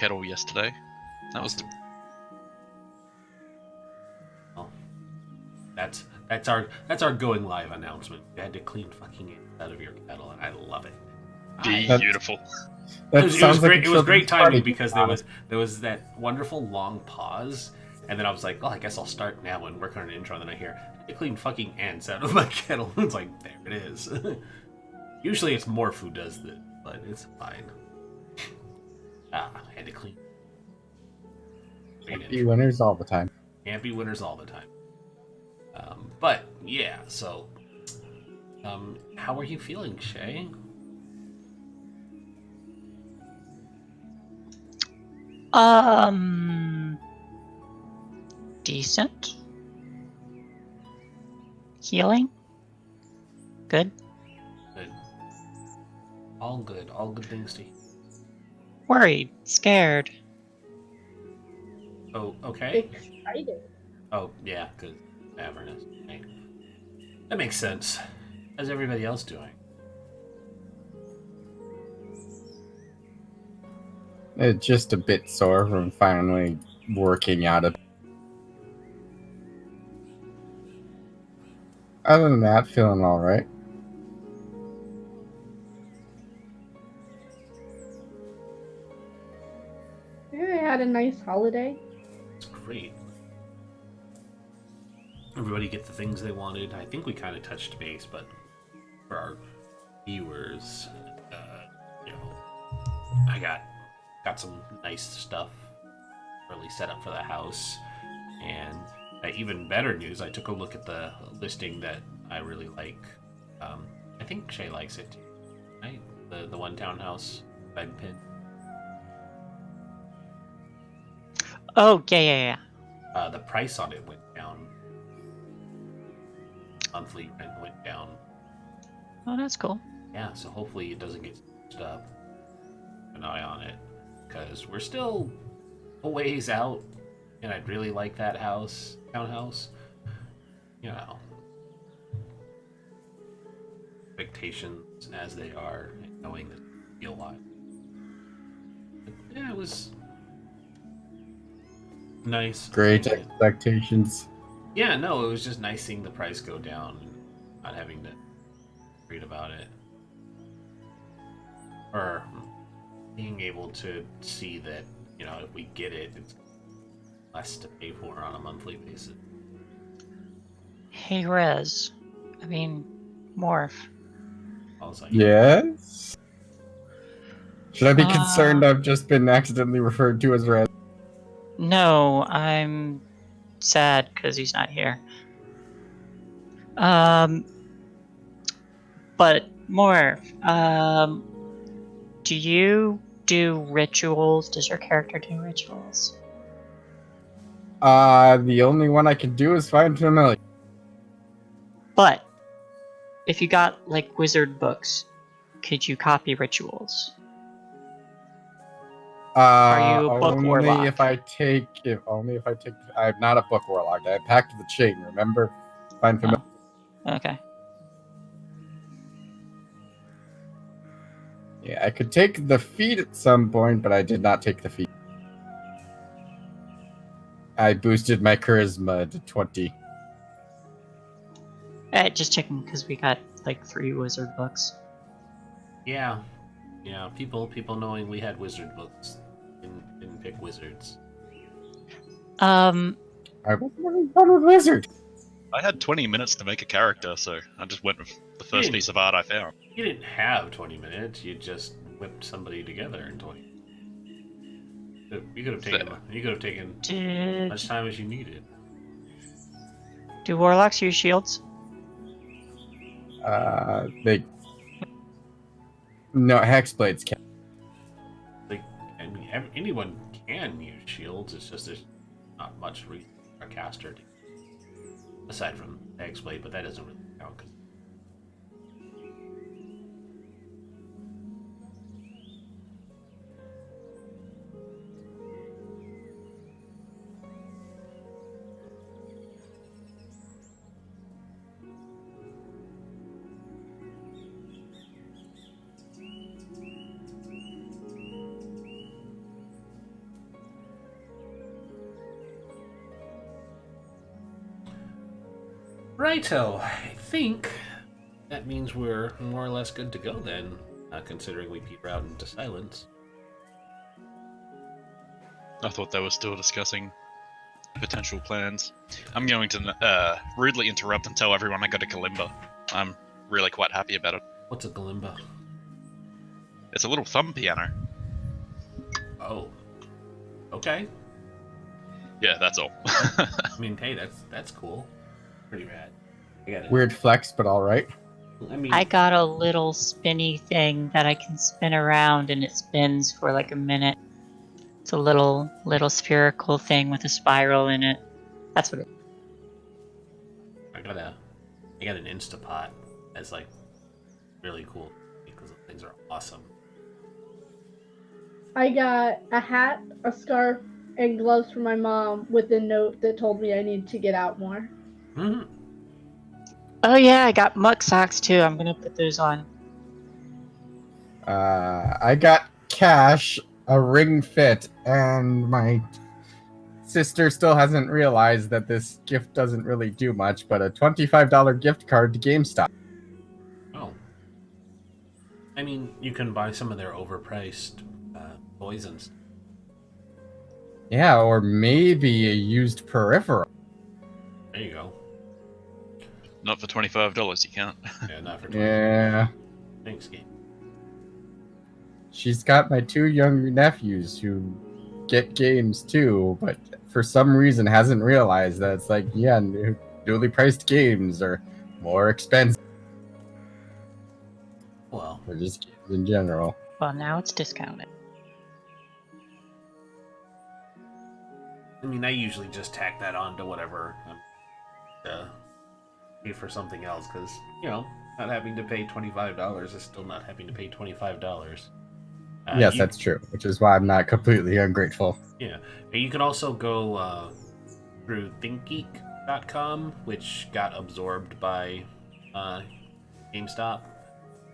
kettle yesterday. That was Oh, that's our going live announcement. You had to clean fucking it out of your kettle, and I love it. beautiful. That It was sounds like great. It was great timing party, because there was that wonderful long pause, and then I was like, "Oh, I guess I'll start now and work on an intro." And then I hear, "I had to clean fucking ants out of my kettle." It's like, there it is. Usually it's Morph who does this, but it's fine. I had to clean. Happy winners all the time. Can't be winners all the time. But yeah, so how are you feeling, Shay? Decent. Healing. Good. Good. All good. All good things to hear. Worried. Scared. Oh, okay. Excited. Oh, yeah, because Avernus. Right. That makes sense. How's everybody else doing? It's just a bit sore from finally working out of. Other than that, feeling all right. Yeah, I had a nice holiday. It's great. Everybody get the things they wanted. I think we kind of touched base, but for our viewers, you know, I got some nice stuff really set up for the house, and even better news, I took a look at the listing that I really like. I think Shay likes it, right? The one townhouse bed pin. Oh, yeah. The price on it went down. Monthly rent went down. Oh, that's cool. Yeah, so hopefully it doesn't get stitched up. Keep an eye on it, because we're still a ways out, and I'd really like that townhouse. You know, expectations as they are, and knowing that it'll be a while. But yeah, it was nice. Great expectations. Yeah, no, it was just nice seeing the price go down and not having to read about it. Or being able to see that, you know, if we get it, it's less to pay for on a monthly basis. Hey, Rez. I mean, Morph. I was like, Yes? Should I be concerned I've just been accidentally referred to as Red? No, I'm sad because he's not here. But Morph, do you do rituals? Does your character do rituals? The only one I can do is find familiar. But if you got like wizard books, could you copy rituals? Are you a book only warlock? if I take. I'm not a book warlock. I packed the chain. Remember, find familiar. Oh, okay. Yeah, I could take the feat at some point, but I did not take the feat. I boosted my charisma to 20. Just checking because we got like 3 wizard books. yeah, people knowing we had wizard books didn't pick wizards. I was never done with wizard. I had 20 minutes to make a character, so I just went with the first piece of art I found. You didn't have 20 minutes. You just whipped somebody together in 20. You could have taken as much time as you needed. Do warlocks use shields? No, hexblades can. Like, I mean, anyone can use shields. It's just there's not much reason for a caster to, aside from Hexblade, but that doesn't really count. Cause Righto, I think that means we're more or less good to go then, considering we peter out into silence. I thought they were still discussing potential plans. I'm going to rudely interrupt and tell everyone I got a kalimba. I'm really quite happy about it. What's a kalimba? It's a little thumb piano. Oh. Okay. Yeah, that's all. I mean, hey, that's cool. Pretty rad. I got it. Weird flex, but all right. I mean, I got a little spinny thing that I can spin around, and it spins for like a minute. It's a little spherical thing with a spiral in it. That's what it. I got an Instapot that's like really cool because those things are awesome. I got a hat, a scarf, and gloves from my mom with a note that told me I need to get out more. Mm-hmm. Oh yeah, I got muck socks too. I'm gonna put those on. I got cash, a ring fit, and my sister still hasn't realized that this gift doesn't really do much, but a $25 gift card to GameStop. Oh. I mean, you can buy some of their overpriced poisons. Yeah, or maybe a used peripheral. There you go. Not for $25, you can't. Yeah, not for 20. Yeah. Thanks, game. She's got my 2 young nephews who get games too, but for some reason hasn't realized that it's like, yeah, newly priced games are more expensive. Well, Or just games in general. Well, now it's discounted. I mean, I usually just tack that on to whatever pay for something else because, not having to pay $25 is still not having to pay $25. Yes, that's true, which is why I'm not completely ungrateful. Yeah. You can also go through thinkgeek.com, which got absorbed by GameStop.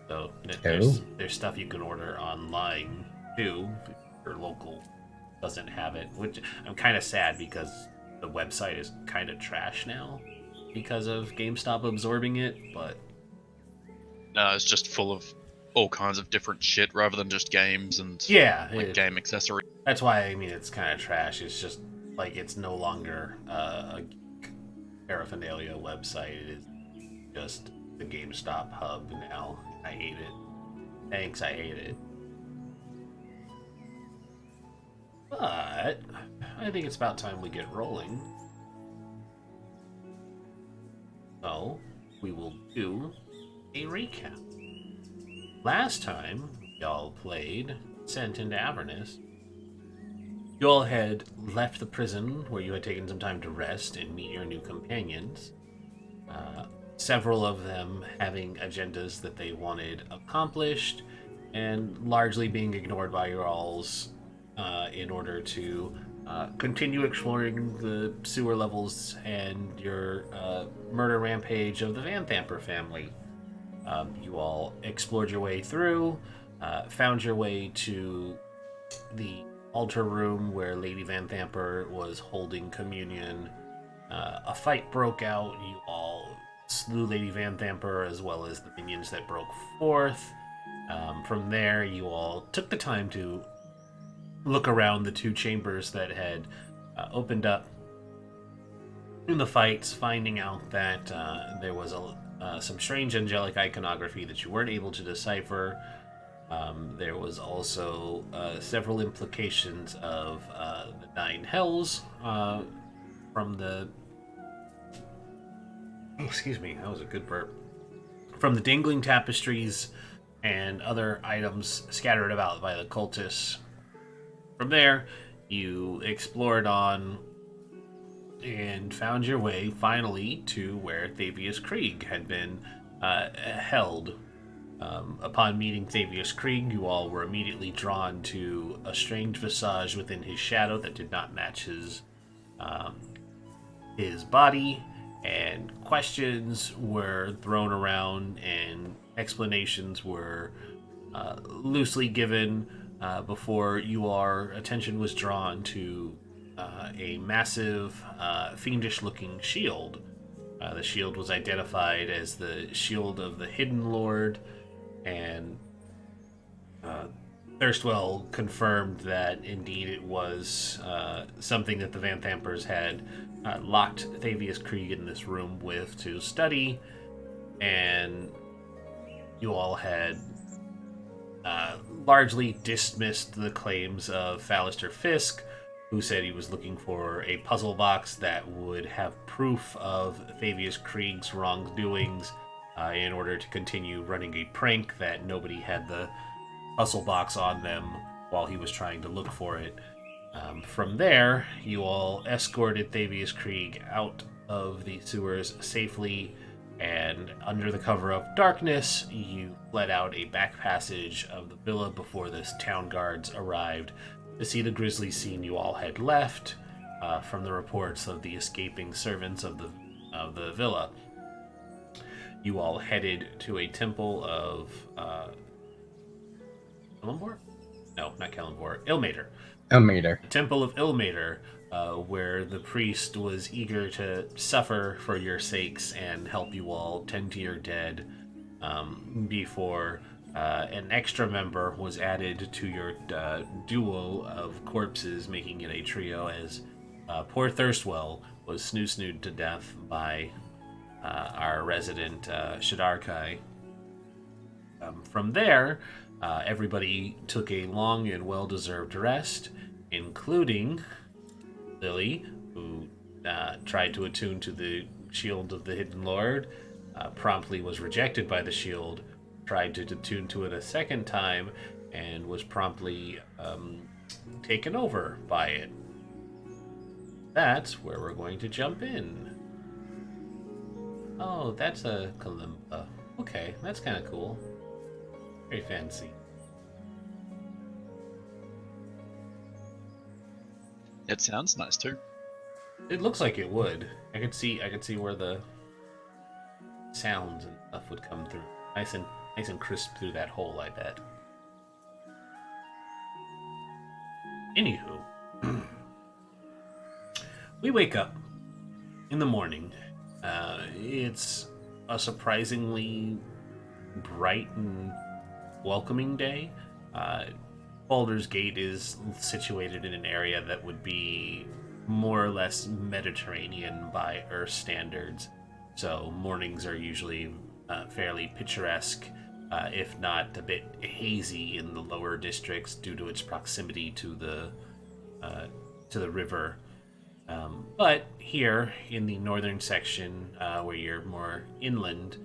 So there's stuff you can order online too if your local doesn't have it, which I'm kind of sad because the website is kind of trash now because of GameStop absorbing it, but No, it's just full of all kinds of different shit rather than just games and game accessories. That's why I mean it's kind of trash. It's just like it's no longer a paraphernalia website. It is just the GameStop hub now. I hate it. Thanks, I hate it. But I think it's about time we get rolling. So we will do a recap. Last time y'all played Sent into Avernus, you all had left the prison where you had taken some time to rest and meet your new companions. Several of them having agendas that they wanted accomplished and largely being ignored by your alls in order to continue exploring the sewer levels and your murder rampage of the Van Thamper family. You all explored your way through, found your way to the altar room where Lady Van Thamper was holding communion. A fight broke out. You all slew Lady Van Thamper as well as the minions that broke forth. From there, you all took the time to look around the 2 chambers that had opened up in the fights, finding out that there was some strange angelic iconography that you weren't able to decipher. There was also several implications of the 9 hells from the... Oh, excuse me, that was a good burp. From the dangling tapestries and other items scattered about by the cultists. From there, you explored on and found your way finally to where Thavius Krieg had been held. Upon meeting Thavius Krieg, you all were immediately drawn to a strange visage within his shadow that did not match his body, and questions were thrown around and explanations were loosely given before your attention was drawn to a massive, fiendish-looking shield The shield was identified as the shield of the Hidden Lord, and Thirstwell confirmed that indeed it was something that the Van Thampers had locked Thavius Krieg in this room with to study, and you all had largely dismissed the claims of Fallister Fisk, who said he was looking for a puzzle box that would have proof of Thavius Krieg's wrongdoings in order to continue running a prank that nobody had the puzzle box on them while he was trying to look for it. From there, you all escorted Thavius Krieg out of the sewers safely, and under the cover of darkness, you fled out a back passage of the villa before the town guards arrived to see the grisly scene you all had left from the reports of the escaping servants of the villa. You all headed to a temple of Kellenborg? No, not Kellenborg. Ilmater. Elmater. Temple of Ilmater, where the priest was eager to suffer for your sakes and help you all tend to your dead before an extra member was added to your duo of corpses, making it a trio, as poor Thirstwell was snoo-snooed to death by our resident Shadarkai. From there, everybody took a long and well-deserved rest, including Lily, who tried to attune to the shield of the Hidden Lord, promptly was rejected by the shield, tried to attune to it a second time, and was promptly taken over by it. That's where we're going to jump in. Oh, that's a kalimba. Okay, that's kind of cool. Very fancy. It sounds nice too. It looks like it would. I could see where the sounds and stuff would come through. Nice and crisp through that hole, I bet. Anywho, we wake up in the morning. It's a surprisingly bright and welcoming day. Baldur's Gate is situated in an area that would be more or less Mediterranean by Earth standards, so mornings are usually fairly picturesque, if not a bit hazy in the lower districts due to its proximity to the river. But here in the northern section, where you're more inland,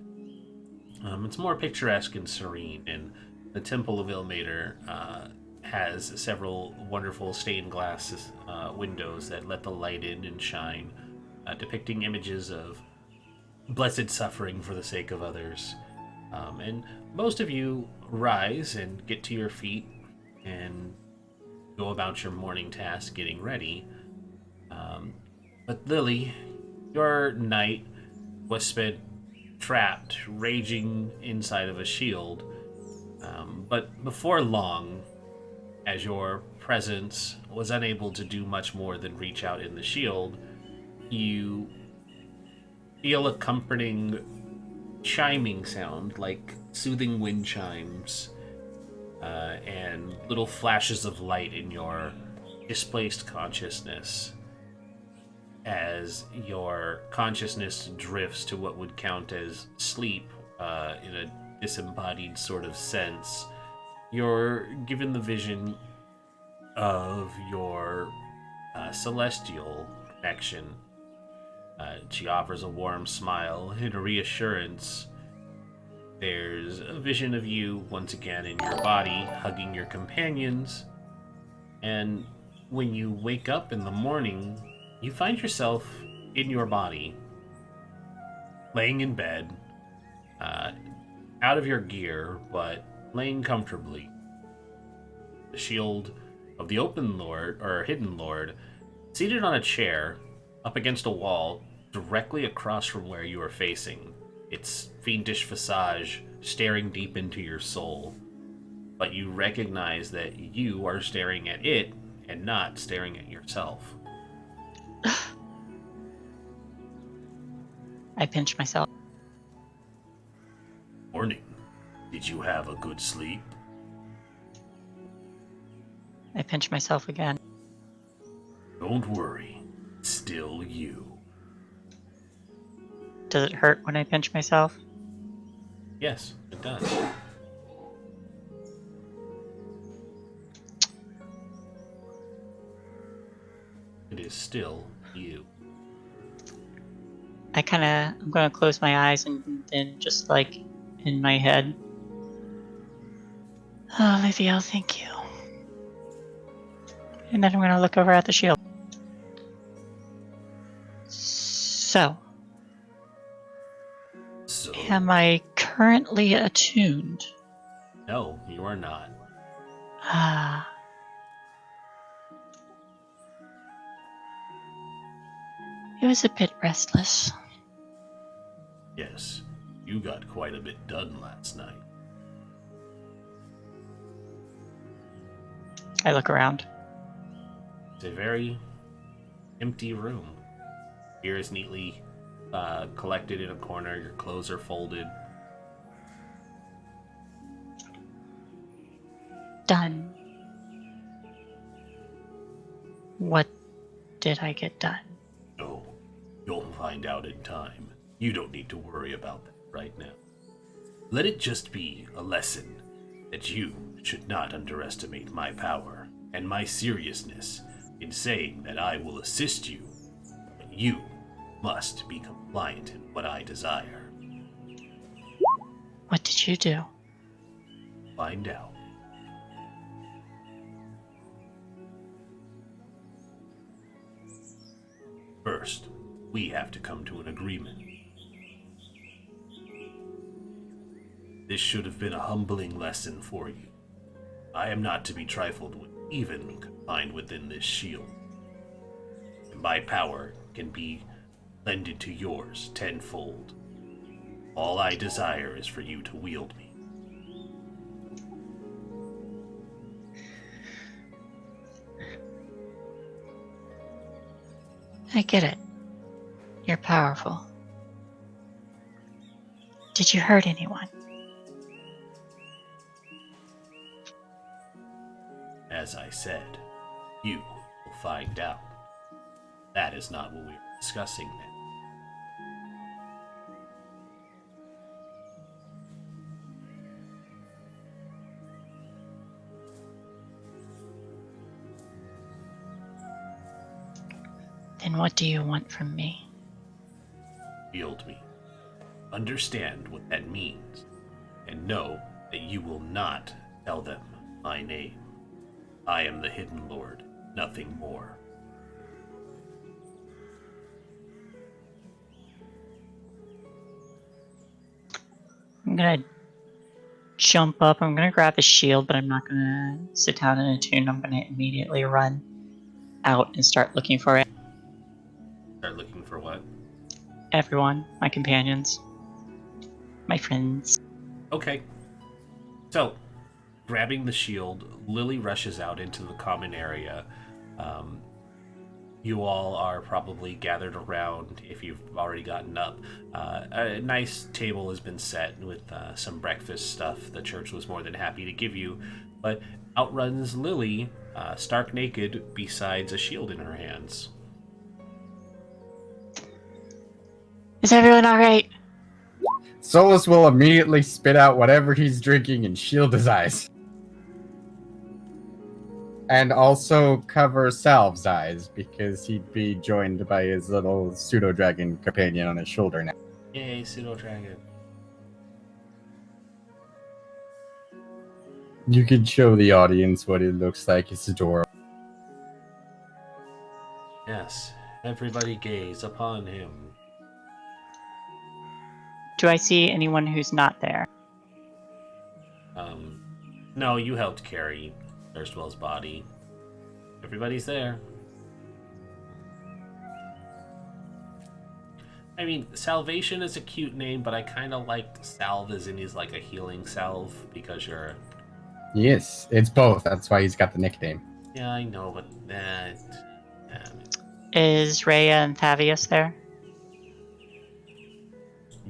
it's more picturesque and serene, and the Temple of Ilmater has several wonderful stained glass windows that let the light in and shine, depicting images of blessed suffering for the sake of others. And most of you rise and get to your feet and go about your morning task getting ready. But Lily, your night was spent trapped, raging inside of a shield. But before long, as your presence was unable to do much more than reach out in the shield, you feel a comforting chiming sound, like soothing wind chimes, and little flashes of light in your displaced consciousness, as your consciousness drifts to what would count as sleep in a disembodied sort of sense. You're given the vision of your celestial connection. She offers a warm smile and a reassurance. There's a vision of you once again in your body, hugging your companions. And when you wake up in the morning, you find yourself in your body, laying in bed, out of your gear, but laying comfortably. The shield of the Open Lord, or Hidden Lord, seated on a chair, up against a wall, directly across from where you are facing, its fiendish visage staring deep into your soul. But you recognize that you are staring at it, and not staring at yourself. I pinch myself. Morning. Did you have a good sleep? I pinch myself again. Don't worry. It's still you. Does it hurt when I pinch myself? Yes, it does. It is still you. I'm gonna close my eyes and then just like in my head. Oh, Olivia, thank you. And then I'm gonna look over at the shield. So, So, am I currently attuned? no, you are not. Ah. It was a bit restless. Yes, you got quite a bit done last night. I look around. It's a very empty room. Gear is neatly collected in a corner. Your clothes are folded. Done. What did I get done? No, you'll find out in time. You don't need to worry about that right now. Let it just be a lesson that you should not underestimate my power and my seriousness in saying that I will assist you, but you must be compliant in what I desire. What did you do? Find out. First, we have to come to an agreement. This should have been a humbling lesson for you. I am not to be trifled with, even confined within this shield. My power can be lended to yours tenfold. All I desire is for you to wield me. I get it. You're powerful. Did you hurt anyone? As I said, you will find out. That is not what we are discussing now. Then what do you want from me? Wield me. Understand what that means, and know that you will not tell them my name. I am the Hidden Lord, nothing more. I'm gonna jump up. I'm gonna grab the shield, but I'm not gonna sit down and attune. I'm gonna immediately run out and start looking for it. Start looking for what? Everyone, my companions, my friends. Okay. So, grabbing the shield, Lily rushes out into the common area. You all are probably gathered around if you've already gotten up. A nice table has been set with some breakfast stuff the church was more than happy to give you. But out runs Lily, stark naked, besides a shield in her hands. Is everyone alright? Solus will immediately spit out whatever he's drinking and shield his eyes. And also cover Salve's eyes, because he'd be joined by his little pseudo-dragon companion on his shoulder now. Yay, pseudo-dragon. You could show the audience what it looks like. It's adorable. Yes, everybody gaze upon him. Do I see anyone who's not there? No, you helped carry Thirstwell's body. Everybody's there. I mean, Salvation is a cute name, but I kind of liked Salve as in he's like a healing salve because you're... Yes, it's both. That's why he's got the nickname. Yeah, I know, but that... Is Rhea and Thavius there?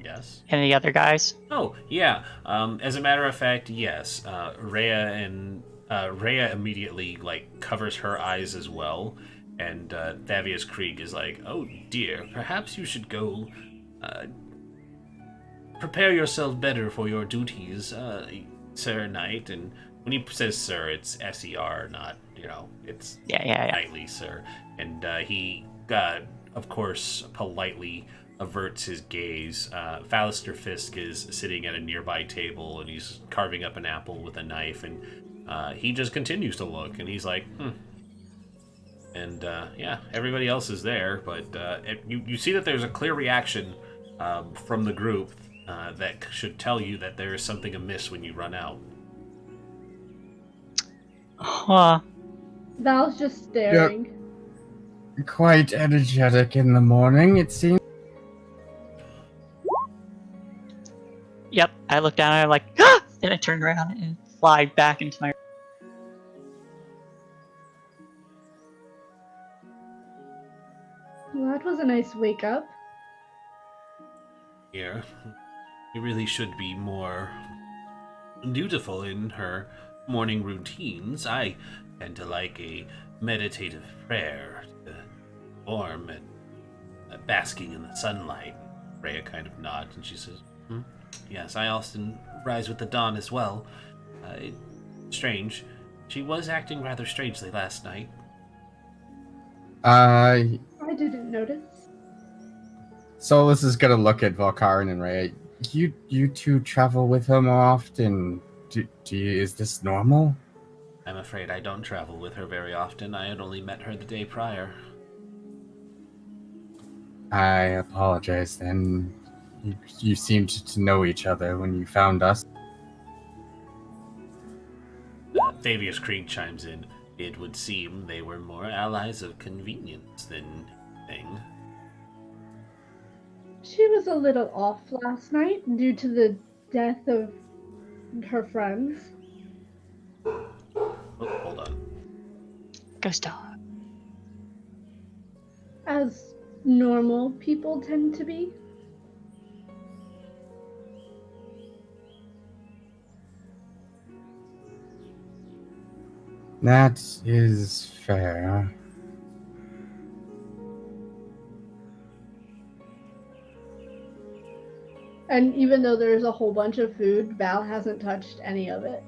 Yes. And the other guys? Oh, yeah. As a matter of fact, yes. Rhea immediately covers her eyes as well, and Thavius Krieg is like, "Oh dear, perhaps you should go uh, prepare yourself better for your duties, Sir Knight." And when he says "Sir," it's SER, not it's Yeah. knightly, sir. And he, of course, politely averts his gaze. Fallister Fisk is sitting at a nearby table and he's carving up an apple with a knife, and he just continues to look, and he's like, And yeah, everybody else is there, but you see that there's a clear reaction from the group that should tell you that there is something amiss when you run out. Huh. Val's just staring. Quite energetic in the morning, it seems. Yep, I look down and I'm like, ah! Then I turn around and fly back into my. Well, that was a nice wake up. Here, you really should be more dutiful in her morning routines. I tend to like a meditative prayer to warm and basking in the sunlight. Rhea kind of nods and she says, Yes, I often rise with the dawn as well. Strange. She was acting rather strangely last night. I didn't notice. Solus is gonna look at Valkarin and Ray. You two travel with her more often. Is this normal? I'm afraid I don't travel with her very often. I had only met her the day prior. I apologize then. You seemed to know each other when you found us. Thavius Krieg chimes in. It would seem they were more allies of convenience than anything. She was a little off last night due to the death of her friends. Oh, hold on. Ghost dog. As normal people tend to be. That is fair. And even though there's a whole bunch of food, Val hasn't touched any of it.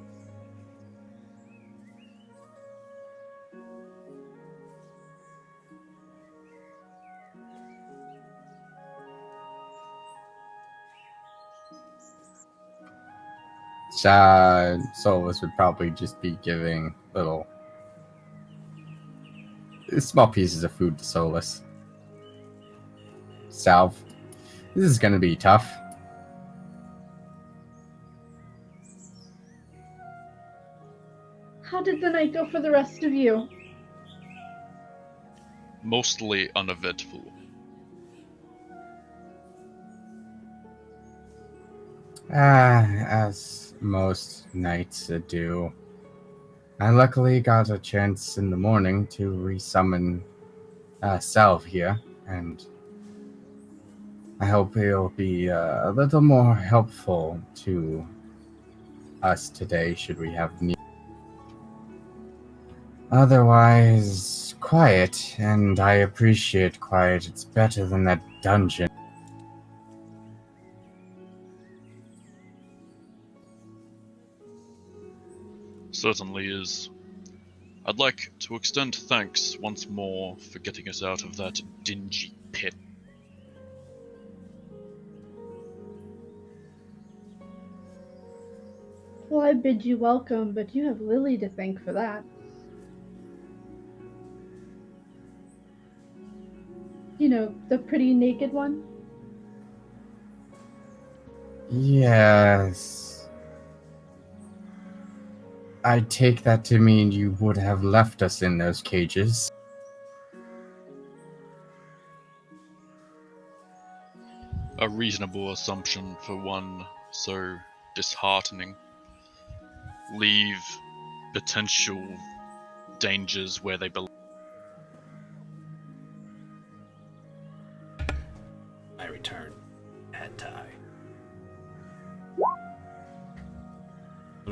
Solus would probably just be giving little small pieces of food to Solus. Salve. This is gonna be tough. How did the night go for the rest of you? Mostly uneventful. As most nights do. I luckily got a chance in the morning to resummon Salve here, and I hope he'll be a little more helpful to us today, should we have need. Otherwise, quiet, and I appreciate quiet. It's better than that dungeon. Certainly is. I'd like to extend thanks once more for getting us out of that dingy pit. Well, I bid you welcome, but you have Lily to thank for that. You know, the pretty naked one? Yes. I take that to mean you would have left us in those cages. A reasonable assumption for one so disheartening. Leave potential dangers where they belong. I return. Head tie.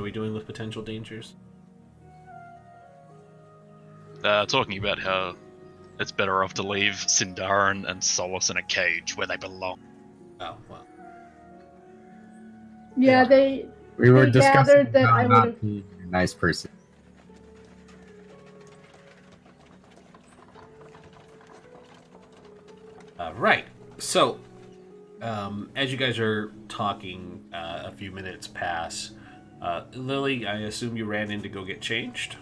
are we doing with potential dangers? Talking about how it's better off to leave Sindarin and Solace in a cage where they belong. Oh, well. Yeah, We were they discussing gathered that about I would not have. being a nice person. Right. So, as you guys are talking, a few minutes pass. Lily, I assume you ran in to go get changed?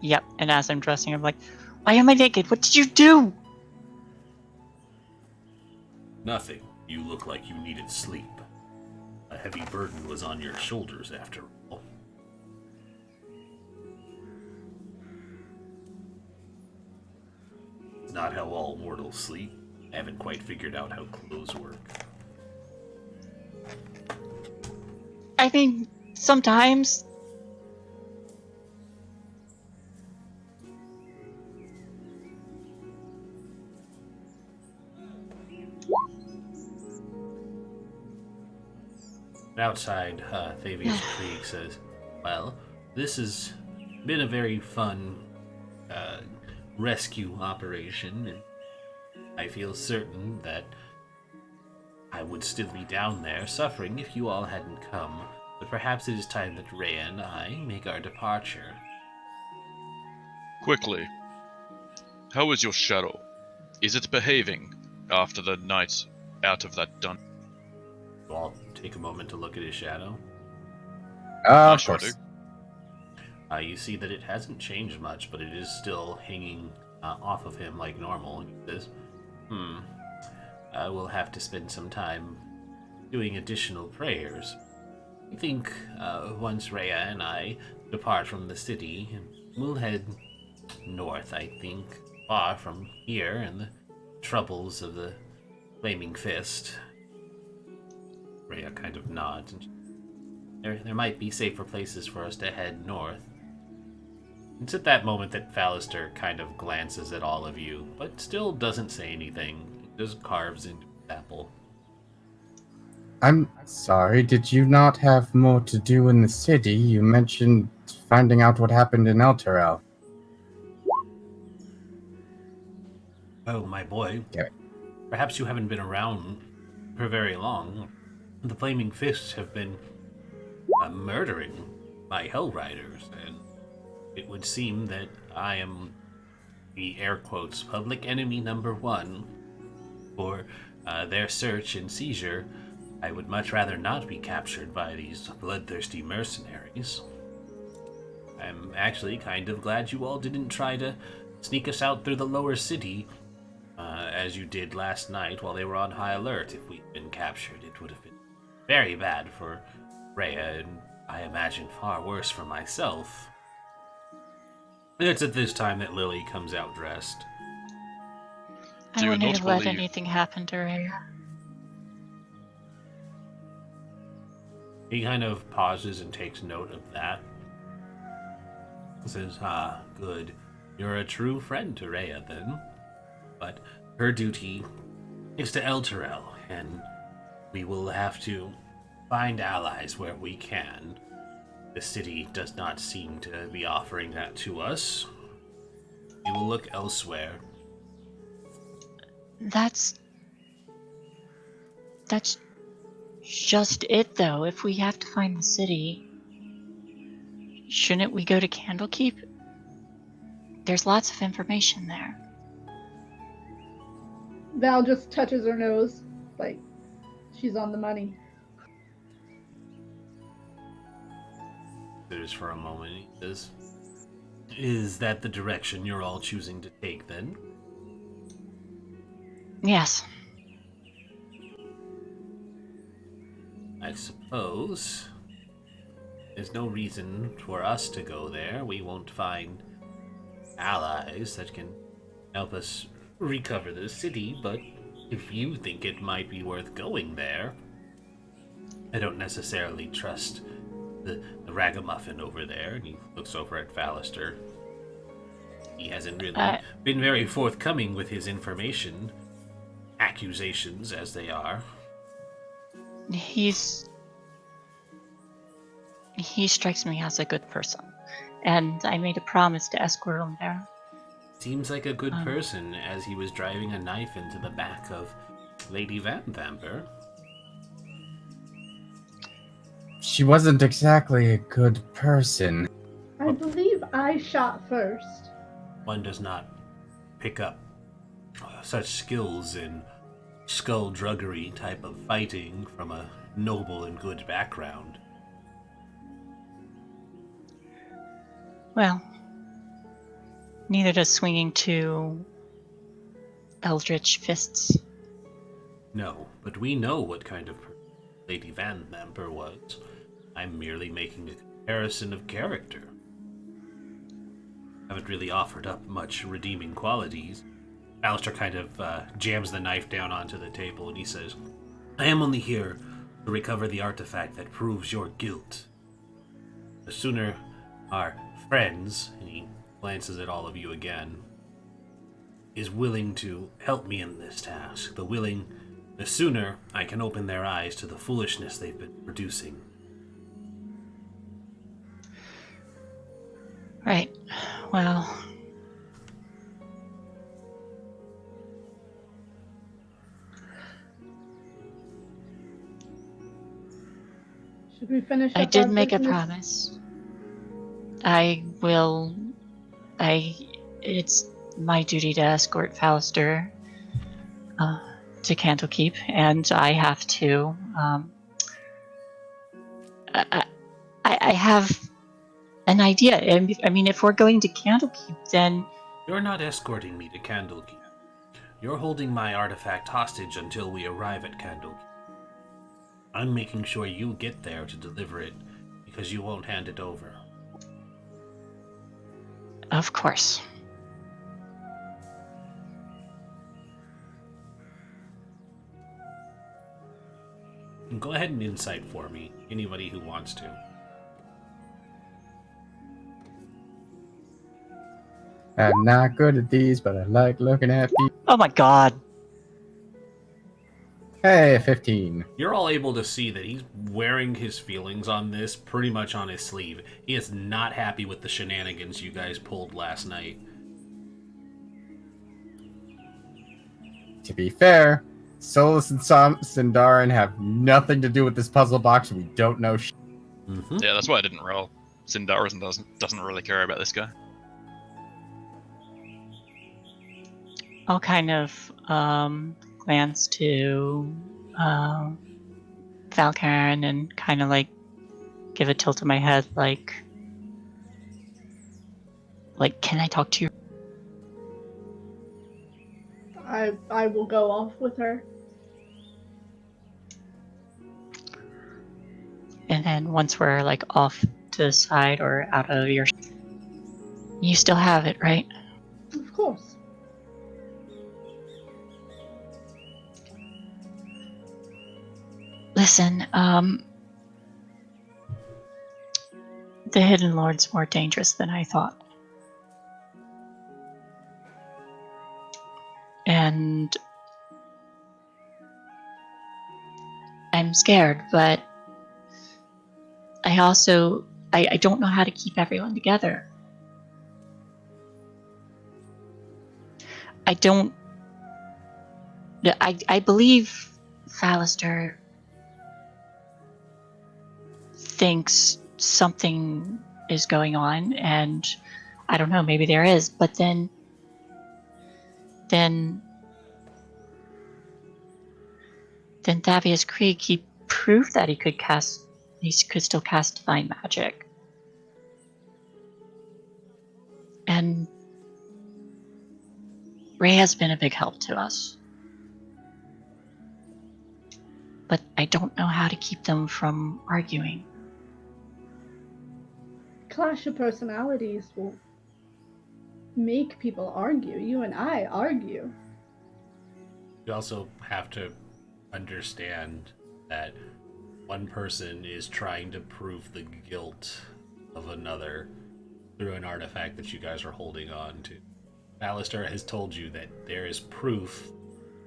Yep. And as I'm dressing, I'm like, why am I naked? What did you do? Nothing. You look like you needed sleep. A heavy burden was on your shoulders, after all. It's not how all mortals sleep. I haven't quite figured out how clothes work. I mean, sometimes. Outside, Thavius Krieg says, well, this has been a very fun rescue operation, and I feel certain that I would still be down there suffering if you all hadn't come, but perhaps it is time that Rhea and I make our departure. Quickly, how is your shadow? Is it behaving after the night out of that dungeon? So I'll take a moment to look at his shadow. Of sure course. You see that it hasn't changed much, but it is still hanging off of him like normal. And he says, I will have to spend some time doing additional prayers. I think once Rhea and I depart from the city, we'll head north, I think, far from here and the troubles of the Flaming Fist. Rhea kind of nods. There might be safer places for us to head north. It's at that moment that Fallister kind of glances at all of you, but still doesn't say anything. He just carves into his apple. I'm sorry, did you not have more to do in the city? You mentioned finding out what happened in Elturel. Oh, my boy. Yeah. Perhaps you haven't been around for very long. The Flaming Fists have been murdering my Hell Riders, and it would seem that I am the air quotes public enemy number one for their search and seizure. I would much rather not be captured by these bloodthirsty mercenaries. I'm actually kind of glad you all didn't try to sneak us out through the lower city as you did last night while they were on high alert. If we'd been captured, it would have been very bad for Rhea, and I imagine far worse for myself. It's at this time that Lily comes out dressed. I Do you wouldn't not have let believe- anything happen to Rhea. He kind of pauses and takes note of that. He says, good. You're a true friend to Rhea, then. But her duty is to Elturel, and we will have to find allies where we can. The city does not seem to be offering that to us. We will look elsewhere. That's just it, though. If we have to find the city, shouldn't we go to Candlekeep? There's lots of information there. Val just touches her nose, like she's on the money. There's for a moment, he says, is that the direction you're all choosing to take, then? Yes. I suppose there's no reason for us to go there. We won't find allies that can help us recover the city, but if you think it might be worth going there, I don't necessarily trust the ragamuffin over there. And he looks over at Fallister. He hasn't really been very forthcoming with his information, accusations as they are. He's He strikes me as a good person, and I made a promise to escort him there. Seems like a good Um, person, as he was driving a knife into the back of Lady Van Vamper. She wasn't exactly a good person. I believe I shot first. One does not pick up such skills in skullduggery type of fighting from a noble and good background. Well, neither does swinging two eldritch fists. No, but we know what kind of person Lady Van Vamper was. I'm merely making a comparison of character. Haven't really offered up much redeeming qualities. Alistair kind of jams the knife down onto the table and he says, I am only here to recover the artifact that proves your guilt. The sooner our friends, and he glances at all of you again, is willing to help me in this task, the sooner I can open their eyes to the foolishness they've been producing. Right. Well, Should we finish up I did our make a business? promise. It's my duty to escort Fallister to Candlekeep, and I have to. I have an idea. I mean, if we're going to Candlekeep, then You're not escorting me to Candlekeep. You're holding my artifact hostage until we arrive at Candlekeep. I'm making sure you get there to deliver it, because you won't hand it over. of course. And go ahead and insight for me, anybody who wants to. I'm not good at these, but I like looking at these. Oh my god. Hey, 15. You're all able to see that he's wearing his feelings on this pretty much on his sleeve. He is not happy with the shenanigans you guys pulled last night. To be fair, Solus and Sindarin have nothing to do with this puzzle box. We don't know shit. Mm-hmm. Yeah, that's why I didn't roll. Sindarin doesn't really care about this guy. I'll kind of glance to Valkarin and kind of like give a tilt of my head, like, can I talk to you? I will go off with her. And then once we're like off to the side or out of your, you still have it, right? Of course. Listen, the Hidden Lord's more dangerous than I thought. And I'm scared, but I also I don't know how to keep everyone together. I believe Fallister thinks something is going on, and I don't know, maybe there is, but then Thavius Krieg, he proved that he could still cast divine magic. And Ray has been a big help to us. But I don't know how to keep them from arguing. Clash of personalities will make people argue. You and I argue. You also have to understand that one person is trying to prove the guilt of another through an artifact that you guys are holding on to. Alistair has told you that there is proof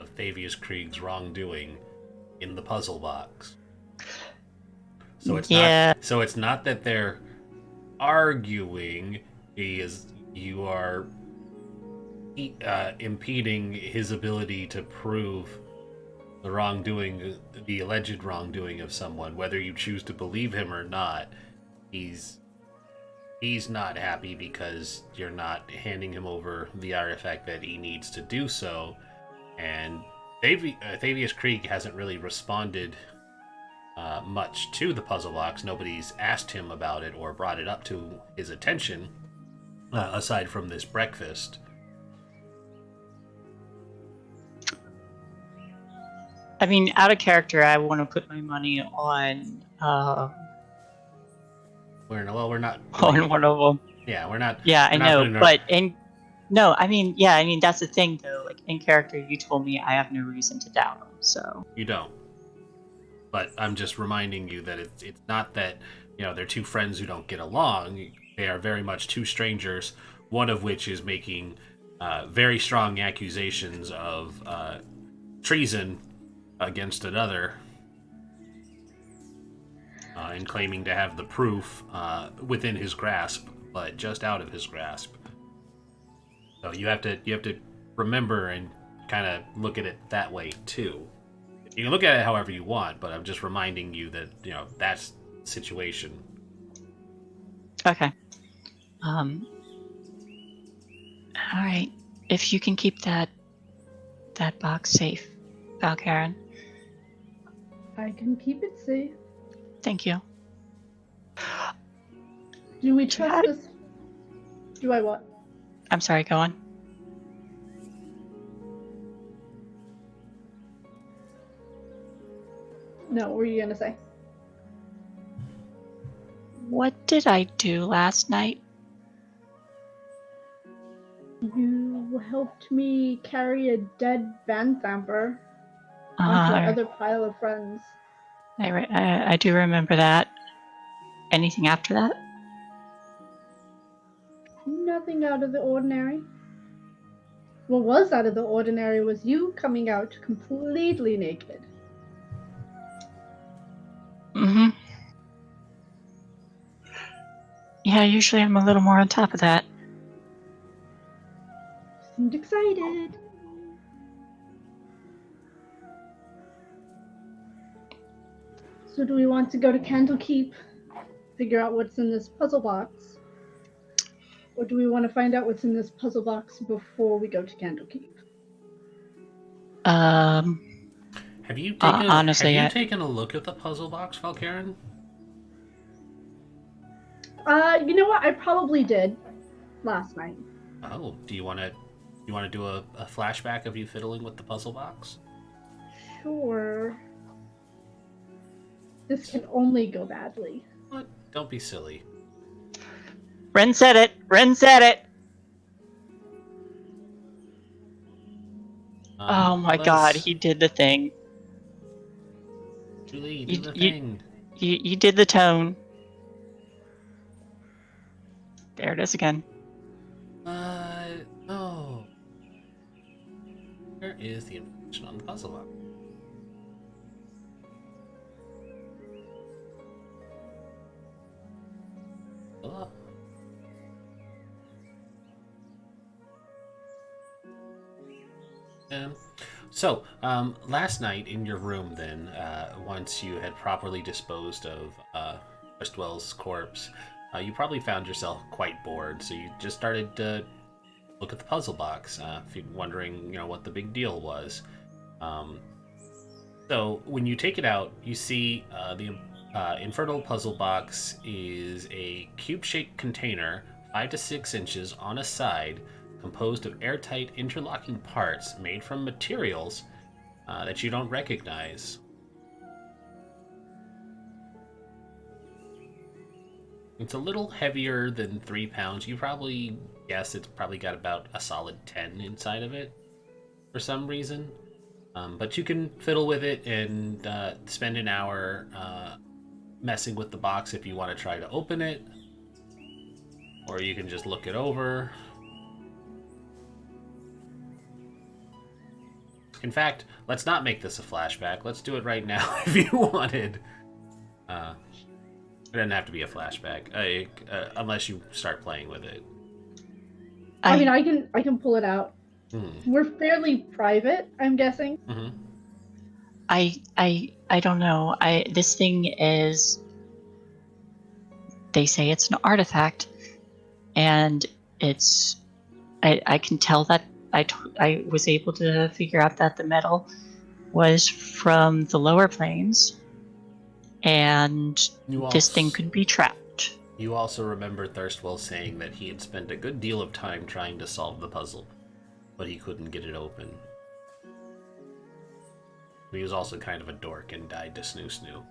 of Thavius Krieg's wrongdoing in the puzzle box. So it's Yeah. not. So it's not that they're arguing. You are impeding his ability to prove the wrongdoing, the alleged wrongdoing of someone, whether you choose to believe him or not. He's not happy because you're not handing him over the artifact that he needs to do so. And Thavius Krieg hasn't really responded much to the puzzle box. Nobody's asked him about it or brought it up to his attention, aside from this breakfast. I mean, out of character, I want to put my money on We're not. on one of them. Yeah, we're not. Yeah, I we're not know, putting our- but no, I mean, yeah, I mean that's the thing though. Like in character, you told me I have no reason to doubt him. So You don't. But I'm just reminding you that it's not that, they're two friends who don't get along. They are very much two strangers, one of which is making very strong accusations of treason against another, and claiming to have the proof within his grasp, but just out of his grasp. So you have to remember and kind of look at it that way too. You can look at it however you want, but I'm just reminding you that that's the situation. okay. All right. If you can keep that box safe, Valkaren. I can keep it safe. Thank you. Do we trust this? Do I what? I'm sorry. Go on. No, what were you gonna say? What did I do last night? You helped me carry a dead band thumper onto our other pile of friends. I do remember that. Anything after that? Nothing out of the ordinary. What was out of the ordinary was you coming out completely naked. Mm-hmm. Yeah, usually I'm a little more on top of that. Seemed excited. So do we want to go to Candlekeep, figure out what's in this puzzle box? Or do we want to find out what's in this puzzle box before we go to Candlekeep? Have you taken honestly, taken a look at the puzzle box, Valkaren? You know what? I probably did last night. Oh, do you want to do a flashback of you fiddling with the puzzle box? Sure. This can only go badly. What? Don't be silly. Ren said it. Ren said it. Oh my god, he did the thing. Julie, do the thing. You did the tone. There it is again. Oh. Where is the information on the puzzle box? Hello? So, last night in your room then, once you had properly disposed of Crestwell's corpse, you probably found yourself quite bored, so you just started to look at the puzzle box, wondering, what the big deal was. So, when you take it out, you see the Infernal puzzle box is a cube-shaped container, 5 to 6 inches on a side, composed of airtight interlocking parts made from materials that you don't recognize. It's a little heavier than 3 pounds. You probably guess it's probably got about a solid 10 inside of it for some reason. But you can fiddle with it and spend an hour messing with the box if you want to try to open it. Or you can just look it over. In fact, let's not make this a flashback. Let's do it right now if you wanted. It doesn't have to be a flashback, unless you start playing with it. I mean, I can pull it out. Hmm. We're fairly private, I'm guessing. Mm-hmm. I don't know. This thing is, they say it's an artifact, and it's, I can tell that I was able to figure out that the metal was from the lower planes, and this thing could be trapped. You also remember Thirstwell saying that he had spent a good deal of time trying to solve the puzzle, but he couldn't get it open. He was also kind of a dork and died to Snoo Snoo.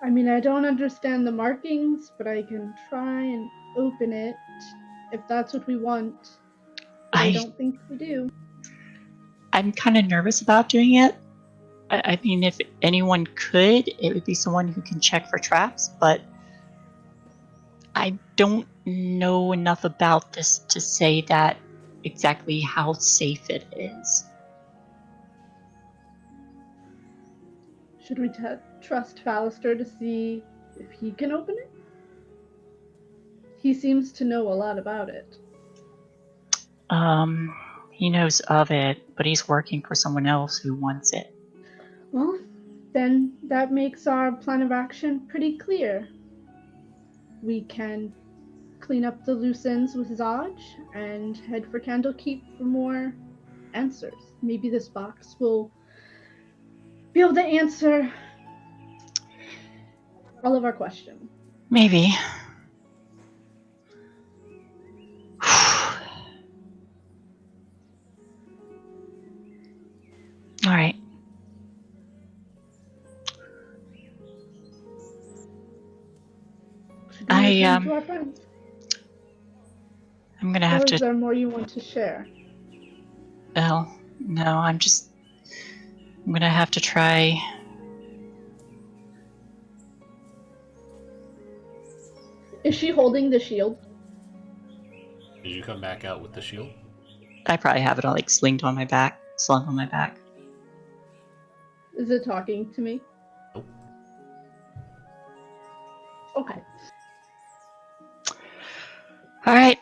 I mean, I don't understand the markings, but I can try and open it if that's what we want. But I don't think we do. I'm kind of nervous about doing it. I mean, if anyone could, it would be someone who can check for traps, but I don't know enough about this to say that exactly how safe it is. Should we trust Fallister to see if he can open it? He seems to know a lot about it. He knows of it, but he's working for someone else who wants it. Well, then that makes our plan of action pretty clear. We can clean up the loose ends with Zaj and head for Candlekeep for more answers. Maybe this box will be able to answer all of our questions. Maybe. All right. To our friends? I'm gonna have to. Or is there more you want to share? Well, no, I'm gonna have to try. Is she holding the shield? Did you come back out with the shield? I probably have it all like slung on my back. Is it talking to me? Nope. Okay. All right.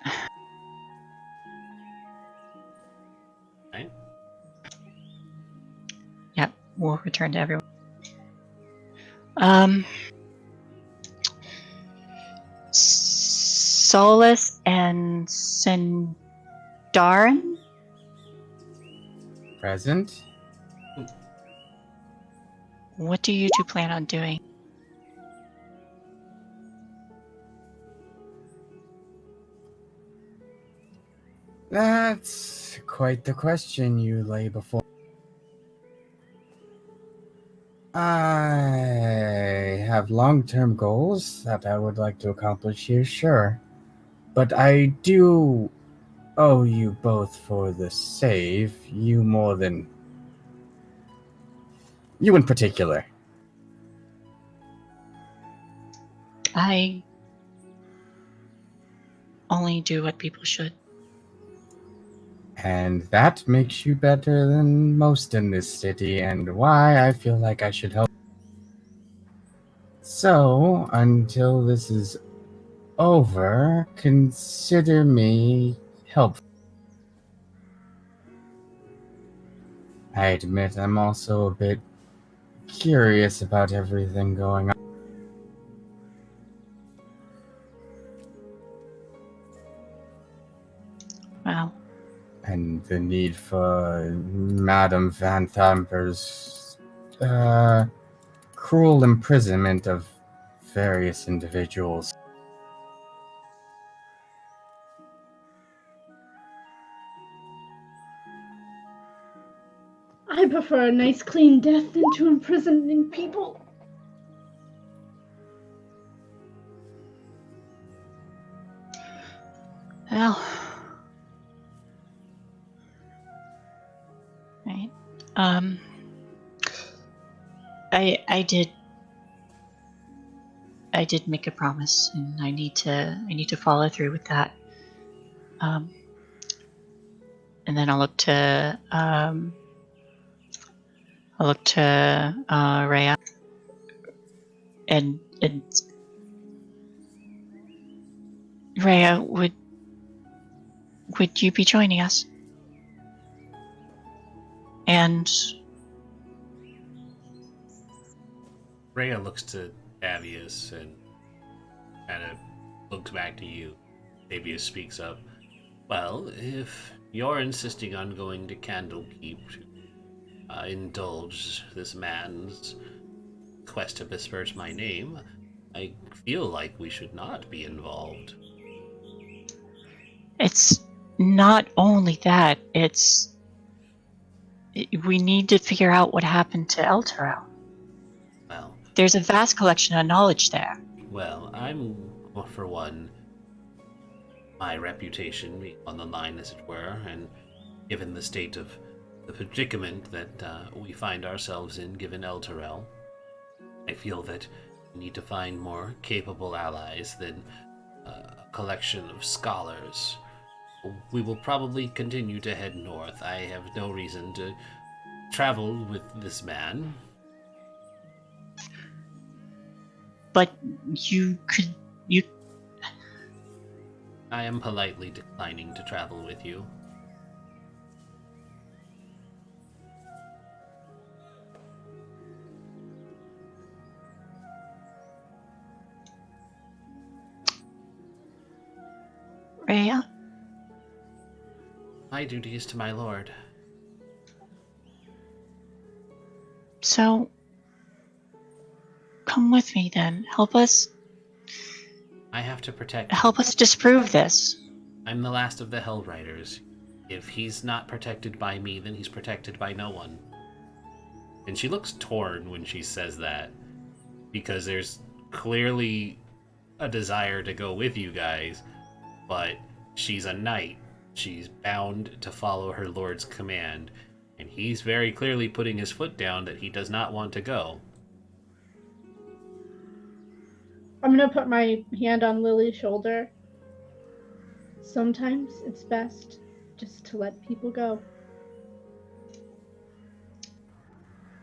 Right? Yep, we'll return to everyone. Solus and Sindarin? Present? What do you two plan on doing? That's quite the question you lay before. I have long-term goals that I would like to accomplish here, sure. But I do owe you both for the save, you more than... you in particular. I only do what people should. And that makes you better than most in this city, and why I feel like I should help. So, until this is over, consider me helpful. I admit I'm also a bit curious about everything going on. Well, And the need for Madame Van Thamper's cruel imprisonment of various individuals. I prefer a nice clean death than to imprisoning people. well. Right. I did make a promise, and I need to follow through with that. And then I'll look to Rhea. And Rhea, would you be joining us? And Rhea looks to Avius and kind of looks back to you. Avius speaks up. Well, if you're insisting on going to Candlekeep to indulge this man's quest to besmirch my name, I feel like we should not be involved. it's not only that, we need to figure out what happened to Elturel. Well, There's a vast collection of knowledge there. well, for one, my reputation being on the line, as it were, and given the state of the predicament that we find ourselves in, given Elturel, I feel that we need to find more capable allies than a collection of scholars. We will probably continue to head north. I have no reason to travel with this man. But I am politely declining to travel with you. Rhea? My duty is to my lord. So, come with me then. Help us I have to protect help us disprove this. I'm the last of the Hell Riders. If he's not protected by me, then he's protected by no one. And she looks torn when she says that, because there's clearly a desire to go with you guys, but she's a knight. She's bound to follow her lord's command, and he's very clearly putting his foot down that he does not want to go. I'm gonna put my hand on Lily's shoulder. Sometimes it's best just to let people go.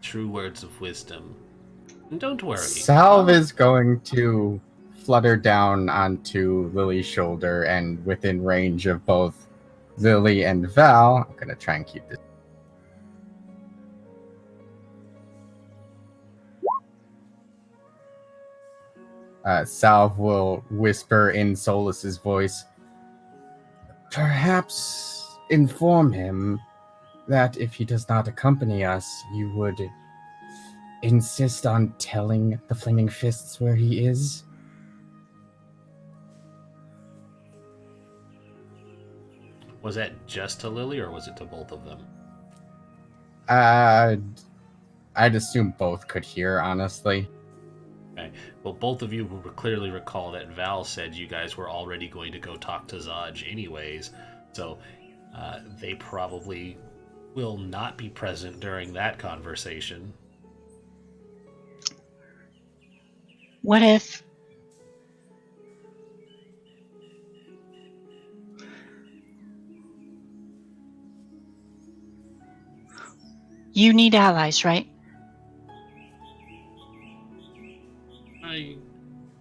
True words of wisdom. And don't worry. Salve is going to flutter down onto Lily's shoulder and within range of both Lily and Val. I'm gonna try and keep this. Salve will whisper in Solus's voice. Perhaps inform him that if he does not accompany us, you would insist on telling the Flaming Fists where he is? Was that just to Lily, or was it to both of them? I'd assume both could hear, honestly. Okay. Well, both of you will clearly recall that Val said you guys were already going to go talk to Zaj anyways, so they probably will not be present during that conversation. What if you need allies, right?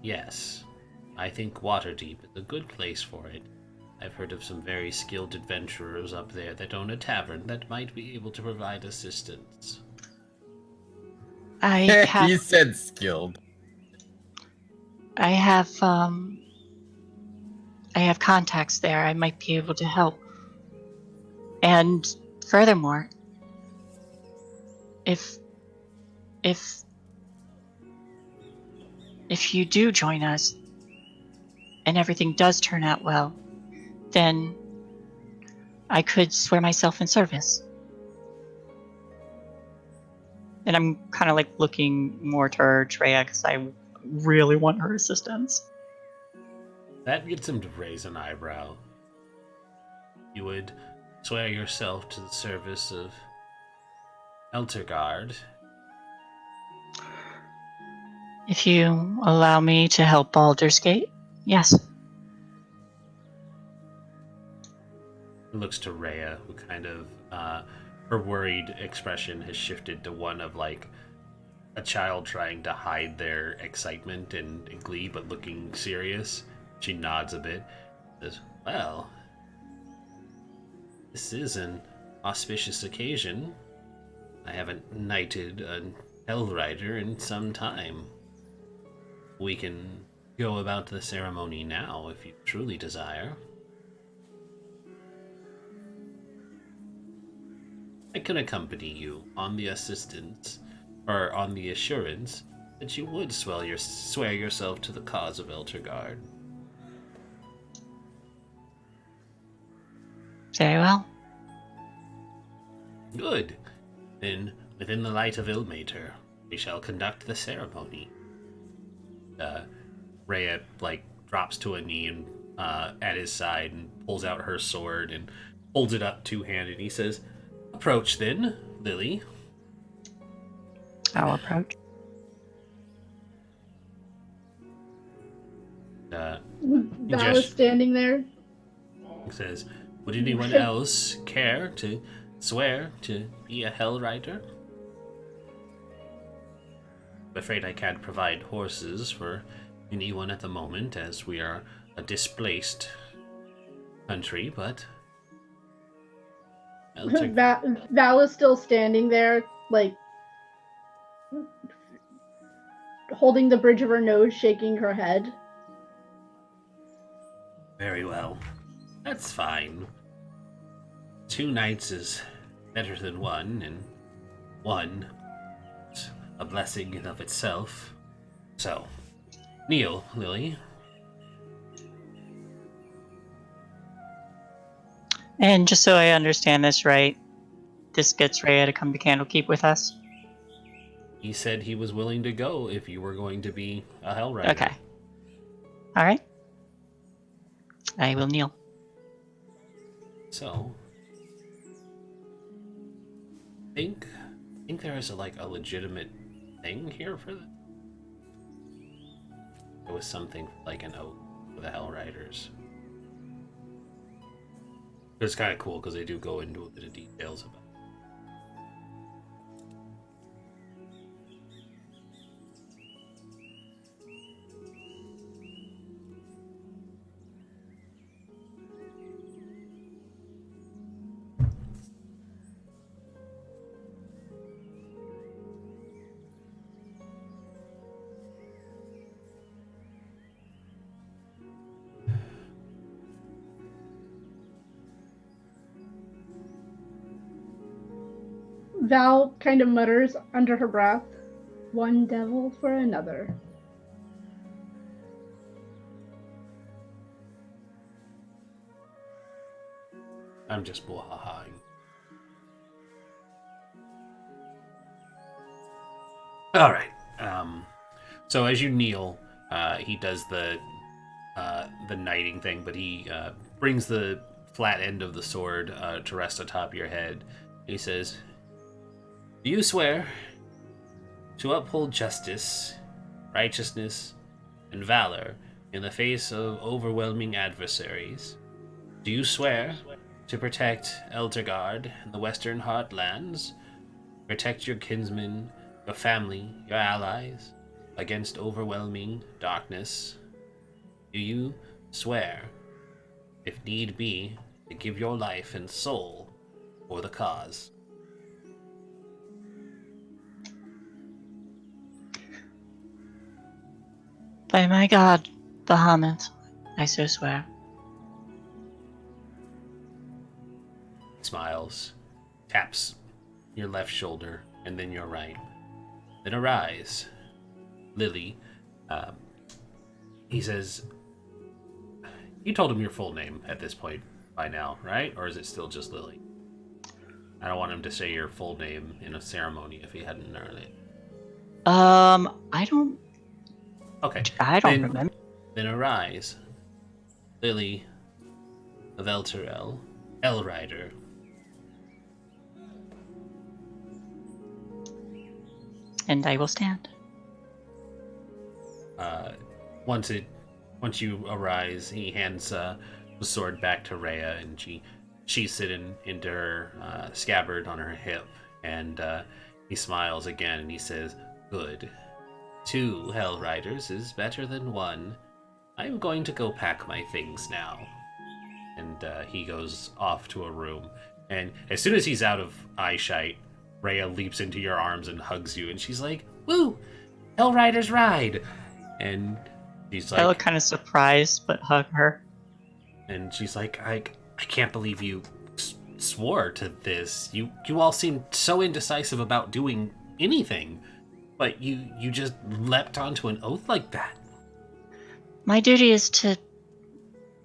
Yes. I think Waterdeep is a good place for it. I've heard of some very skilled adventurers up there that own a tavern that might be able to provide assistance. He said skilled. I have contacts there. I might be able to help. And furthermore, if you do join us and everything does turn out well, then I could swear myself in service. And I'm kind of like looking more toward Rhea because I really want her assistance. That gets him to raise an eyebrow. You would swear yourself to the service of Eltergard. If you allow me to help Baldur's Gate, yes. He looks to Rhea, who kind of, her worried expression has shifted to one of, like, a child trying to hide their excitement and glee, but looking serious. She nods a bit. Says, "Well, this is an auspicious occasion. I haven't knighted an Hellrider in some time. We can go about the ceremony now if you truly desire. I can accompany you on the assistance, or on the assurance that you would swear yourself to the cause of Eltergard." Very well. "Good. Then, within the light of Ilmater, we shall conduct the ceremony." Rhea, drops to a knee and, at his side and pulls out her sword and holds it up two-handed. He says, "Approach then, Lily." I'll approach. Val is standing there. He says, "Would anyone else care to swear to be a Hellrider? I'm afraid I can't provide horses for anyone at the moment, as we are a displaced country, but Val is still standing there, holding the bridge of her nose, shaking her head. Very well. That's fine. 2 knights is better than 1, and 1 is a blessing in of itself. So, kneel, Lily." And just so I understand this right, this gets Rhea to come to Candlekeep with us? He said he was willing to go if you were going to be a Hellrider. Okay. Alright. I will kneel. So, I think there is a legitimate thing here for this. There was something like an oath for the Hellriders. It's kind of cool because they do go into a bit of details about it. Val kind of mutters under her breath, "One devil for another." I'm just blah-ha-haing. Alright. So as you kneel, he does the knighting thing, but he brings the flat end of the sword to rest atop your head. He says, "Do you swear to uphold justice, righteousness, and valor in the face of overwhelming adversaries? Do you swear to protect Eltergard and the Western Heartlands, protect your kinsmen, your family, your allies, against overwhelming darkness? Do you swear, if need be, to give your life and soul for the cause?" By my god, Bahamut, I so swear. Smiles, taps your left shoulder, and then your right. "Then arise, Lily." He says, you told him your full name at this point by now, right? Or is it still just Lily? I don't want him to say your full name in a ceremony if he hadn't learned it. I don't Okay. remember. Then arise, Lily of Elturel, Elrider. And I will stand. Once you arise, he hands the sword back to Rhea, and she's sitting into her scabbard on her hip, and he smiles again, and he says, Good. 2 Hell Riders is better than 1. I'm going to go pack my things now. And he goes off to a room. And as soon as he's out of eyesight, Rhea leaps into your arms and hugs you. And she's like, "Woo! Hell Riders ride!" And she's like... I look kind of surprised, but hug her. And she's like, I can't believe you swore to this. You all seemed so indecisive about doing anything. But you just leapt onto an oath like that. My duty is to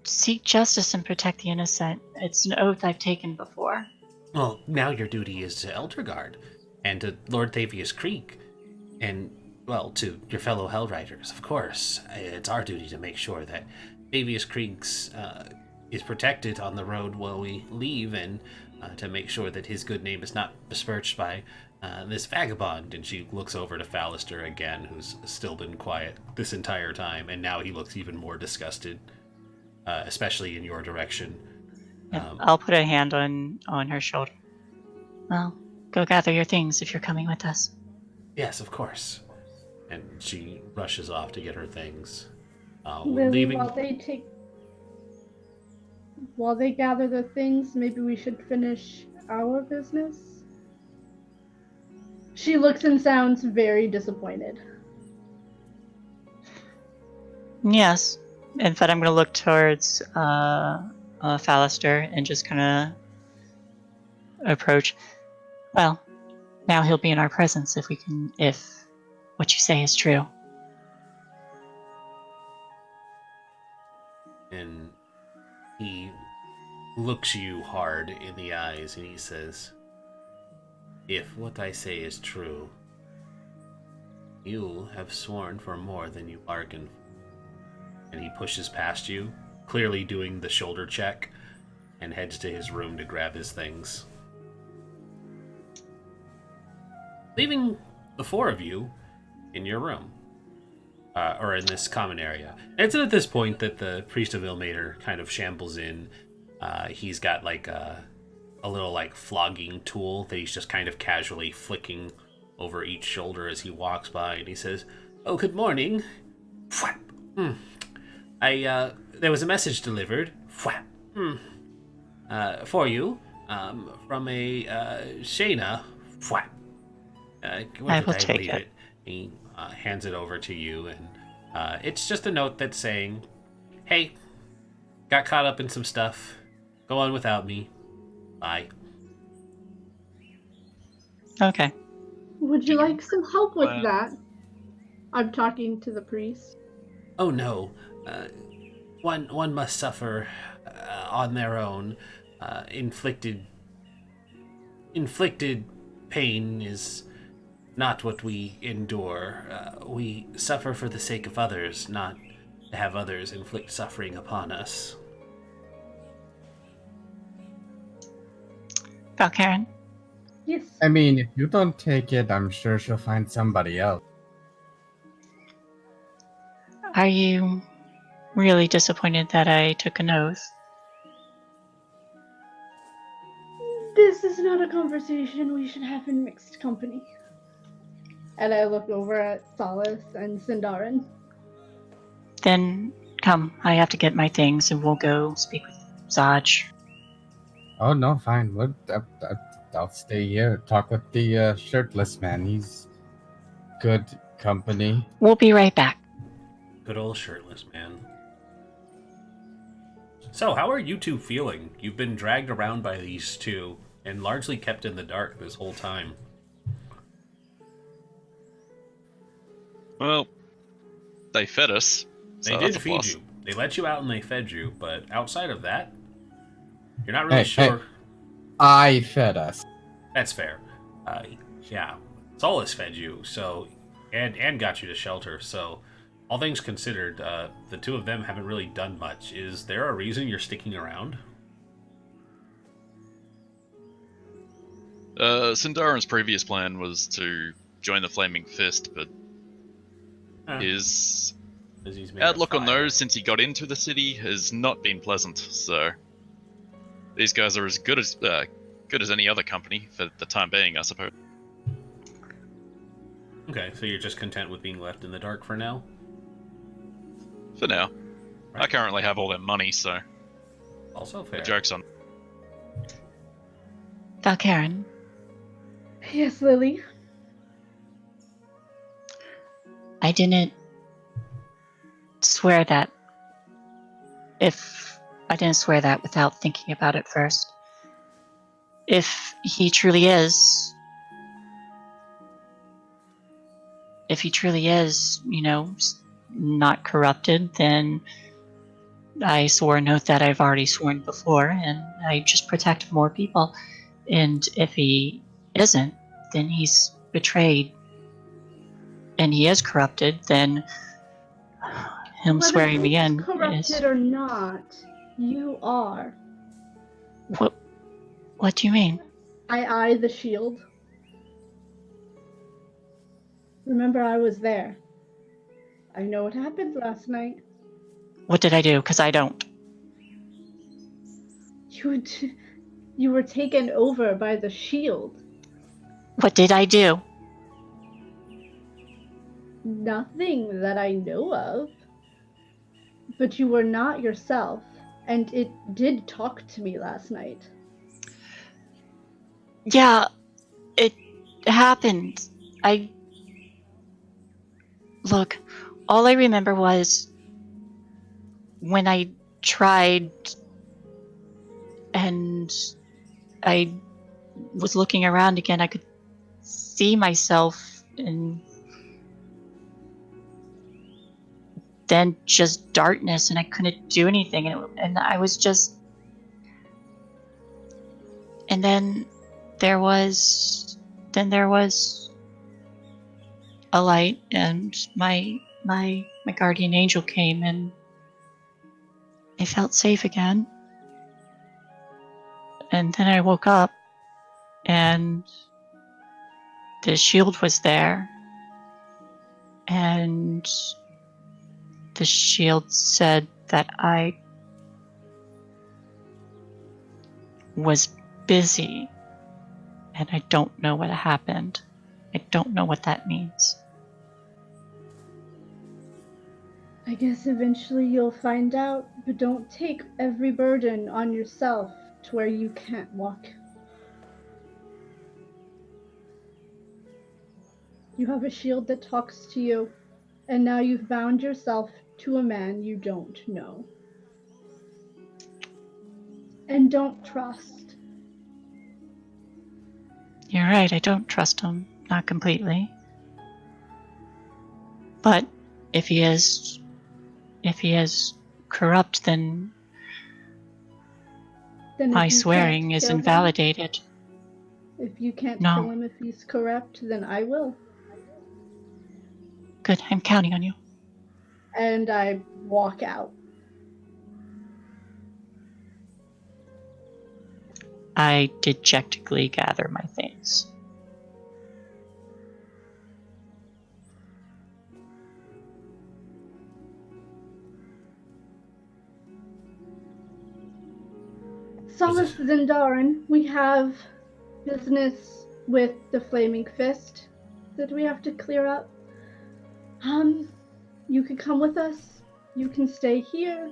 seek justice and protect the innocent. It's an oath I've taken before. Well, now your duty is to Eldergard, and to Lord Thavius Creek, and, well, to your fellow Hellriders, of course. It's our duty to make sure that Thavius Creek's is protected on the road while we leave, and to make sure that his good name is not besmirched by this vagabond. And she looks over to Fallister again, who's still been quiet this entire time, and now he looks even more disgusted, especially in your direction. Yeah, I'll put a hand on her shoulder. Well, go gather your things if you're coming with us. Yes, of course. And she rushes off to get her things. Lily, Leaving... while they gather their things, maybe we should finish our business? She looks and sounds very disappointed. Yes. In fact, I'm going to look towards Fallister and just kind of approach. Well, now he'll be in our presence if what you say is true. And he looks you hard in the eyes and he says, "If what I say is true, you have sworn for more than you bargained for." And he pushes past you, clearly doing the shoulder check, and heads to his room to grab his things. Leaving the 4 of you in your room. Or in this common area. It's at this point that the Priest of Ilmater kind of shambles in. He's got like a little like flogging tool that he's just kind of casually flicking over each shoulder as he walks by, and he says, "Oh, good morning. There was a message delivered for you from a Shayna. I will take it. He hands it over to you, and it's just a note that's saying, "Hey, got caught up in some stuff. Go on without me. Bye." Okay. Would you like some help with that? I'm talking to the priest. "Oh no, one must suffer on their own. Inflicted pain is not what we endure. We suffer for the sake of others, not to have others inflict suffering upon us." Valkaren? Yes. I mean, if you don't take it, I'm sure she'll find somebody else. Are you really disappointed that I took an oath? This is not a conversation we should have in mixed company. And I look over at Solace and Sindarin. Then come, I have to get my things and we'll go speak with Zaj. Oh no, fine. I'll stay here. Talk with the shirtless man. He's good company. We'll be right back. Good old shirtless man. So, how are you two feeling? You've been dragged around by these two and largely kept in the dark this whole time. Well, they fed us. They So did that's a feed plus. you. They let you out and they fed you, but outside of that, you're not really sure. Hey. I fed us. That's fair. Yeah, Solus fed you, so and got you to shelter. So, all things considered, the two of them haven't really done much. Is there a reason you're sticking around? Sindarin's previous plan was to join the Flaming Fist, but his He's made outlook of on fire. those since he got into the city has not been pleasant. So these guys are as good as any other company for the time being, I suppose. Okay, so you're just content with being left in the dark for now? For now. I Right. currently have all their money, so Also the fair. joke's on. Valkaren, Yes, Lily. I didn't swear that. If I didn't swear that without thinking about it first. If he truly is, not corrupted, then I swore an oath that I've already sworn before, and I just protect more people. And if he isn't, then he's betrayed, and he is corrupted, then him Whether swearing me he's in corrupted is... or not, you are. What do you mean? I eye the shield. Remember, I was there. I know what happened last night. What did I do? Because I don't. You were taken over by the shield. What did I do? Nothing that I know of. But you were not yourself, and it did talk to me last night. Yeah, it happened. Look, all I remember was when I tried and I was looking around again, I could see myself, and then just darkness, and I couldn't do anything, and I was just... And then there was a light, and my guardian angel came, and I felt safe again. And then I woke up, and the shield was there, and the shield said that I was busy, and I don't know what happened. I don't know what that means. I guess eventually you'll find out, but don't take every burden on yourself to where you can't walk. You have a shield that talks to you, and now you've bound yourself to a man you don't know. And don't trust. You're right, I don't trust him. Not completely. But if he is corrupt, then Then my if you swearing can't is kill him, invalidated. if you can't No. kill him if he's corrupt, then I will. Good, I'm counting on you. And I walk out. I dejectedly gather my things. Solace Zindarin, we have business with the Flaming Fist that we have to clear up. You can come with us. You can stay here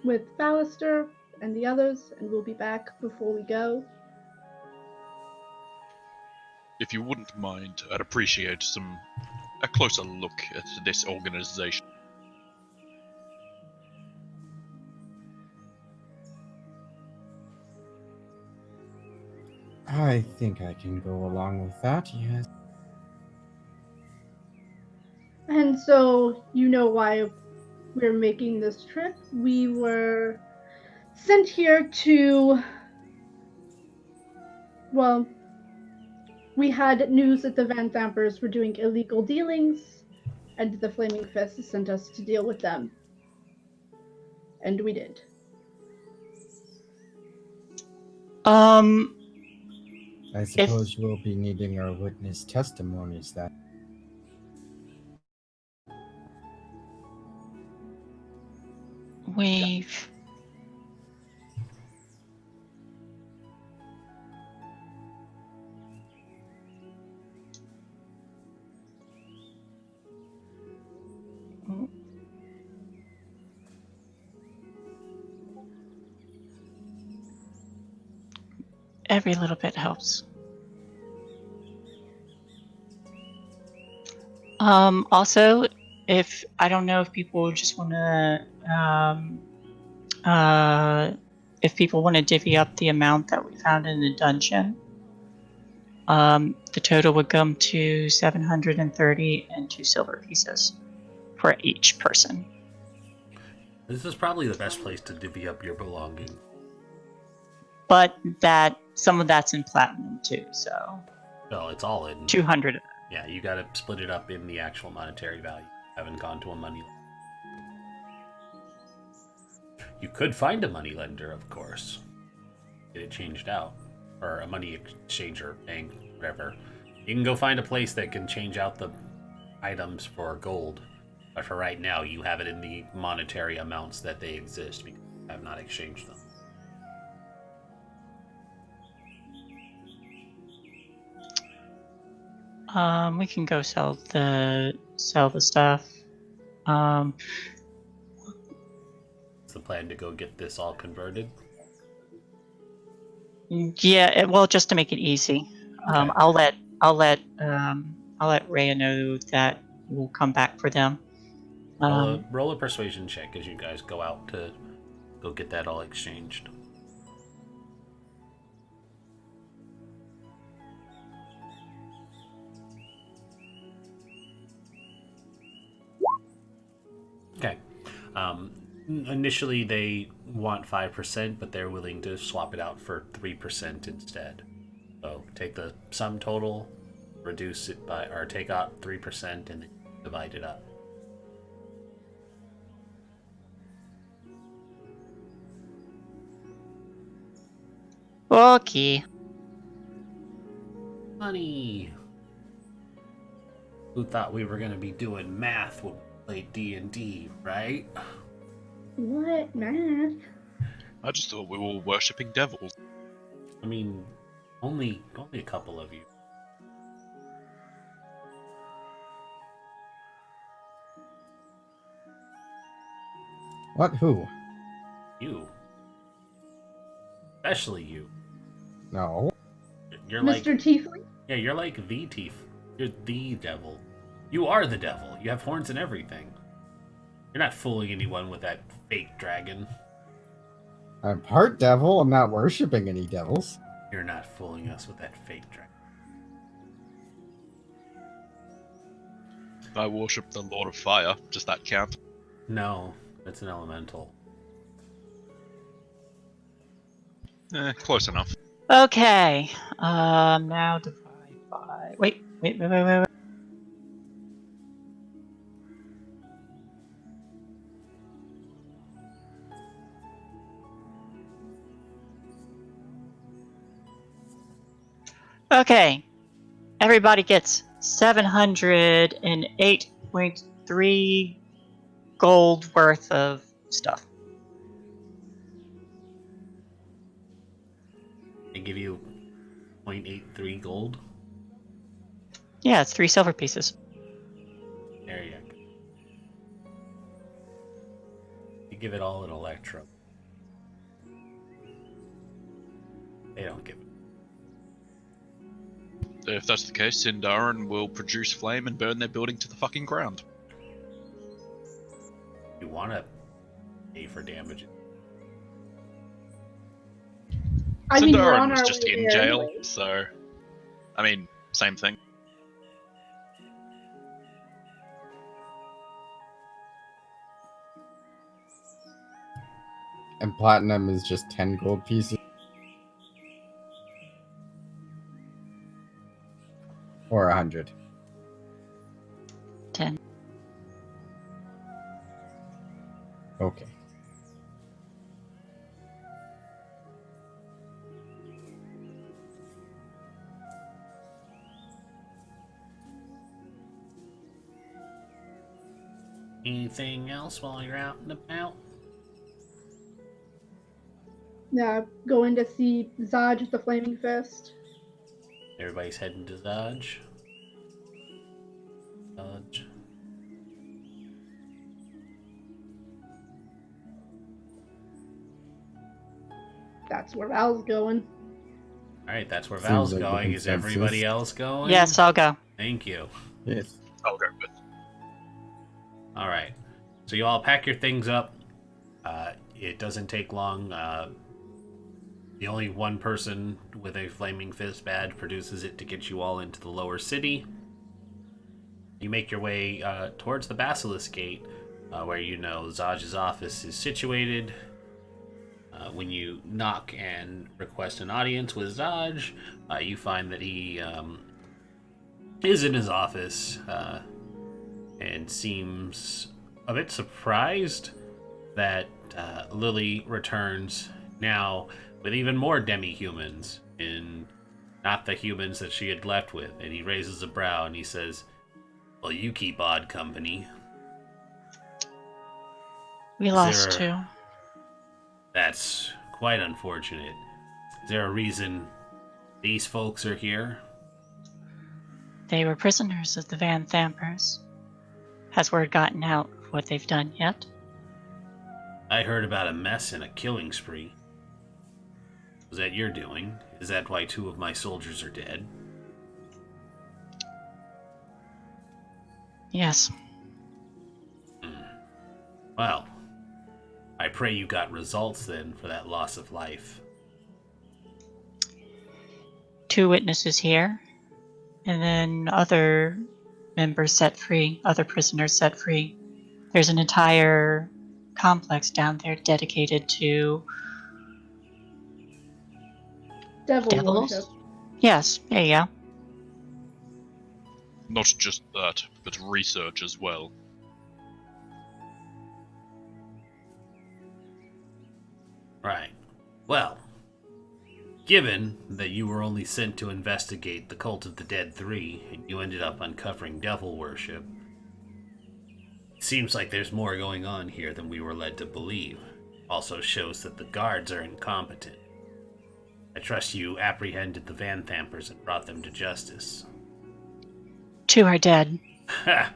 with Ballister and the others, and we'll be back before we go. If you wouldn't mind, I'd appreciate a closer look at this organization. I think I can go along with that, yes. And so, you know why we're making this trip. We were sent here to... Well, we had news that the Van Vampers were doing illegal dealings, and the Flaming Fist sent us to deal with them. And we did. I suppose you will be needing our witness testimonies then. We've... Every little bit helps. Also, if I don't know if people just want to, if people want to divvy up the amount that we found in the dungeon, the total would come to 730 and 2 silver pieces for each person. This is probably the best place to divvy up your belongings. But that some of that's in platinum too, so Well, it's all in. 200. Yeah, you gotta split it up in the actual monetary value. Haven't gone to a money. You could find a money lender, of course. Get it changed out. Or a money exchanger, bank, whatever. You can go find a place that can change out the items for gold. But for right now, you have it in the monetary amounts that they exist because you have not exchanged them. We can go sell the stuff. Is the plan to go get this all converted? Yeah, well, just to make it easy, Okay. I'll let Rhea know that we'll come back for them. Roll a persuasion check as you guys go out to go get that all exchanged. Okay. Initially, they want 5%, but they're willing to swap it out for 3% instead. So take the sum total, reduce it by, or take out 3%, and then divide it up. Okay. Money. Who thought we were going to be doing math when we played D&D, right? What math? I just thought we were worshipping devils. I mean, only a couple of you. What? Who? You. Especially you. No. You're like, Mr. Tiefling? yeah, you're like the thief. You're the devil. You are the devil. You have horns and everything. You're not fooling anyone with that fake dragon. I'm part devil. I'm not worshipping any devils. You're not fooling us with that fake dragon. I worship the Lord of Fire. Does that count? No, it's an elemental. Close enough. Okay. Now divide by. Wait. Okay. Everybody gets 708.3 gold worth of stuff. They give you 0.83 gold. Yeah, it's 3 silver pieces. There you go. You give it all an electrum. They don't give it. If that's the case, Sindarin will produce flame and burn their building to the fucking ground. You want to pay for damage. I mean, we're Sindarin on was our just way in there jail, anyway. so... I mean, same thing. And platinum is just 10 gold pieces. Or 100. 10. Okay. Anything else while you're out and about? Yeah, going to see Zaj the Flaming Fist. Everybody's heading to Dodge. Dodge. That's where Val's going. Alright, that's where Seems Val's like the going. Is consensus. everybody else going? Yes, I'll go. Thank you. Yes. I'll go with. Alright. So you all pack your things up. It doesn't take long. The only one person with a Flaming Fist badge produces it to get you all into the lower city. You make your way towards the Basilisk Gate, where you know Zaj's office is situated. When you knock and request an audience with Zaj, you find that he is in his office and seems a bit surprised that Lily returns now with even more demi-humans, and not the humans that she had left with. And he raises a brow and he says, "Well, you keep odd company." We Is lost there- two. That's quite unfortunate. Is there a reason these folks are here? They were prisoners of the Van Thampers. Has word gotten out of what they've done yet? I heard about a mess and a killing spree. Was that your doing? Is that why 2 of my soldiers are dead? Yes. Well, I pray you got results then for that loss of life. 2 witnesses here, and then other members set free, other prisoners set free. There's an entire complex down there dedicated to Devil devils. worship. Yes, there you go. Not just that, but research as well. Right. Well, given that you were only sent to investigate the Cult of the Dead 3, and you ended up uncovering devil worship, it seems like there's more going on here than we were led to believe. Also shows that the guards are incompetent. I trust you apprehended the Van Thampers and brought them to justice. 2 are dead. Ha!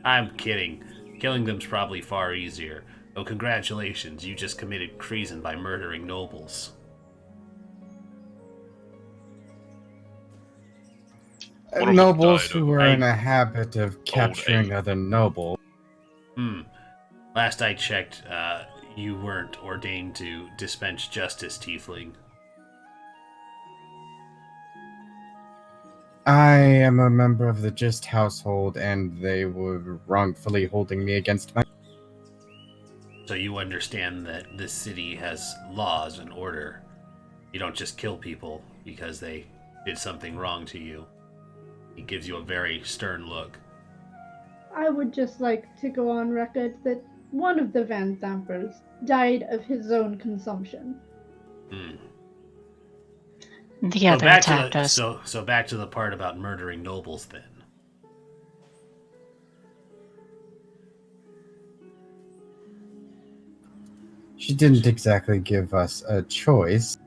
I'm kidding. Killing them's probably far easier. Oh, congratulations, you just committed treason by murdering nobles. One of them Nobles died who of were in a habit of capturing age. other nobles. Last I checked, you weren't ordained to dispense justice, Tiefling. I am a member of the Gist household, and they were wrongfully holding me against my... So you understand that this city has laws and order. You don't just kill people because they did something wrong to you. He gives you a very stern look. I would just like to go on record that one of the Van Thampers died of his own consumption. The other attacked us. So back to the part about murdering nobles then. She didn't exactly give us a choice.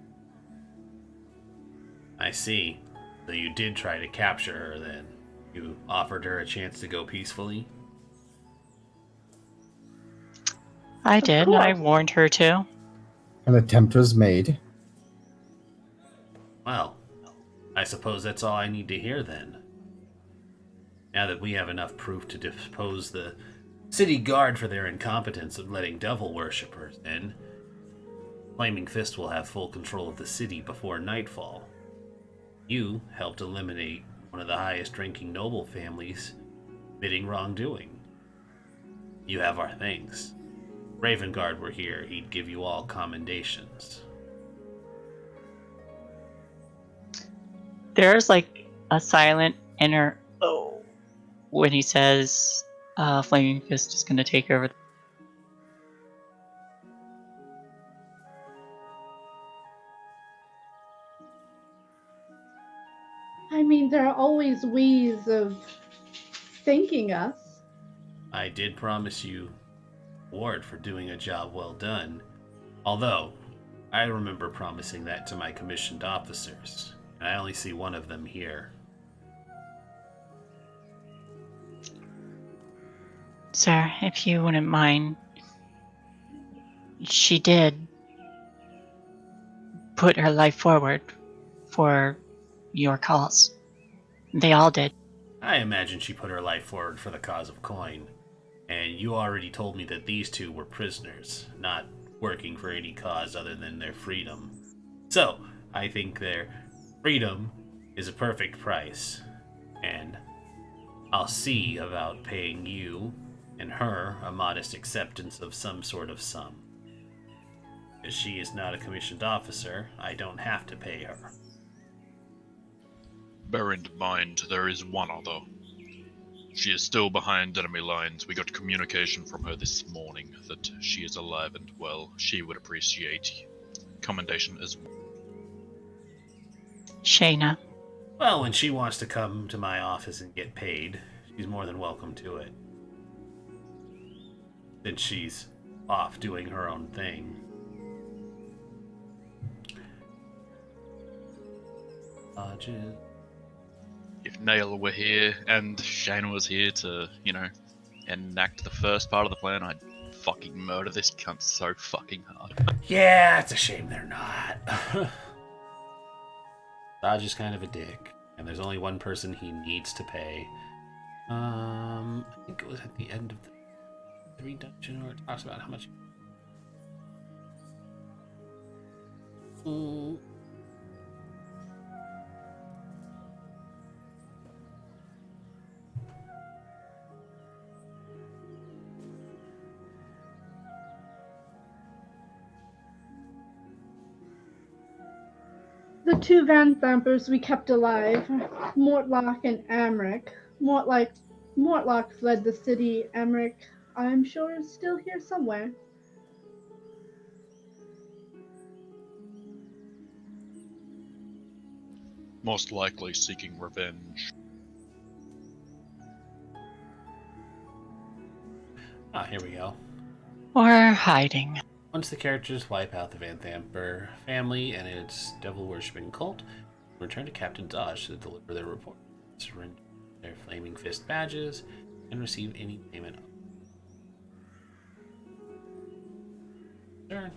I see. So you did try to capture her then. You offered her a chance to go peacefully? I did. I course. warned her to. An attempt was made. Well, I suppose that's all I need to hear then. Now that we have enough proof to depose the city guard for their incompetence of letting devil worshippers in, Flaming Fist will have full control of the city before nightfall. You helped eliminate one of the highest ranking noble families committing wrongdoing. You have our thanks. Raven Guard were here, he'd give you all commendations. There's like a silent inner oh when he says Flaming Fist is going to take over. I mean, there are always ways of thanking us. I did promise you reward for doing a job well done, although I remember promising that to my commissioned officers, and I only see one of them here. Sir, if you wouldn't mind, she did put her life forward for your cause. They all did. I imagine she put her life forward for the cause of coin. And you already told me that these two were prisoners, not working for any cause other than their freedom. So, I think their freedom is a perfect price. And I'll see about paying you and her a modest acceptance of some sort of sum. As she is not a commissioned officer, I don't have to pay her. Bear in mind, there is one other. She is still behind enemy lines. We got communication from her this morning that she is alive and well. She would appreciate commendation as well. Shayna. Well, when she wants to come to my office and get paid, she's more than welcome to it. Since she's off doing her own thing. Lodges. If Nail were here and Shayna was here to, enact the first part of the plan, I'd fucking murder this cunt so fucking hard. Yeah, it's a shame they're not. Dodge is kind of a dick, and there's only one person he needs to pay. I think it was at the end of the 3 dungeon where it talks about how much. The two Van Thampers we kept alive, Mortlock and Amric. Mortlock fled the city. Amric, I'm sure, is still here somewhere. Most likely seeking revenge. Ah, here we go. Or hiding. Once the characters wipe out the Van Thamper family and its devil-worshipping cult, return to Captain Dodge to deliver their report, surrender their Flaming Fist badges, and receive any payment. Return.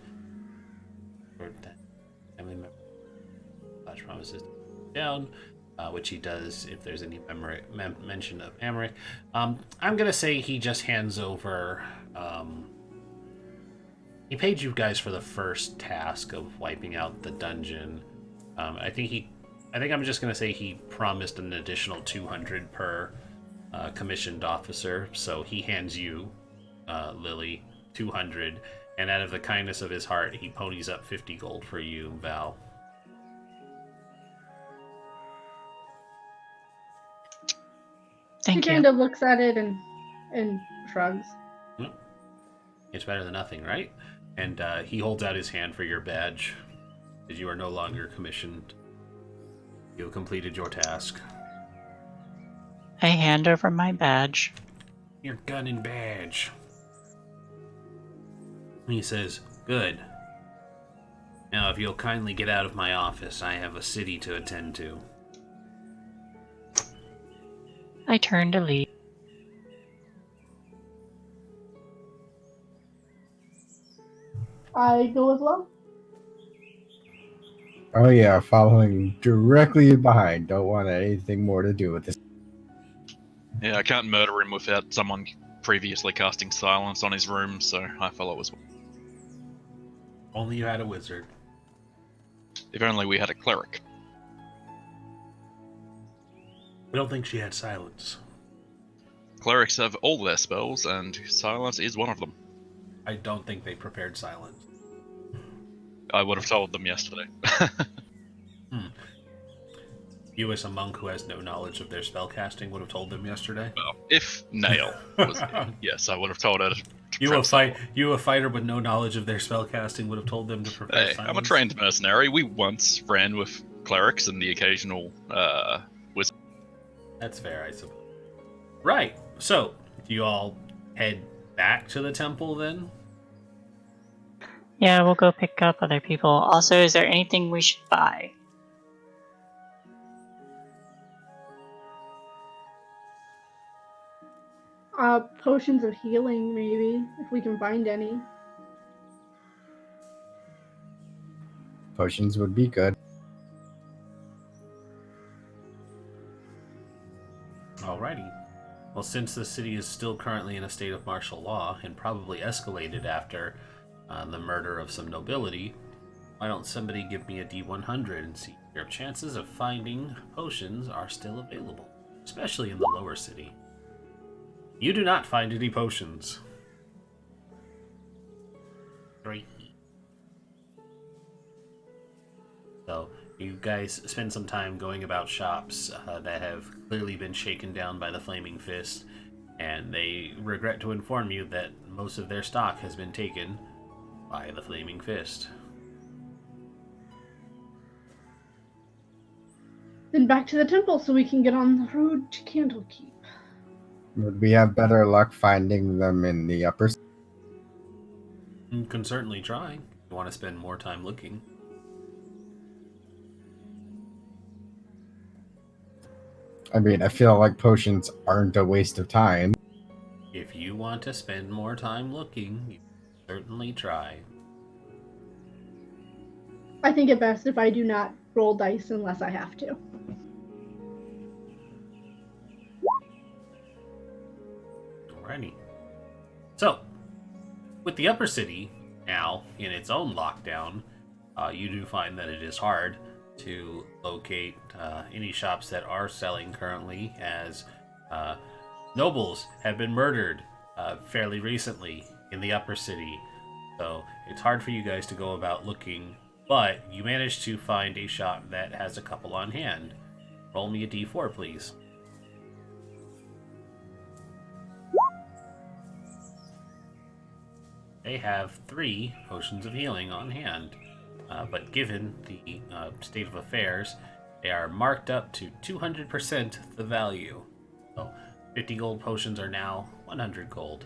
That family member Dodge promises to keep down, which he does if there's any mention of Amric. I'm gonna say he just hands over. He paid you guys for the first task of wiping out the dungeon. I think I'm just gonna say he promised an additional 200 per commissioned officer. So he hands you, Lily, 200, and out of the kindness of his heart, he ponies up 50 gold for you, Val. Thank He you. kind of looks at it and shrugs. It's better than nothing, right? And he holds out his hand for your badge, as you are no longer commissioned. You have completed your task. I hand over my badge. Your gun and badge. He says, "Good. Now, if you'll kindly get out of my office, I have a city to attend to." I turn to leave. I go as well. Oh yeah, following directly behind. Don't want anything more to do with this. Yeah, I can't murder him without someone previously casting silence on his room, so I follow as well. Only you had a wizard. If only we had a cleric. I don't think she had silence. Clerics have all their spells, and silence is one of them. I don't think they prepared silence. I would have told them yesterday. You, as a monk who has no knowledge of their spellcasting, would have told them yesterday. Well, if Nail was here, yes, I would have told her to You, a fighter with no knowledge of their spellcasting, would have told them to prepare Hey, silence. I'm a trained mercenary. We once ran with clerics and the occasional wizard. That's fair, I suppose. Right. So, do you all head back to the temple then? Yeah, we'll go pick up other people. Also, is there anything we should buy? Potions of healing, maybe, if we can find any. Potions would be good. Alrighty. Well, since the city is still currently in a state of martial law and probably escalated after the murder of some nobility, why don't somebody give me a D100 and see if your chances of finding potions are still available, especially in the lower city. You do not find any potions. 3. So, you guys spend some time going about shops that have clearly been shaken down by the Flaming Fist, and they regret to inform you that most of their stock has been taken by the Flaming Fist. Then back to the temple so we can get on the road to Candlekeep. Would we have better luck finding them in the upper? You can certainly try if you want to spend more time looking. I mean, I feel like potions aren't a waste of time. If you want to spend more time looking, you can certainly try. I think it best if I do not roll dice unless I have to. Alrighty. So, with the upper city now in its own lockdown, you do find that it is hard to locate any shops that are selling currently, as nobles have been murdered fairly recently in the upper city. So it's hard for you guys to go about looking, but you managed to find a shop that has a couple on hand. Roll me a d4, please. They have 3 potions of healing on hand, but given the state of affairs, they are marked up to 200% the value. So 50 gold potions are now 100 gold.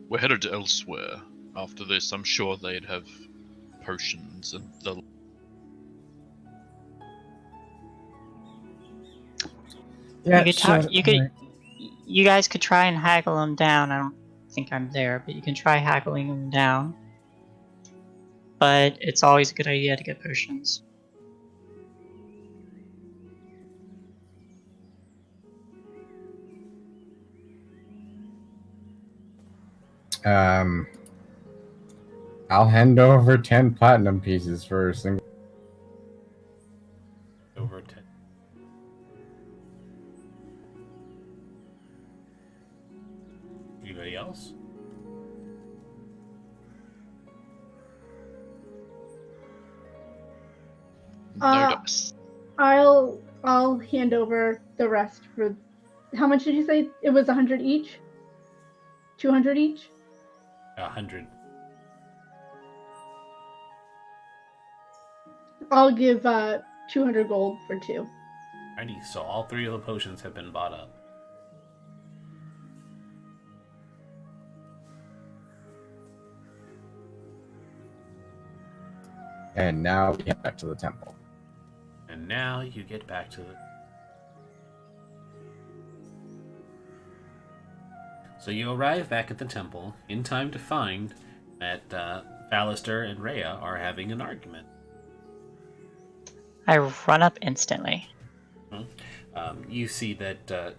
We're headed elsewhere. After this, I'm sure they'd have potions and the. Yeah, You guys could try and haggle them down. I don't think I'm there, but you can try haggling them down. But it's always a good idea to get potions. I'll hand over 10 platinum pieces for a single. Over 10. Anybody else? No dice. I'll hand over the rest for. How much did you say? It was 100 each? 200 each? 100. I'll give 200 gold for 2. Alrighty, so all 3 of the potions have been bought up. And now we get back to the temple. And now you get back to the... So you arrive back at the temple in time to find that Baldur and Rhea are having an argument. I run up instantly. You see that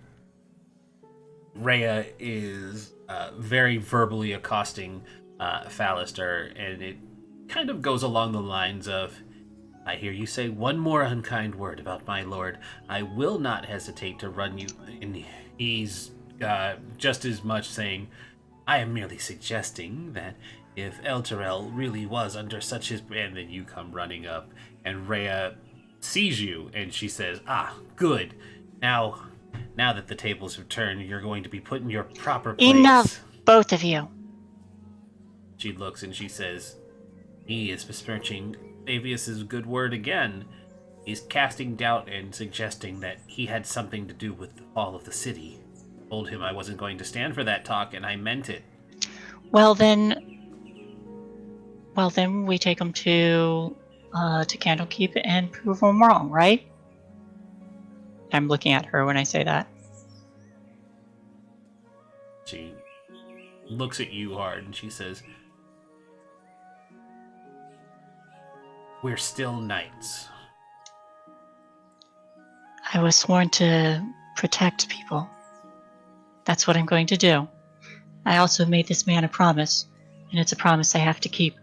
Rhea is very verbally accosting Baldur, and it kind of goes along the lines of, I hear you say one more unkind word about my lord. I will not hesitate to run you. And he's just as much saying, I am merely suggesting that if Elturel really was under such his... And then you come running up, and Rhea sees you, and she says, good. Now that the tables have turned, you're going to be put in your proper place. Enough, both of you. She looks and she says, he is besmirching Avius's good word again. He's casting doubt and suggesting that he had something to do with the fall of the city. I told him I wasn't going to stand for that talk, and I meant it. Well then we take them to Candlekeep and prove them wrong, right? I'm looking at her when I say that. She looks at you hard, and she says, "We're still knights." I was sworn to protect people. That's what I'm going to do. I also made this man a promise, and it's a promise I have to keep.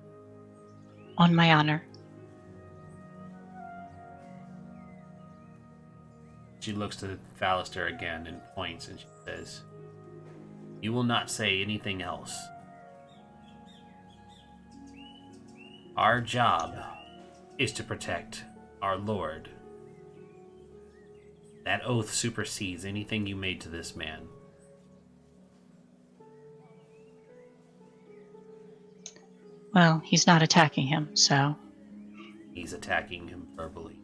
On my honor. She looks to Fallister again and points, and she says, "You will not say anything else. Our job is to protect our lord. That oath supersedes anything you made to this man." Well, he's not attacking him, so... He's attacking him verbally.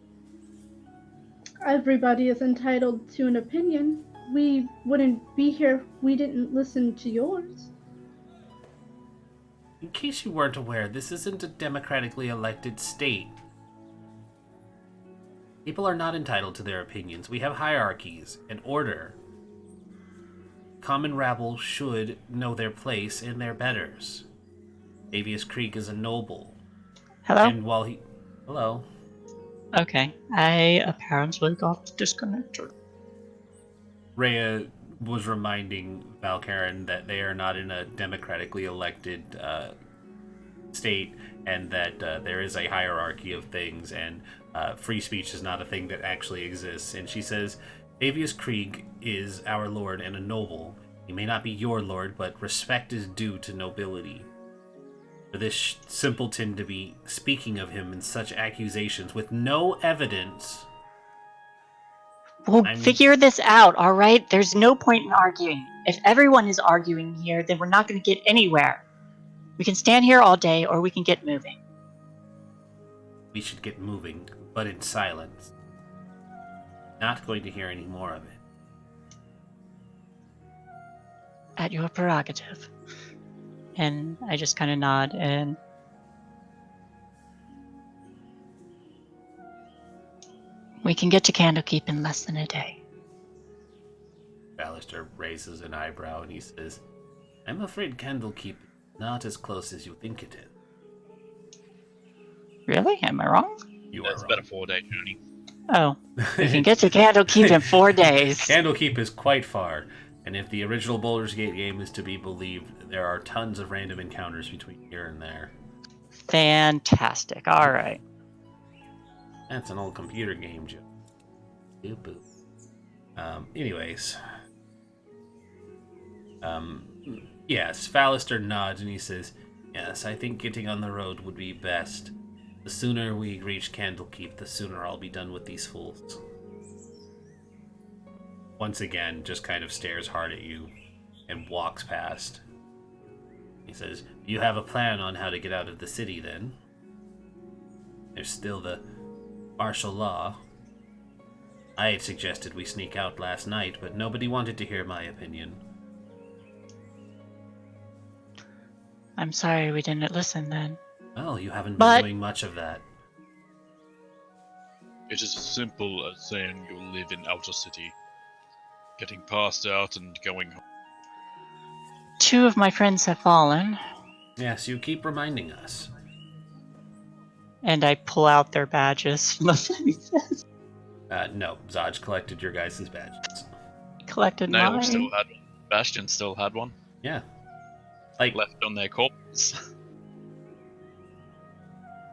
Everybody is entitled to an opinion. We wouldn't be here if we didn't listen to yours. In case you weren't aware, this isn't a democratically elected state. People are not entitled to their opinions. We have hierarchies and order. Common rabble should know their place and their betters. Avius Creek is a noble. Hello? And while he... Hello. Okay, I apparently got disconnected. Rhea was reminding Valkaren that they are not in a democratically elected state, and that there is a hierarchy of things, and free speech is not a thing that actually exists. And she says, "Avius Krieg is our lord and a noble. He may not be your lord, but respect is due to nobility. For this simpleton to be speaking of him in such accusations with no evidence..." We'll figure this out, alright? There's no point in arguing. If everyone is arguing here, then we're not going to get anywhere. We can stand here all day, or we can get moving. We should get moving, but in silence. Not going to hear any more of it. At your prerogative. And I just kind of nod, and... we can get to Candlekeep in less than a day. Ballister raises an eyebrow and he says, "I'm afraid Candlekeep is not as close as you think it is." Really? Am I wrong? You That's are about a 4-day journey. Oh. We can get to Candlekeep in 4 days. Candlekeep is quite far, and if the original Baldur's Gate game is to be believed, there are tons of random encounters between here and there. Fantastic. Alright. That's an old computer game, Joe. Boo-boo. Anyways. Yes, Fallister nods and he says, "Yes, I think getting on the road would be best. The sooner we reach Candlekeep, the sooner I'll be done with these fools." Once again, just kind of stares hard at you and walks past. He says, "You have a plan on how to get out of the city, then? There's still the martial law. I had suggested we sneak out last night, but nobody wanted to hear my opinion." I'm sorry we didn't listen then. Well, you haven't been But- doing much of that. It is as simple as saying you live in outer city. Getting passed out and going home. 2 of my friends have fallen, Yes, you keep reminding us. and I pull out their badges. No, Zaj collected your guys' badges. Collected Nail mine. still had one. Bastion still had one. Yeah. Like, Left on their corpse.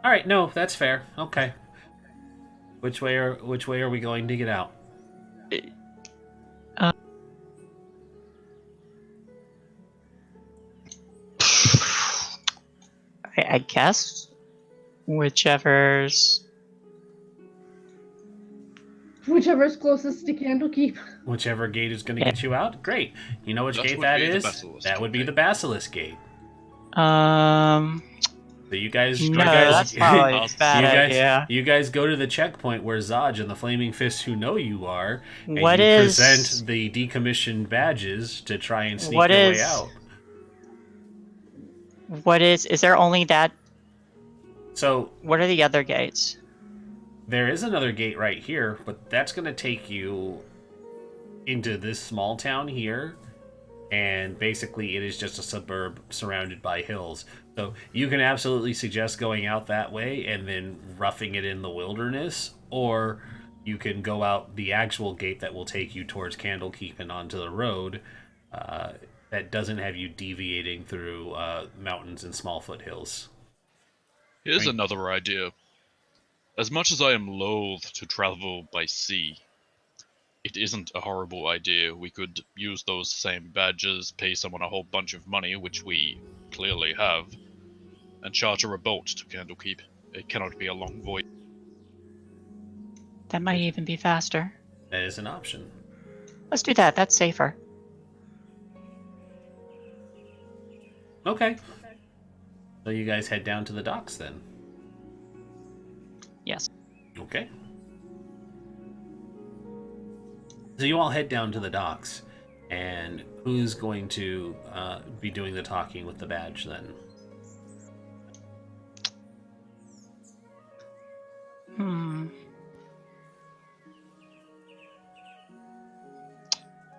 alright, no, that's fair. Okay. Which way are we going to get out? I guess whichever's... Whichever's closest to Candlekeep. Whichever gate is going to get you out? Great. You know which That gate would that be the is? Basilisk That would be gate. the Basilisk gate. So you guys, No, that's probably a bad idea. You guys go to the checkpoint where Zaj and the Flaming Fists who know you are, and What you is- present the decommissioned badges to try and sneak What your is- way out. What is there only that? So What are the other gates? there is another gate right here, but that's going to take you into this small town here, and basically it is just a suburb surrounded by hills. So you can absolutely suggest going out that way and then roughing it in the wilderness, or you can go out the actual gate that will take you towards Candlekeep and onto the road that doesn't have you deviating through mountains and small foothills. Here's Right. another idea. As much as I am loath to travel by sea, it isn't a horrible idea. We could use those same badges, pay someone a whole bunch of money, which we clearly have, and charter a boat to Candlekeep. It cannot be a long voyage. That might even be faster. That is an option. Let's do that. That's safer. Okay. So you guys head down to the docks then. Yes. Okay. So you all head down to the docks, and who's going to be doing the talking with the badge then?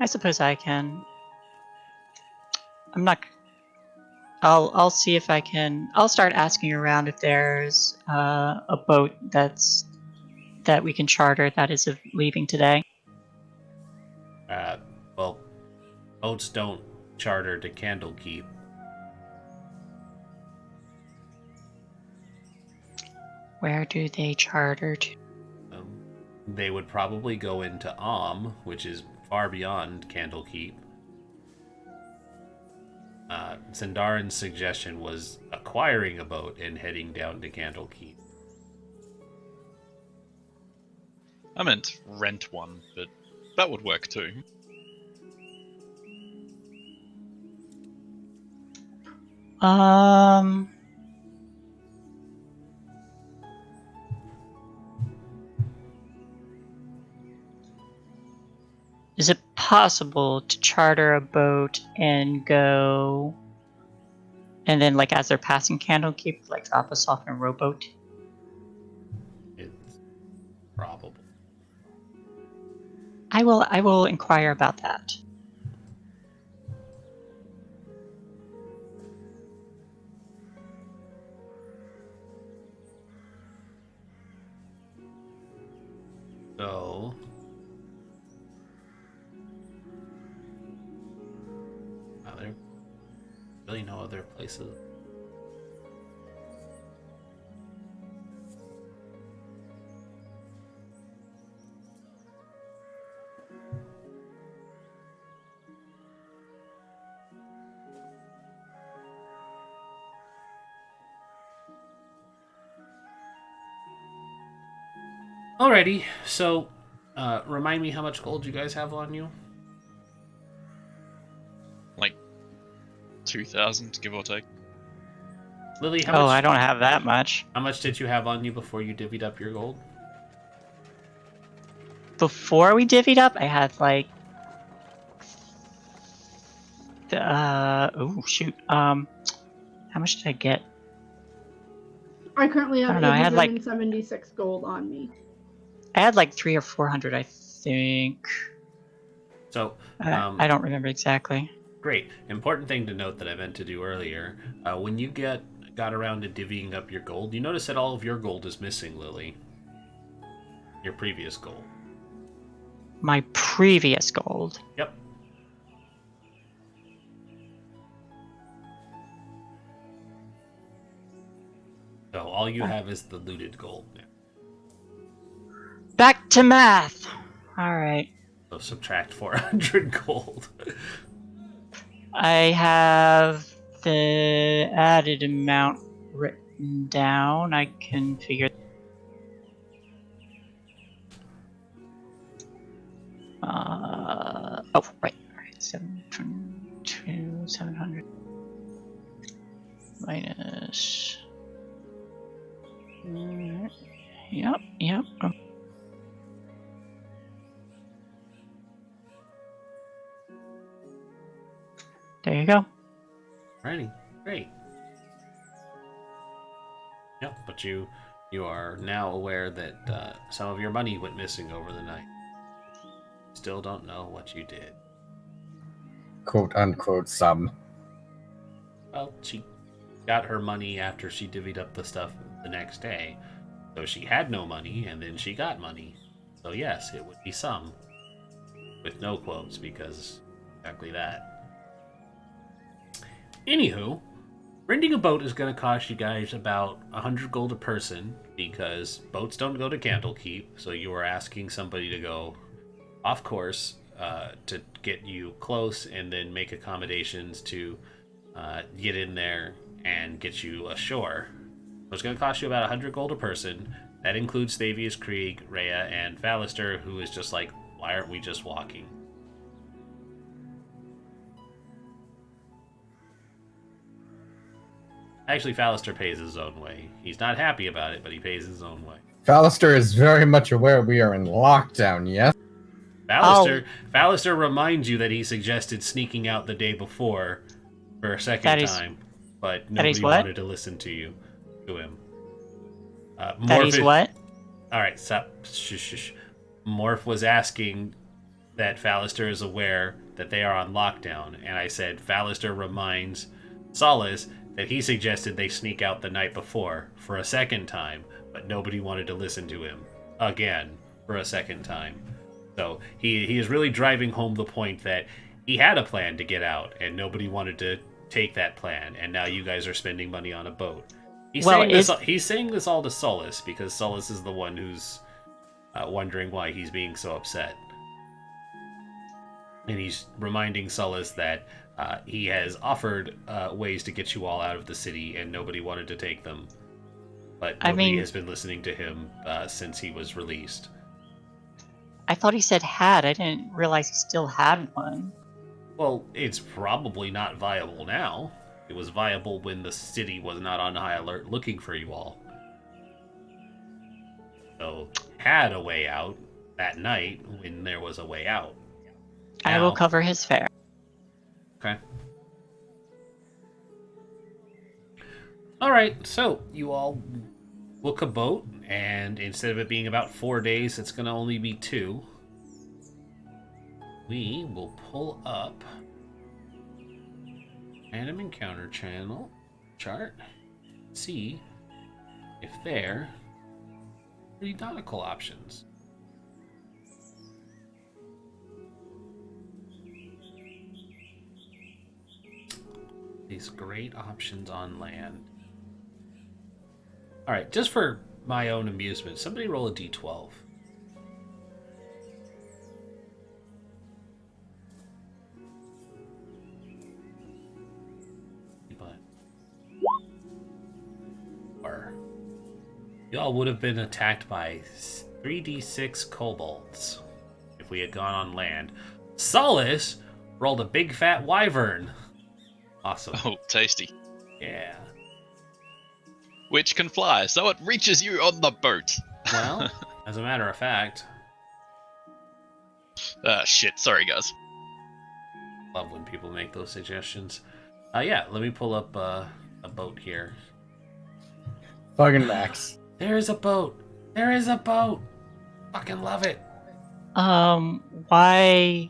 I suppose I can. I'm not. I'll see if I can. I'll start asking around if there's a boat that we can charter that is leaving today. Well, boats don't charter to Candlekeep. Where do they charter to? They would probably go into which is far beyond Candlekeep. Zendarin's suggestion was acquiring a boat and heading down to Candlekeep. I meant rent one, but that would work too. Is it possible to charter a boat and go, and then like as they're passing Candlekeep, like drop us off in a rowboat? It's probable. I will inquire about that. So, there really no other places. Alrighty, so remind me how much gold you guys have on you? Like 2,000, give or take. Lily, how Oh, much? I don't have that much. How much did you have on you before you divvied up your gold? Before we divvied up, I had like oh shoot. How much did I get? I currently have I don't know, I had, like- 876 gold on me. I had like 300 or 400, I think. So, I don't remember exactly. great. Important thing to note that I meant to do earlier. When you got around to divvying up your gold, you notice that all of your gold is missing, Lily. Your previous gold. My previous gold. Yep. So all you have is the looted gold now. Back to math. All right. So subtract 400 gold. I have the added amount written down. I can figure. Oh, right. All right. 700 minus. Yep. There you go. Righty, great. Yep, but you are now aware that some of your money went missing over the night. Still don't know what you did. quote-unquote sum. Well, she got her money after she divvied up the stuff the next day. So she had no money, and then she got money. So yes, it would be some. With no quotes, because exactly that. Anywho, renting a boat is going to cost you guys about 100 gold a person, because boats don't go to Candlekeep, so you are asking somebody to go off course to get you close and then make accommodations to get in there and get you ashore. So it's going to cost you about 100 gold a person. That includes Thavius Krieg, Rhea, and Valister, who is just like, why aren't we just walking? Actually, Valister pays his own way. He's not happy about it, but he pays his own way. Valister is very much aware we are in lockdown, yes? Valister reminds you that he suggested sneaking out the day before for a second time, but nobody wanted to listen to him. That is what? All right, stop. Shh. Morph was asking that Valister is aware that they are on lockdown, and I said Valister reminds Solace that he suggested they sneak out the night before for a second time, but nobody wanted to listen to him again for a second time. So he is really driving home the point that he had a plan to get out, and nobody wanted to take that plan, and now you guys are spending money on a boat. He's saying this all to Solace, because Solace is the one who's wondering why he's being so upset. And he's reminding Solace that he has offered ways to get you all out of the city, and nobody wanted to take them. But nobody has been listening to him since he was released. I thought he said had. I didn't realize he still had one. Well, it's probably not viable now. It was viable when the city was not on high alert looking for you all. So, had a way out that night when there was a way out. Now, I will cover his fare. Okay. Alright, so you all book a boat, and instead of it being about 4 days, it's going to only be 2. We will pull up random encounter channel chart, see if there are any nautical options. These great options on land. Alright, just for my own amusement, somebody roll a d12. Y'all would have been attacked by 3d6 kobolds if we had gone on land. Solace rolled a big fat wyvern. Awesome. Oh, tasty. Yeah. Which can fly, so it reaches you on the boat. Well, as a matter of fact. Shit. Sorry, guys. Love when people make those suggestions. Yeah, let me pull up a boat here. Fucking Max. There is a boat. There is a boat. Fucking love it. Why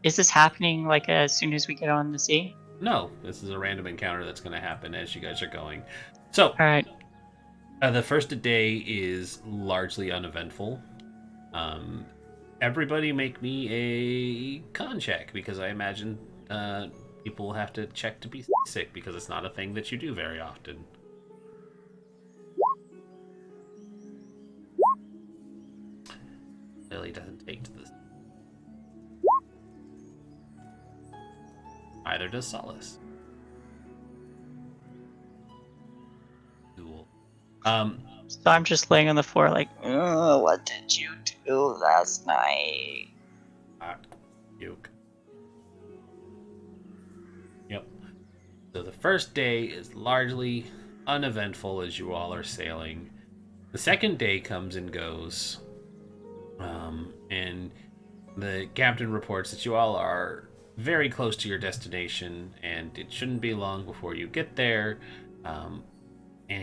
is this happening like as soon as we get on the sea? No, this is a random encounter that's going to happen as you guys are going. So, all right. The first day is largely uneventful. Everybody make me a con check, because I imagine people have to check to be sick, because it's not a thing that you do very often. Lily doesn't take to this. Either does Solace. Cool. So I'm just laying on the floor like, what did you do last night? Puke. Yep. So the first day is largely uneventful as you all are sailing. The second day comes and goes. And the captain reports that you all are very close to your destination, and it shouldn't be long before you get there. And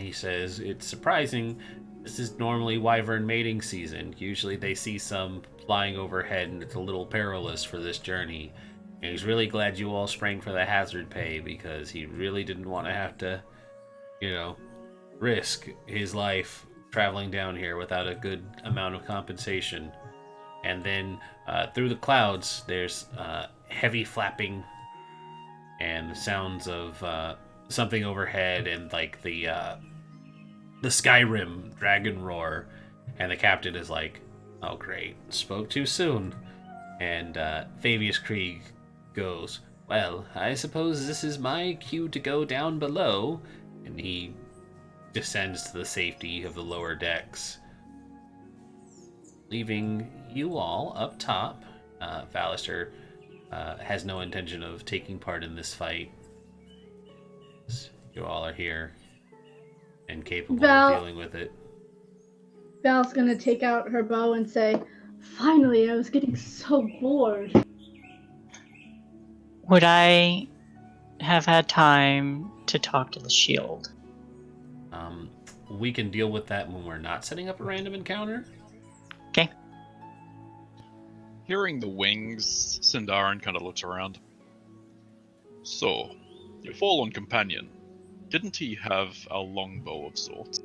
he says, it's surprising. This is normally wyvern mating season. Usually they see some flying overhead, and it's a little perilous for this journey. And he's really glad you all sprang for the hazard pay because he really didn't want to have to, risk his life traveling down here without a good amount of compensation. And then through the clouds, there's heavy flapping and the sounds of something overhead and like the Skyrim dragon roar. And the captain is like, "Oh great, spoke too soon." And Fabius Krieg goes, "Well, I suppose this is my cue to go down below." And he descends to the safety of the lower decks, leaving you all up top. Vallister has no intention of taking part in this fight. You all are here and capable of dealing with it. Val's gonna take out her bow and say, "Finally, I was getting so bored." Would I have had time to talk to the shield? We can deal with that when we're not setting up a random encounter. Okay. Hearing the wings, Sindarin kind of looks around. So, your fallen companion, didn't he have a longbow of sorts?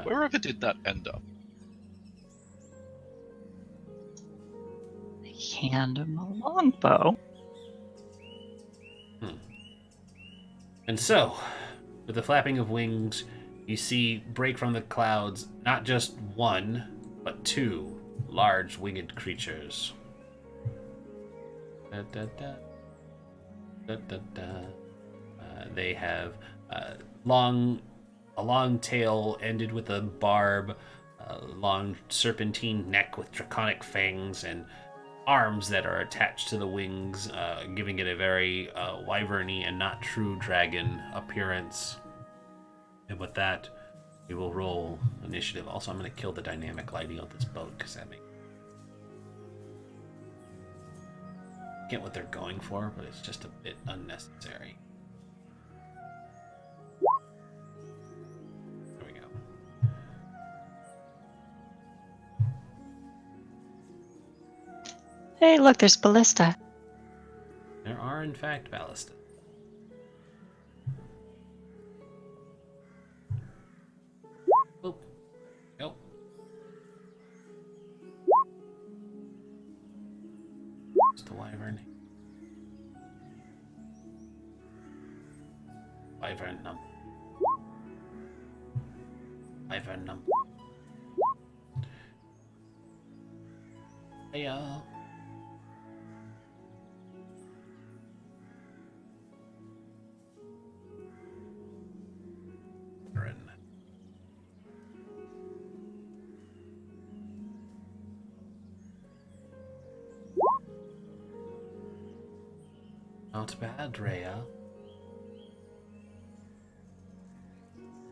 Wherever did that end up? Hand him a longbow. And so, with the flapping of wings, you see break from the clouds not just one, but two large winged creatures. Da, da, da. Da, da, da. They have a long tail ended with a barb, a long serpentine neck with draconic fangs, and arms that are attached to the wings, giving it a very wyverny and not true dragon appearance. And with that, we will roll initiative. Also, I'm going to kill the dynamic lighting on this boat because that makes get what they're going for, but it's just a bit unnecessary. There we go. Hey, look, there's ballista. There are, in fact, ballistas. Oh. Nope. Just a wyvern. Wyvern number. Wyvern number. Hey, Not bad, Rhea.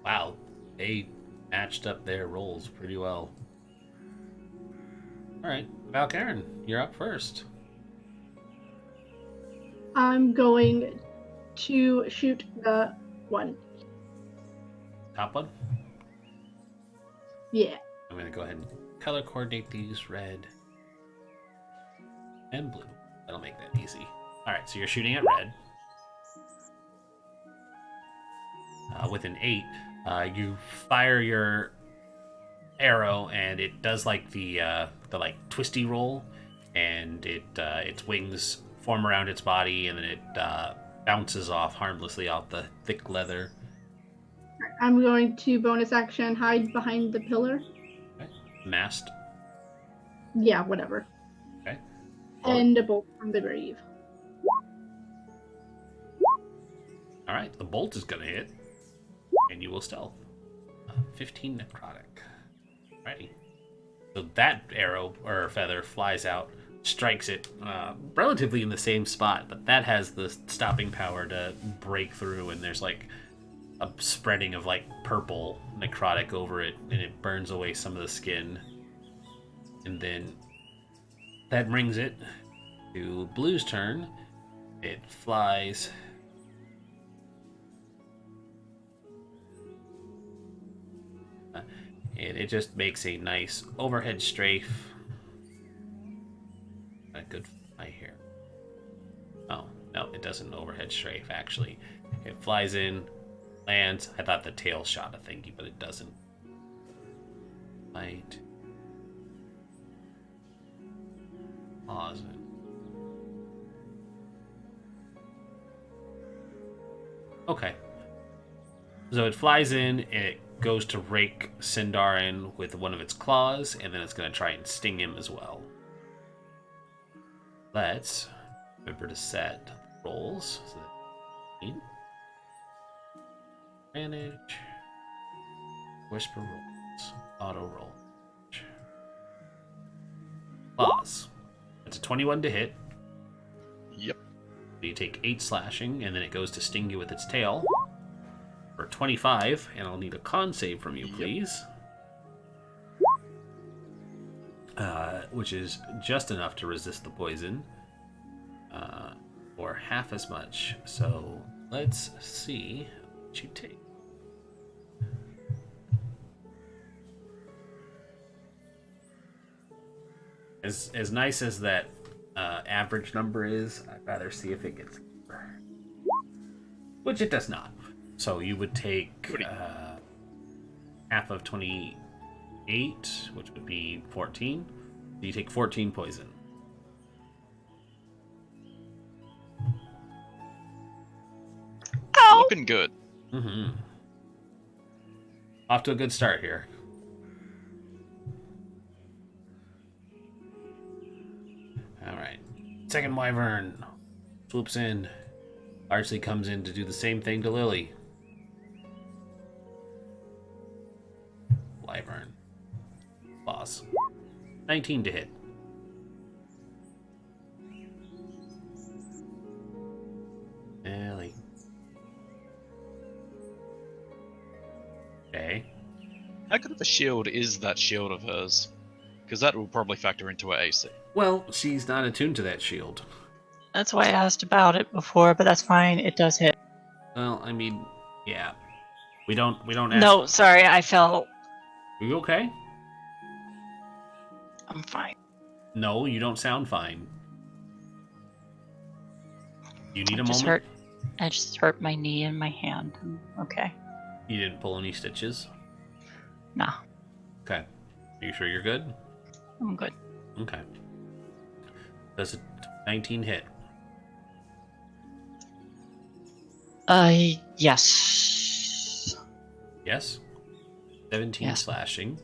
Wow, they matched up their rolls pretty well. Alright, Valkaren, you're up first. I'm going to shoot the one. Top one? Yeah. I'm going to go ahead and color coordinate these red and blue. That'll make that easy. Alright, so you're shooting at red. With an 8, you fire your arrow and it does like the like twisty roll, and its wings form around its body, and then it bounces off harmlessly off the thick leather. I'm going to bonus action hide behind the pillar. Okay. Mast. Yeah, whatever. Okay. And a bolt from the grave. All right, the bolt is gonna hit, and you will stealth. 15 necrotic. Alrighty. So that arrow or feather flies out, strikes it relatively in the same spot, but that has the stopping power to break through, and there's like a spreading of like purple necrotic over it, and it burns away some of the skin. And then that brings it to Blue's turn. It flies. And it just makes a nice overhead strafe. A good fly here. No, it doesn't overhead strafe, actually. It flies in, lands. I thought the tail shot a thingy, but it doesn't. Right. Pause it. Okay. So it flies in, and it goes to rake Sindarin with one of its claws, and then it's going to try and sting him as well. Let's remember to set rolls. So advantage. Whisper rolls. Auto roll. Claws. It's a 21 to hit. Yep. You take 8 slashing, and then it goes to sting you with its tail. For 25, and I'll need a con save from you, please. Which is just enough to resist the poison. Or half as much. So let's see what you take. As nice as that average number is, I'd rather see if it gets lower. Which it does not. So you would take half of 28, which would be 14. So you take 14 poison. Ow! Looking good. Mm-hmm. Off to a good start here. Alright. Second Wyvern swoops in. Largely comes in to do the same thing to Lily. Wyvern. Boss. 19 to hit. Lily. Okay. How good of a shield is that shield of hers? Because that will probably factor into her AC. Well, she's not attuned to that shield. That's why I asked about it before, but that's fine. It does hit. Well, I mean, yeah. We don't ask. No, sorry, I fell. Are you okay? I'm fine. No, you don't sound fine. You need a Just moment? I just hurt my knee and my hand. Okay. You didn't pull any stitches? Nah, Okay. Are you sure you're good? I'm good. Okay. Does a 19 hit? Yes. Yes. 17 Yes. slashing.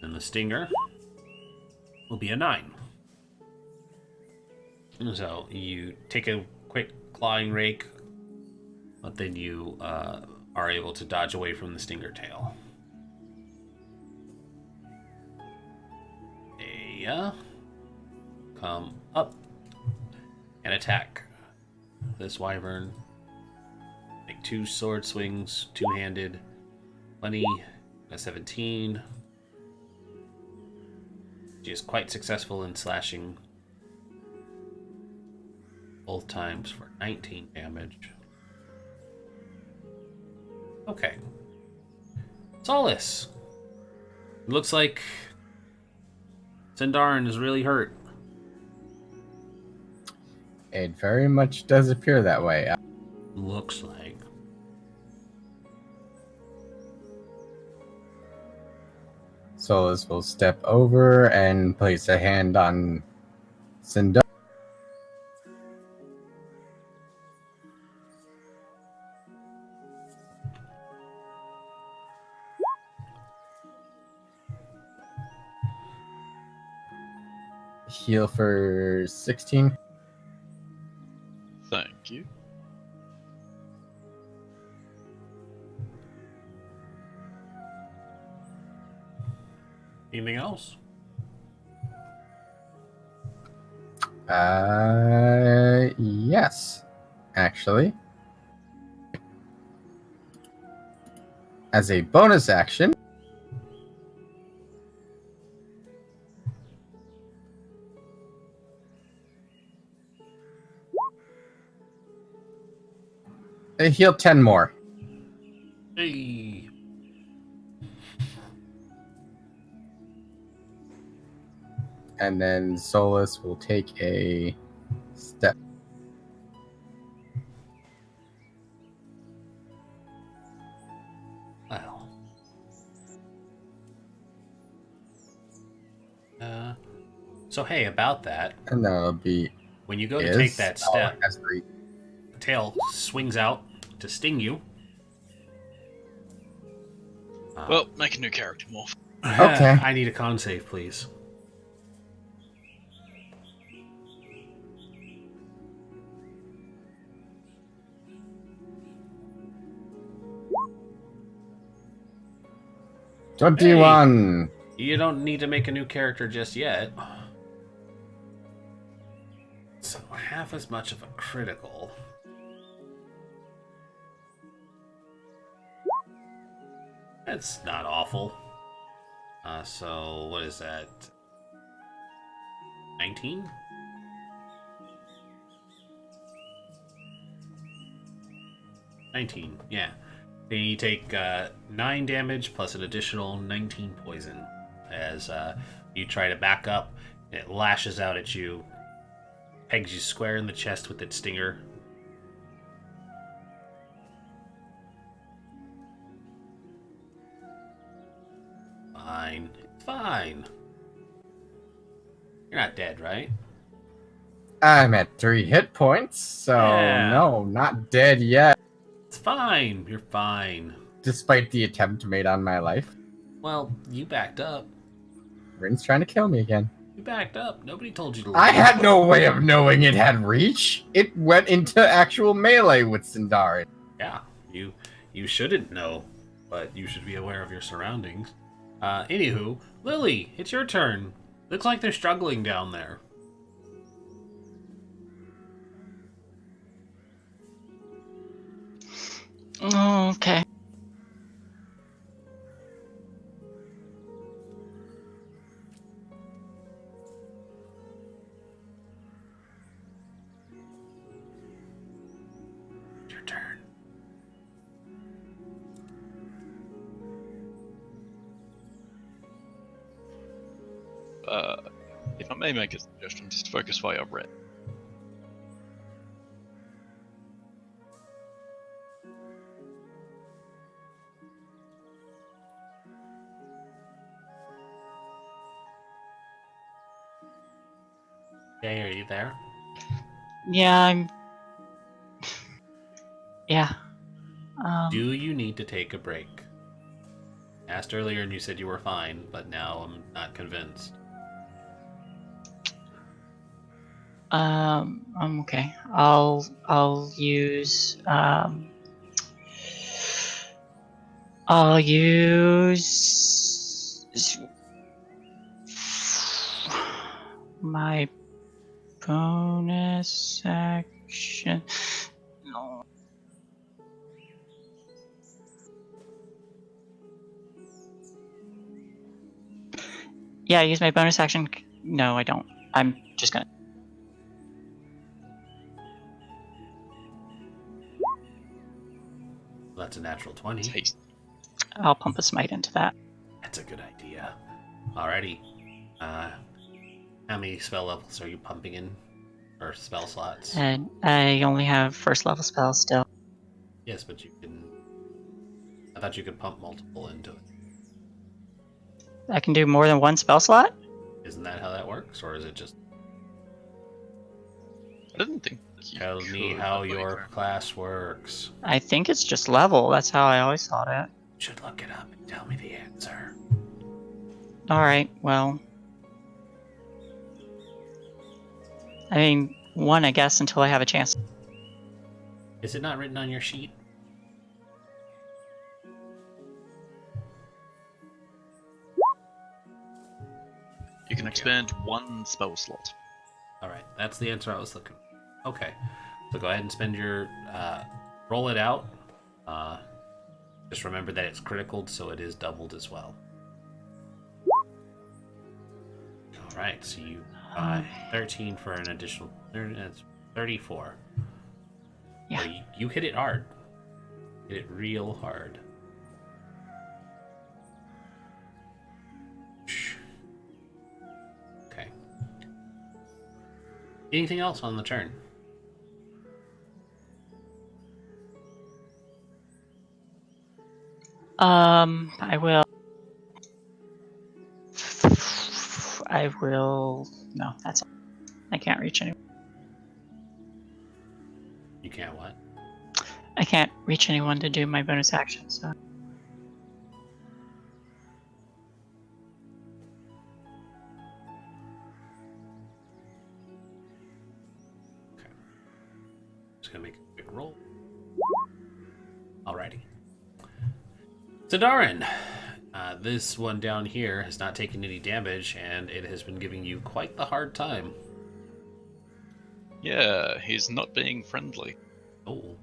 And the stinger will be a 9. So you take a quick clawing rake, but then you are able to dodge away from the stinger tail. Come up and attack this wyvern. Make 2 sword swings, 2-handed. 20, a 17. She is quite successful in slashing both times for 19 damage. Okay. Solace. It looks like Sindarin is really hurt. It very much does appear that way. Looks like. Solus will step over and place a hand on Sindar. Heal for 16. Thank you. Anything else? Yes, actually. As a bonus action, heal 10 more. Hey. And then Solus will take a step So hey, about that, And that'll be when you go to take that step, has 3. the tail swings out to sting you. Well, make a new character morph. Okay. I need a con save, please. Hey. 21. You don't need to make a new character just yet. So half as much of a critical. That's not awful. So what is that? 19? 19, yeah. Then you take 9 damage plus an additional 19 poison as you try to back up. It lashes out at you, pegs you square in the chest with its stinger. Fine. It's fine. You're not dead, right? I'm at 3 hit points, so Yeah. no, not dead yet, It's fine. You're fine. despite the attempt made on my life. Well, you backed up. Rin's trying to kill me again. You backed up. Nobody told you to leave. I had no way of knowing it had reach. It went into actual melee with Sindari. Yeah, you shouldn't know, but you should be aware of your surroundings. Anywho, Lily, it's your turn. Looks like they're struggling down there. Okay. Your turn. If I may make a suggestion, just focus while you're red. Jay, are you there? Yeah, I'm. Yeah. Do you need to take a break? Asked earlier and you said you were fine, but now I'm not convinced. I'm okay. I'll use I'll use my bonus action. No. Yeah, use my bonus action. No, I don't. I'm just gonna. That's a natural 20. Taste. I'll pump a smite into that. That's a good idea. Alrighty. How many spell levels are you pumping in? Or spell slots? And I only have first level spells still. Yes, but you can... I thought you could pump multiple into it. I can do more than one spell slot? Isn't that how that works? Or is it just... I didn't think you Tell me could, how but your later. class works. I think it's just level. That's how I always thought it. You should look it up and tell me the answer. Alright, well. I mean, one, I guess, until I have a chance. Is it not written on your sheet? You can expand one spell slot. Alright, that's the answer I was looking for. Okay, so go ahead and spend your... roll it out. Just remember that it's critical, so it is doubled as well. Alright, so you... 13 for an additional... That's 34. Yeah. So you hit it hard. Hit it real hard. Okay. Anything else on the turn? I will No, that's all. I can't reach anyone. You can't what? I can't reach anyone to do my bonus action, so. Just gonna make a quick roll. Alrighty. Sadarin, this one down here has not taken any damage, and it has been giving you quite the hard time. Yeah, he's not being friendly. Oh,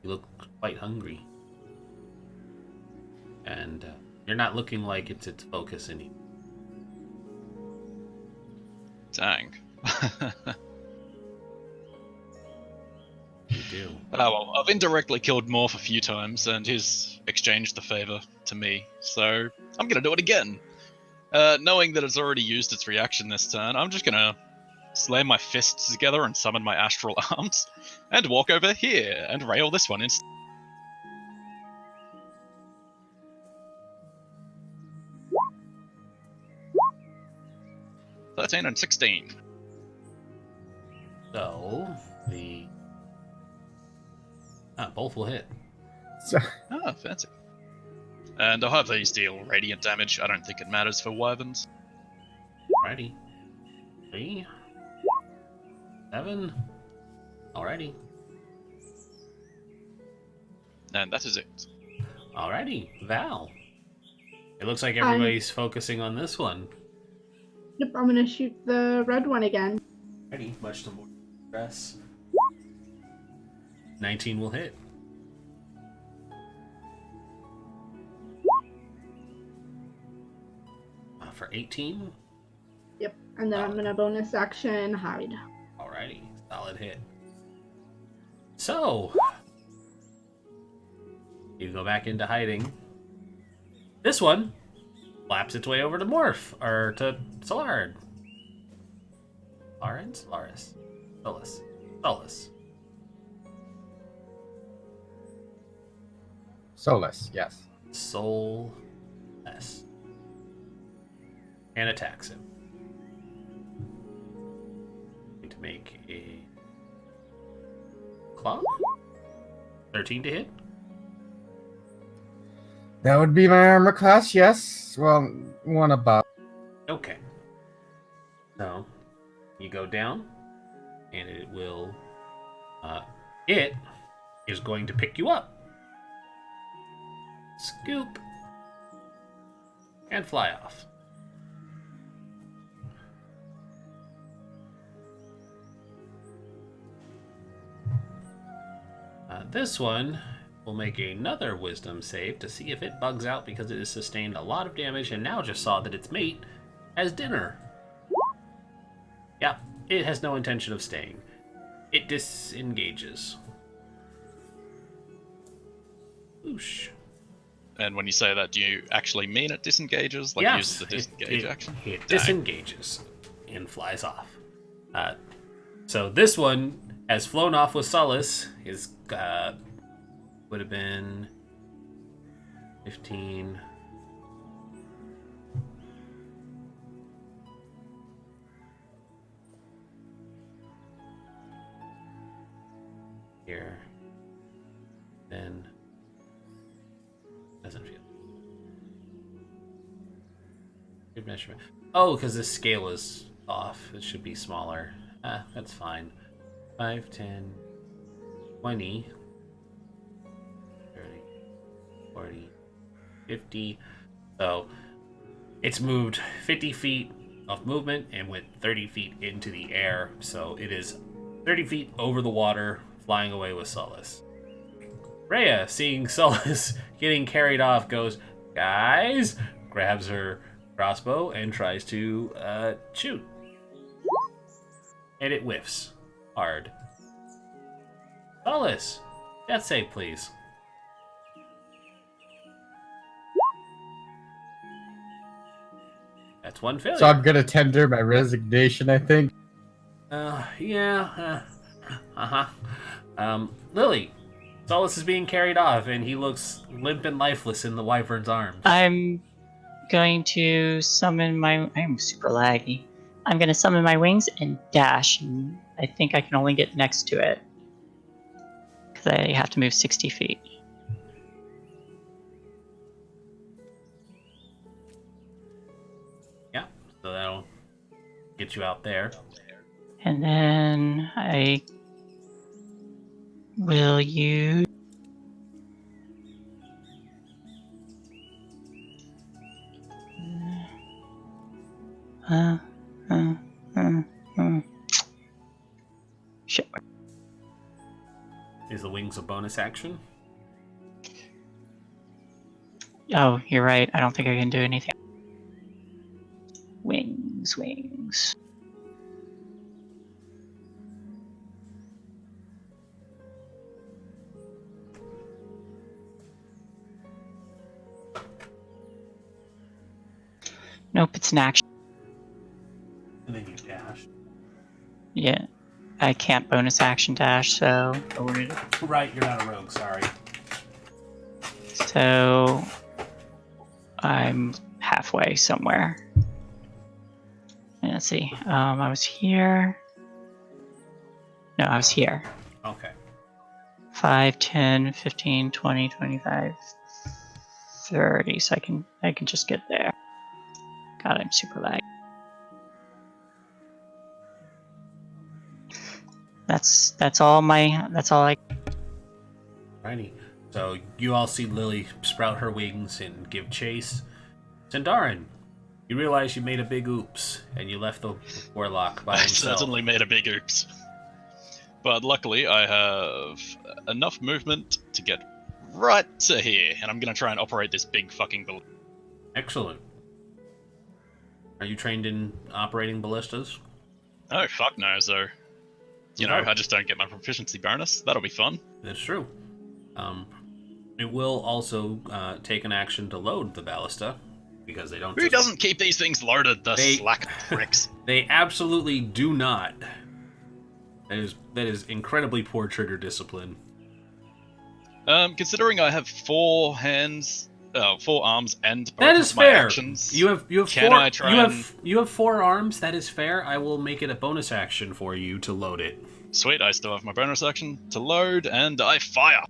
you look quite hungry. And you're not looking like it's its focus any. Dang. You do. Oh well, I've indirectly killed Morph a few times, and he's exchanged the favor to me, so I'm gonna do it again. Knowing that it's already used its reaction this turn, I'm just gonna slam my fists together and summon my astral arms, and walk over here and rail this one instead. 13 and 16. So, both will hit. So, Ah, fancy. And I'll have these deal radiant damage. I don't think it matters for wyverns. Alrighty. 3, 7. Alrighty. And that is it. Alrighty. Val. It looks like everybody's focusing on this one. Yep, I'm gonna shoot the red one again. Alrighty. Much to more stress. 19 will hit. For 18. Yep, and then I'm gonna bonus action hide. Alrighty, solid hit. So, you go back into hiding. This one flaps its way over to Morph, or to Solard. Solaris? Solus. Solus, yes. Solus. And attacks him. Need to make a claw. 13 to hit. That would be my armor class, yes. Well, one above. Okay. So, you go down, and it will. It is going to pick you up. Scoop. And fly off. This one will make another wisdom save to see if it bugs out because it has sustained a lot of damage and now just saw that its mate has dinner. Yeah, it has no intention of staying. It disengages. Oosh. And when you say that, do you actually mean it disengages? Like Yes, uses the disengage action? It Dang. disengages and flies off. So this one has flown off with Solus. His would have been 15. Here. Then doesn't feel. Good measurement. Oh, because this scale is off. It should be smaller. That's fine. 5, 10, 20, 30, 40, 50. So it's moved 50 feet of movement and went 30 feet into the air. So it is 30 feet over the water, flying away with Solus. Rhea, seeing Solus getting carried off, goes, "Guys," grabs her crossbow and tries to shoot. And it whiffs hard. Solus, death save, please. That's one failure. So I'm gonna tender my resignation, I think. Yeah. Lily, Solus is being carried off, and he looks limp and lifeless in the wyvern's arms. I'm going to summon my. I'm super laggy. I'm gonna summon my wings and dash. And I think I can only get next to it because I have to move 60 feet. Yeah, so that'll get you out there. And then I will use. Shit. Is the wings a bonus action? Oh, you're right. I don't think I can do anything. Wings. Nope, it's an action. And then you dash. Yeah. I can't bonus action dash, so. Right, you're not a rogue, sorry. So. I'm halfway somewhere. Let's see. I was here. No, I was here. Okay. 5, 10, 15, 20, 25, 30. So I can just get there. God, I'm super lag. That's all I. Righty. So you all see Lily sprout her wings and give chase. Sindarin, you realize you made a big oops and you left the warlock by I himself. certainly made a big oops. But luckily, I have enough movement to get right to here, and I'm gonna try and operate this big fucking ball. Excellent. Are you trained in operating ballistas? Oh, fuck no, so. You know, I just don't get my proficiency bonus. That'll be fun. That's true. It will also take an action to load the ballista, because they don't. Who doesn't keep these things loaded? The slack pricks. They absolutely do not. That is incredibly poor trigger discipline. Considering I have 4 hands, 4 arms, and both That is of my fair. actions, You have can four. I try you have 4 arms. That is fair. I will make it a bonus action for you to load it. Sweet, I still have my bonus action to load, and I fire.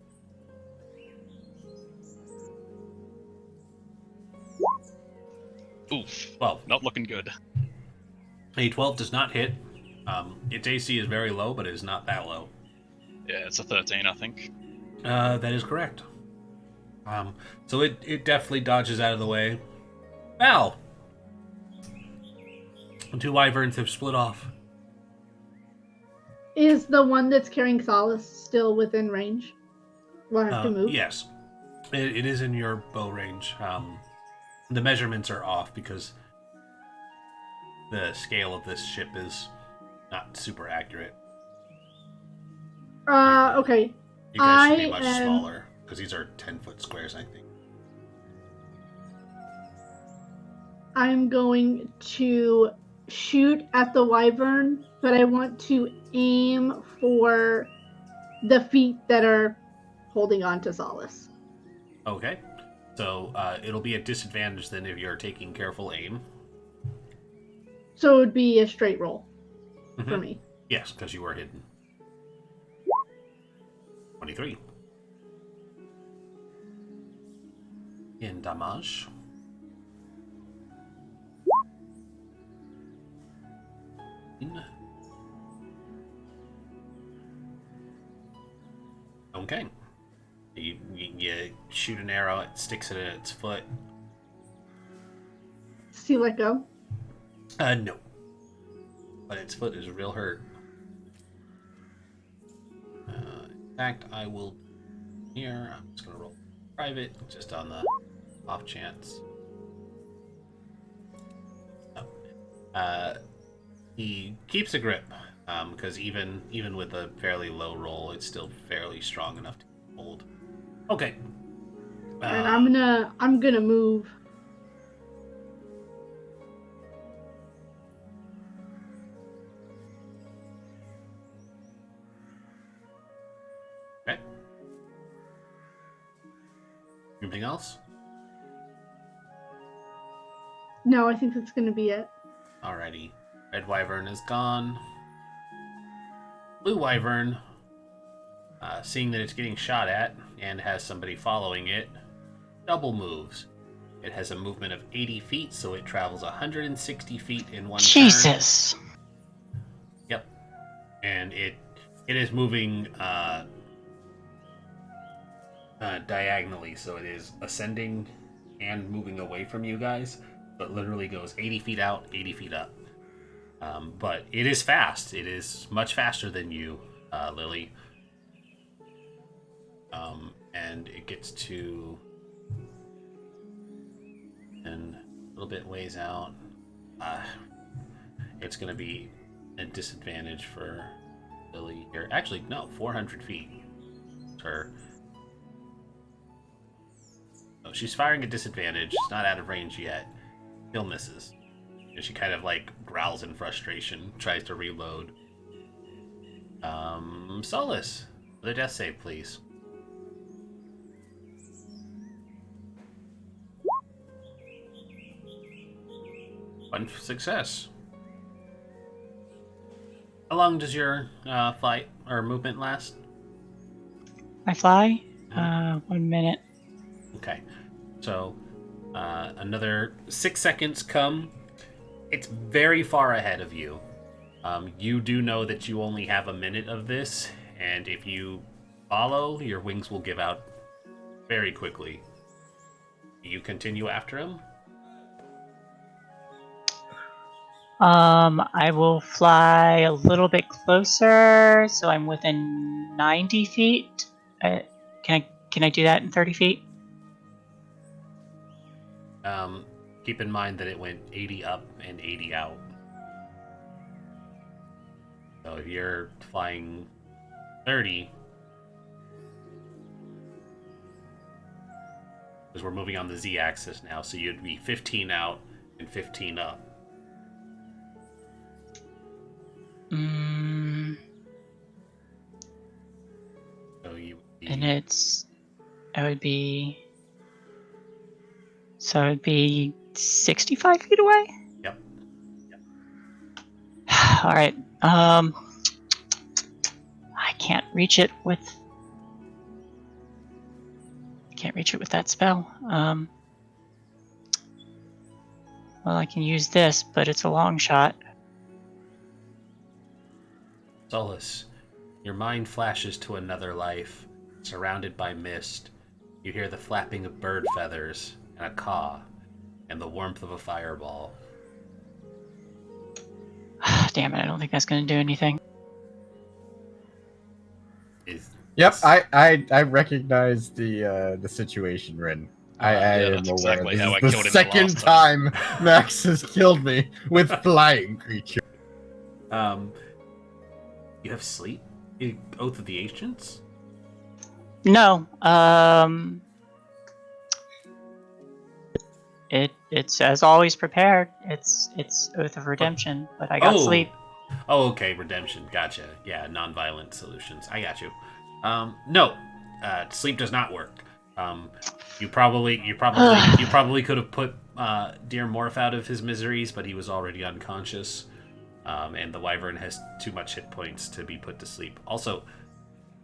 Oof. 12. Not looking good. A 12 does not hit. Its AC is very low, but it is not that low. Yeah, it's a 13, I think. That is correct. So it definitely dodges out of the way. Val! The 2 wyverns have split off. Is the one that's carrying Solace still within range? Will I have to move? Yes. It is in your bow range. The measurements are off because the scale of this ship is not super accurate. Okay. You guys should be much smaller, because these are 10-foot squares, I think. I'm going to shoot at the wyvern, but I want to aim for the feet that are holding on to Solace. Okay. So it'll be a disadvantage then if you're taking careful aim. So it would be a straight roll for me. Yes, because you were hidden. 23. In damage. Okay. You shoot an arrow, it sticks it in its foot. Does he let go? No. But its foot is real hurt. In fact, I will here. I'm just gonna roll private, just on the off chance. He keeps a grip, because even with a fairly low roll, it's still fairly strong enough to hold. Okay. And I'm gonna move. Okay. Anything else? No, I think that's gonna be it. Alrighty. Red Wyvern is gone. Blue Wyvern, seeing that it's getting shot at and has somebody following it, double moves. It has a movement of 80 feet, so it travels 160 feet in one turn. Jesus. Yep. And it is moving diagonally, so it is ascending and moving away from you guys, but literally goes 80 feet out, 80 feet up. But it is fast. It is much faster than you, Lily. And it gets to... and a little bit ways out. It's going to be a disadvantage for Lily here. Actually, no, 400 feet. Her. Oh, she's firing at disadvantage. It's not out of range yet. Still misses. And she kind of like growls in frustration, tries to reload. Solus, another death save, please. One success. How long does your flight or movement last? I fly? 1 minute. Okay. So, another 6 seconds come. It's very far ahead of you. You do know that you only have a minute of this, and if you follow, your wings will give out very quickly. You continue after him? I will fly a little bit closer, so I'm within 90 feet. Can I do that in 30 feet? Keep in mind that it went 80 up and 80 out. So if you're flying 30, because we're moving on the z-axis now, so you'd be 15 out and 15 up. So you would be... and it would be 65 feet away? Yep. All right. I can't reach it with that spell. Well, I can use this, but it's a long shot. Solus, your mind flashes to another life, surrounded by mist. You hear the flapping of bird feathers and a caw, and the warmth of a fireball. Damn it! I don't think that's going to do anything. Yep, I recognize the situation, Rin. I am that's aware. exactly This how is I the killed him the second last time. time Max has killed me with flying creatures. You have sleep? Oath of the Ancients? No. It's as always prepared. It's Oath of Redemption, but I got sleep. Oh, okay, Redemption. Gotcha. Yeah, non-violent solutions. I got you. No, sleep does not work. You probably could have put Dear Morph out of his miseries, but he was already unconscious. And the Wyvern has too much hit points to be put to sleep. Also,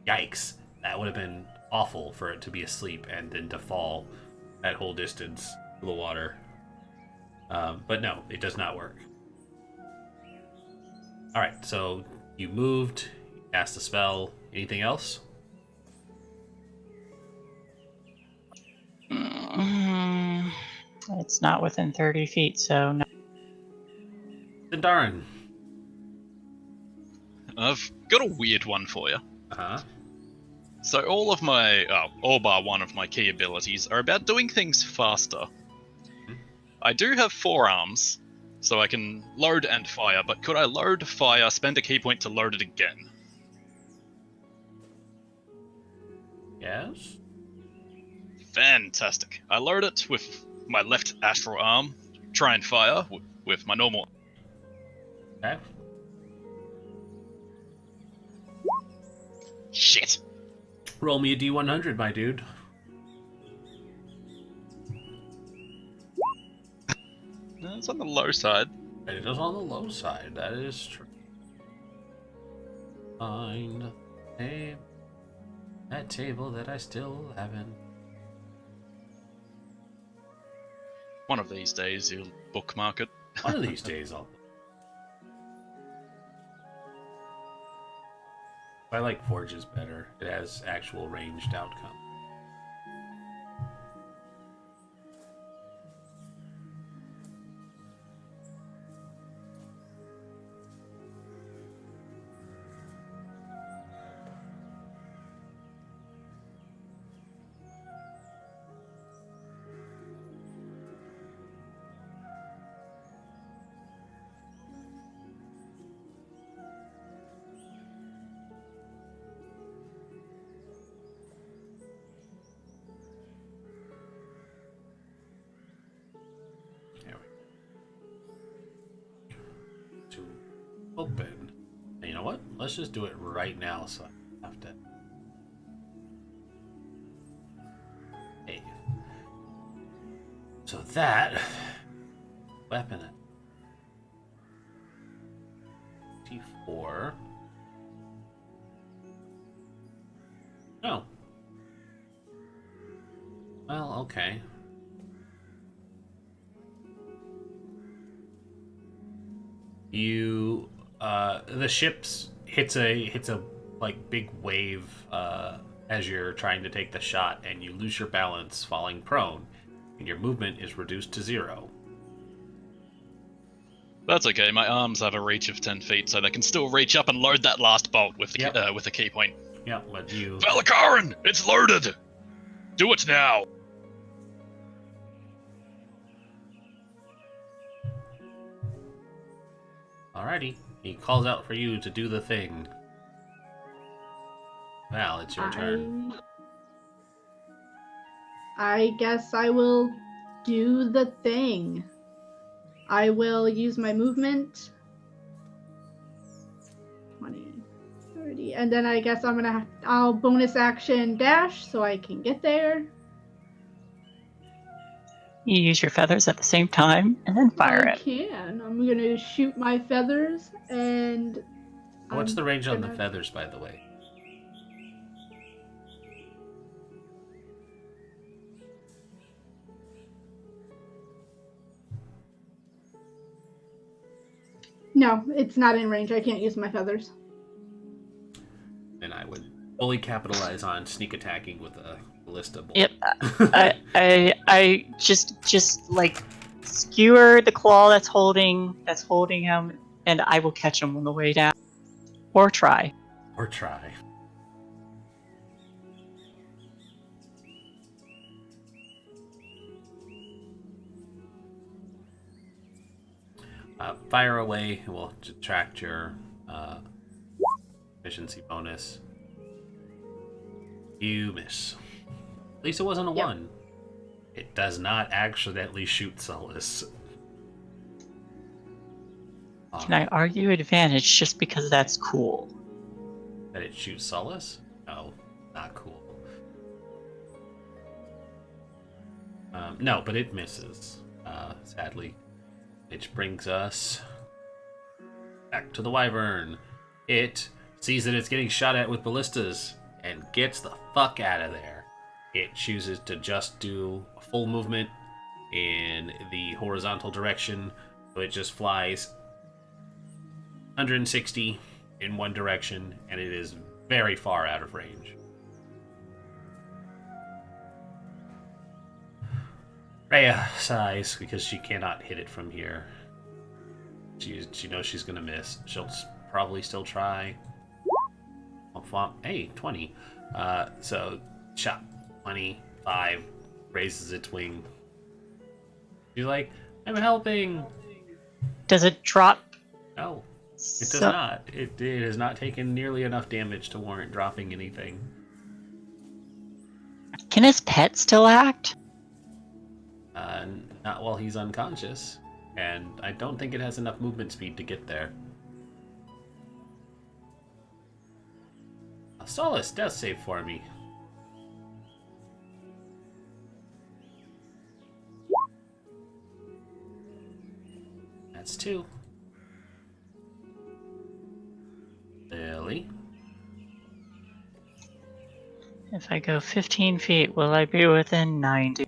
yikes, that would have been awful for it to be asleep and then to fall that whole distance to the water. But no, it does not work. Alright, so you moved, cast a spell. Anything else? It's not within 30 feet, so no. Sindarin. I've got a weird one for you. Uh-huh. So all of my, all bar one of my key abilities are about doing things faster. I do have 4 arms, so I can load and fire, but could I load, fire, spend a key point to load it again? Yes? Fantastic. I load it with my left astral arm, try and fire with my normal... Okay. Shit! Roll me a D100, my dude. It's on the low side. It is on the low side, that is true. Find that table that I still haven't. One of these days you'll bookmark it. One of these days I'll. I like Forges better. It has actual ranged outcome. To open. And you know what? Let's just do it right now so I have to. Hey. So that weapon T4. No. Well, okay. You the ships hits a like big wave as you're trying to take the shot, and you lose your balance falling prone, and your movement is reduced to 0. That's okay, my arms have a reach of 10 feet, so they can still reach up and load that last bolt with the Yep. with a key point. Yeah, but you Valakaran! It's loaded! Do it now! alrighty. He calls out for you to do the thing. Val, it's your turn. I guess I will do the thing. I will use my movement. 20, 30, and then I guess I'll bonus action dash so I can get there. You use your feathers at the same time and then fire I it. can. I'm gonna shoot my feathers and. What's I'm the range on the gonna- feathers, by the way? No, it's not in range. I can't use my feathers. Then I would fully capitalize on sneak attacking with a ballista bolt. Yep. I just like skewer the claw that's holding him, and I will catch him on the way down, or try. Or try. Fire away. We'll detract your efficiency bonus. You miss. At least it wasn't a 1. It does not accidentally shoot Solus. Can I argue advantage just because that's cool? That it shoots Solus? No, not cool. No, but it misses, sadly. Which brings us back to the Wyvern. It sees that it's getting shot at with ballistas and gets the fuck out of there. It chooses to just do a full movement in the horizontal direction, so it just flies 160 in one direction, and it is very far out of range. Rhea sighs because she cannot hit it from here. She knows she's gonna miss. She'll probably still try. Hey, 20. So shot 25, raises its wing. She's like, I'm helping. Does it drop? No, it does not. It has not taken nearly enough damage to warrant dropping anything. Can his pet still act? Not while he's unconscious, and I don't think it has enough movement speed to get there. Solus, death save for me. That's 2. If I go 15 feet, will I be within 90?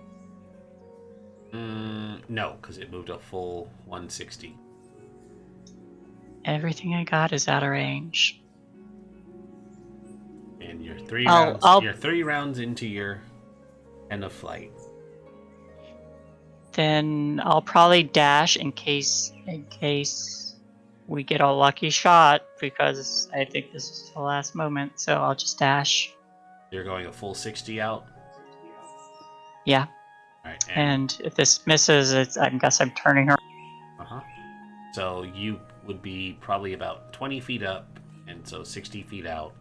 No, because it moved a full 160. Everything I got is out of range. And you're 3 I'll- rounds. I'll- You're 3 rounds into your end of flight. Then I'll probably dash in case we get a lucky shot, because I think this is the last moment. So I'll just dash. You're going a full 60 out. Yeah. All right, And if this misses, I guess I'm turning her. uh-huh. So you would be probably about 20 feet up, and so 60 feet out.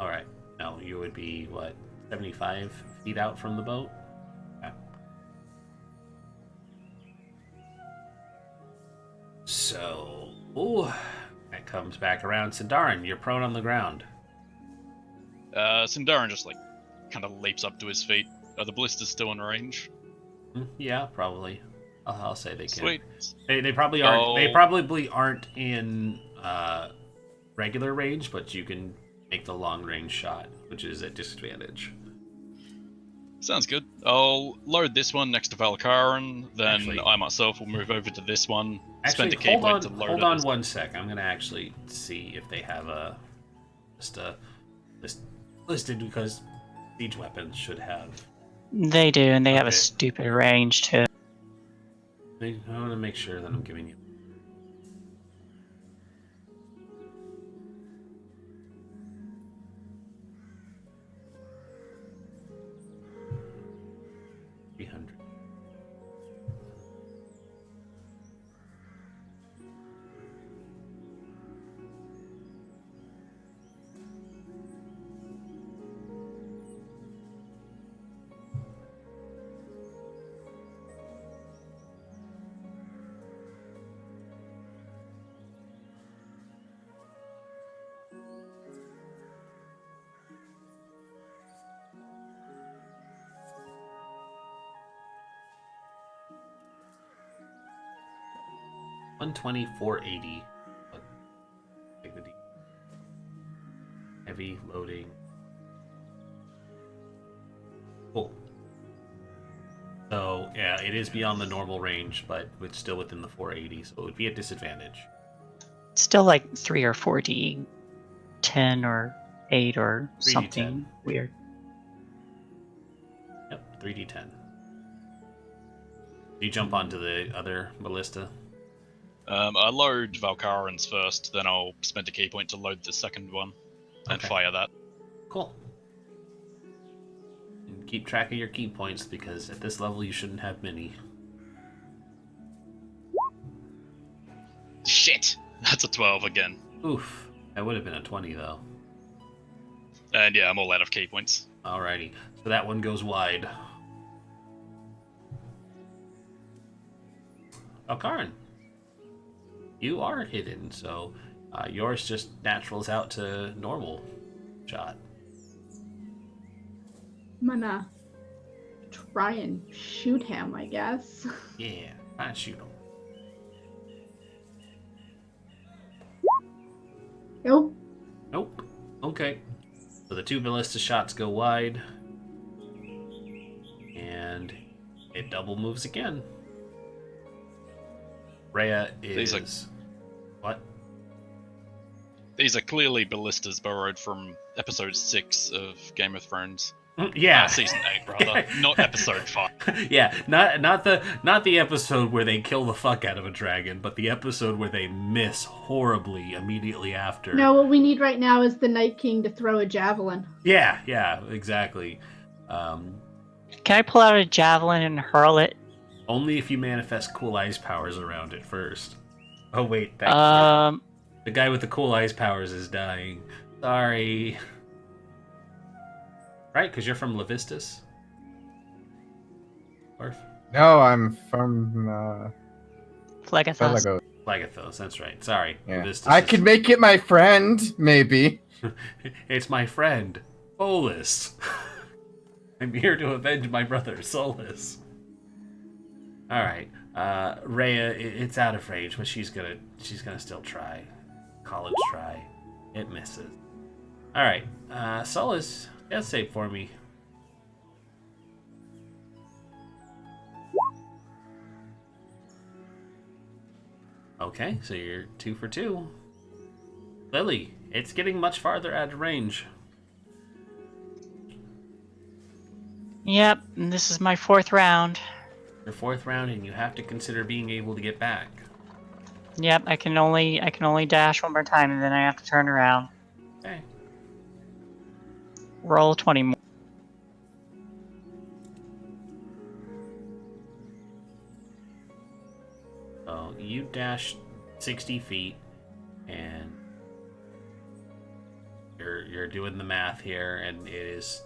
All right. No, you would be, what, 75 feet out from the boat? Okay. So, that comes back around. Sindarin, you're prone on the ground. Sindarin just kind of leaps up to his feet. Are the blisters still in range? Yeah, probably. I'll say they can. Sweet. They probably aren't. Oh. They probably aren't in regular range, but you can make the long range shot, which is at disadvantage. Sounds good. I'll load this one next to Valkaran, then Actually- I myself will move over to this one, Actually, spend a key point to load hold it. on one sec. I'm gonna actually see if they have a list listed, because siege weapons should have. They do, and they have a Okay. stupid range too. I want to make sure that I'm giving you. $300. $124.80. Heavy loading. Cool. So yeah, it is beyond the normal range, but it's still within the 480, so it would be a disadvantage. Still like 3 or 4D, 10 or 8 or 3d10. something weird. Yep, 3d10. Do you jump onto the other ballista? I load Valkaran's first, then I'll spend a key point to load the second one, and Okay. fire that. Cool. And keep track of your key points, because at this level you shouldn't have many. Shit! That's a 12 again. Oof. That would have been a 20 though. And yeah, I'm all out of key points. Alrighty. So that one goes wide. Alcaran. You are hidden, so yours just naturals out to normal shot. I'm gonna try and shoot him, I guess. Yeah, try and shoot him. Nope. Nope. Okay. So the 2 ballista shots go wide. And it double moves again. Rhea is... These What? These are clearly ballistas borrowed from episode 6 of Game of Thrones. Yeah. Season 8, rather. Not episode 5. Yeah, not the episode where they kill the fuck out of a dragon, but the episode where they miss horribly immediately after. No, what we need right now is the Night King to throw a javelin. Yeah, exactly. Can I pull out a javelin and hurl it? Only if you manifest cool ice powers around it first. Oh wait, the guy with the cool ice powers is dying. Sorry. Right, because you're from Levistus? Orf? No, I'm from Phlegethos. Felagos. Lagathos, that's right. Sorry. Yeah. Levistus I is- could make it my friend, maybe. It's my friend, Solus. I'm here to avenge my brother, Solus. Alright. Rhea, it's out of range, but she's gonna still try. College try. It misses. Alright. Solace, death save for me. Okay, so you're 2 for 2. Lily, it's getting much farther out of range. Yep, and this is my 4th round. Your 4th round, and you have to consider being able to get back. Yep, I can only dash one more time, and then I have to turn around. Okay. Roll 20 more. So you dash 60 feet, and you're doing the math here, and it is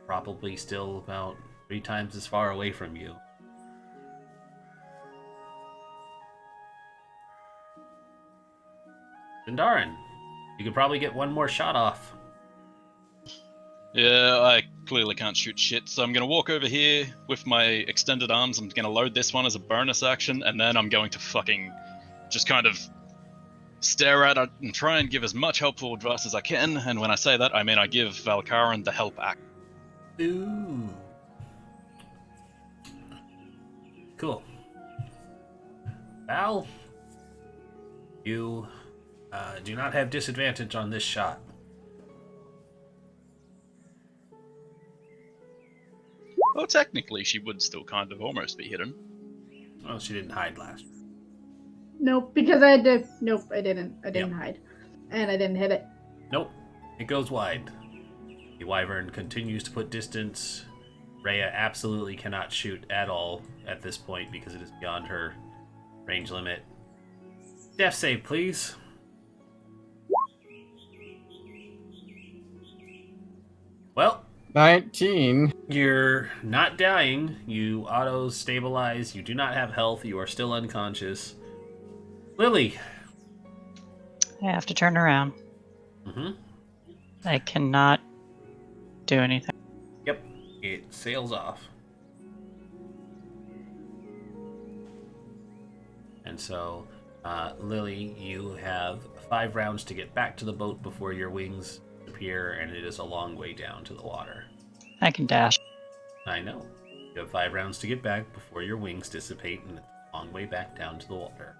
probably still about 3 times as far away from you. Sindarin, you could probably get one more shot off. Yeah, I clearly can't shoot shit, so I'm gonna walk over here with my extended arms. I'm gonna load this one as a bonus action, and then I'm going to fucking just kind of stare at it and try and give as much helpful advice as I can. And when I say that, I mean I give Valkaran the help act. Ooh. Cool. Val, you do not have disadvantage on this shot. Well, technically, she would still kind of almost be hidden. Well, she didn't hide last. Nope, because I did. Nope, I didn't. I didn't Yep. hide. And I didn't hit it. Nope. It goes wide. The wyvern continues to put distance. Rhea absolutely cannot shoot at all at this point because it is beyond her range limit. Death save, please. Well, 19. you're not dying. You auto-stabilize. You do not have health. You are still unconscious. Lily. I have to turn around. Mm-hmm. I cannot do anything. Yep. It sails off. And so, Lily, you have 5 rounds to get back to the boat before your wings appear, and it is a long way down to the water. I can dash. I know. You have 5 rounds to get back before your wings dissipate, and it's a long way back down to the water.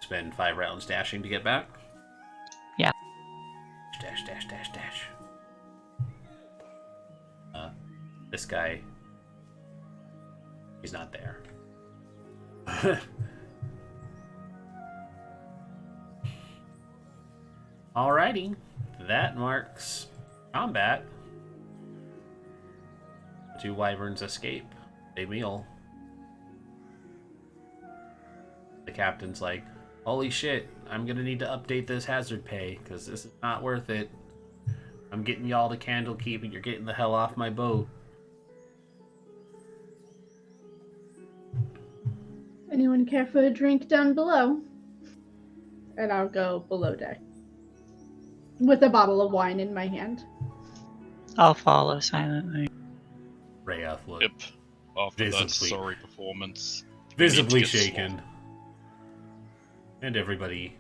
Spend 5 rounds dashing to get back? Yeah. Dash, dash, dash, dash. This guy, he's not there. Alrighty, that marks combat. The 2 wyverns escape. They meal. The captain's like, holy shit, I'm gonna need to update this hazard pay, because this is not worth it. I'm getting y'all to Candlekeep and you're getting the hell off my boat. Anyone care for a drink down below? And I'll go below deck. With a bottle of wine in my hand. I'll follow silently. Rhea look Yep. After that Visibly- sorry performance. visibly Need to get shaken. And everybody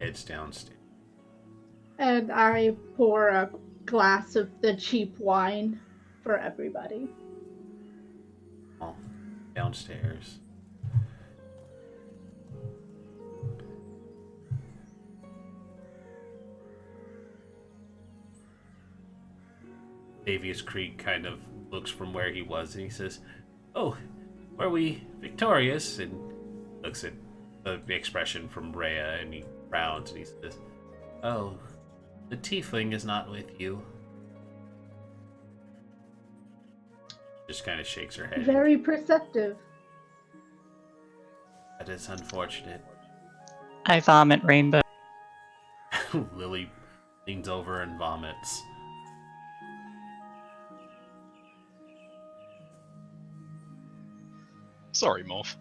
heads downstairs. And I pour a glass of the cheap wine for everybody. Downstairs. Davius Creek kind of looks from where he was and he says, "Oh, were we victorious?" And looks at the expression from Rhea and he frowns and he says, "Oh, the tiefling is not with you." Just kind of shakes her head. Very perceptive. That is unfortunate. I vomit rainbow. Lily leans over and vomits. Sorry, Morph.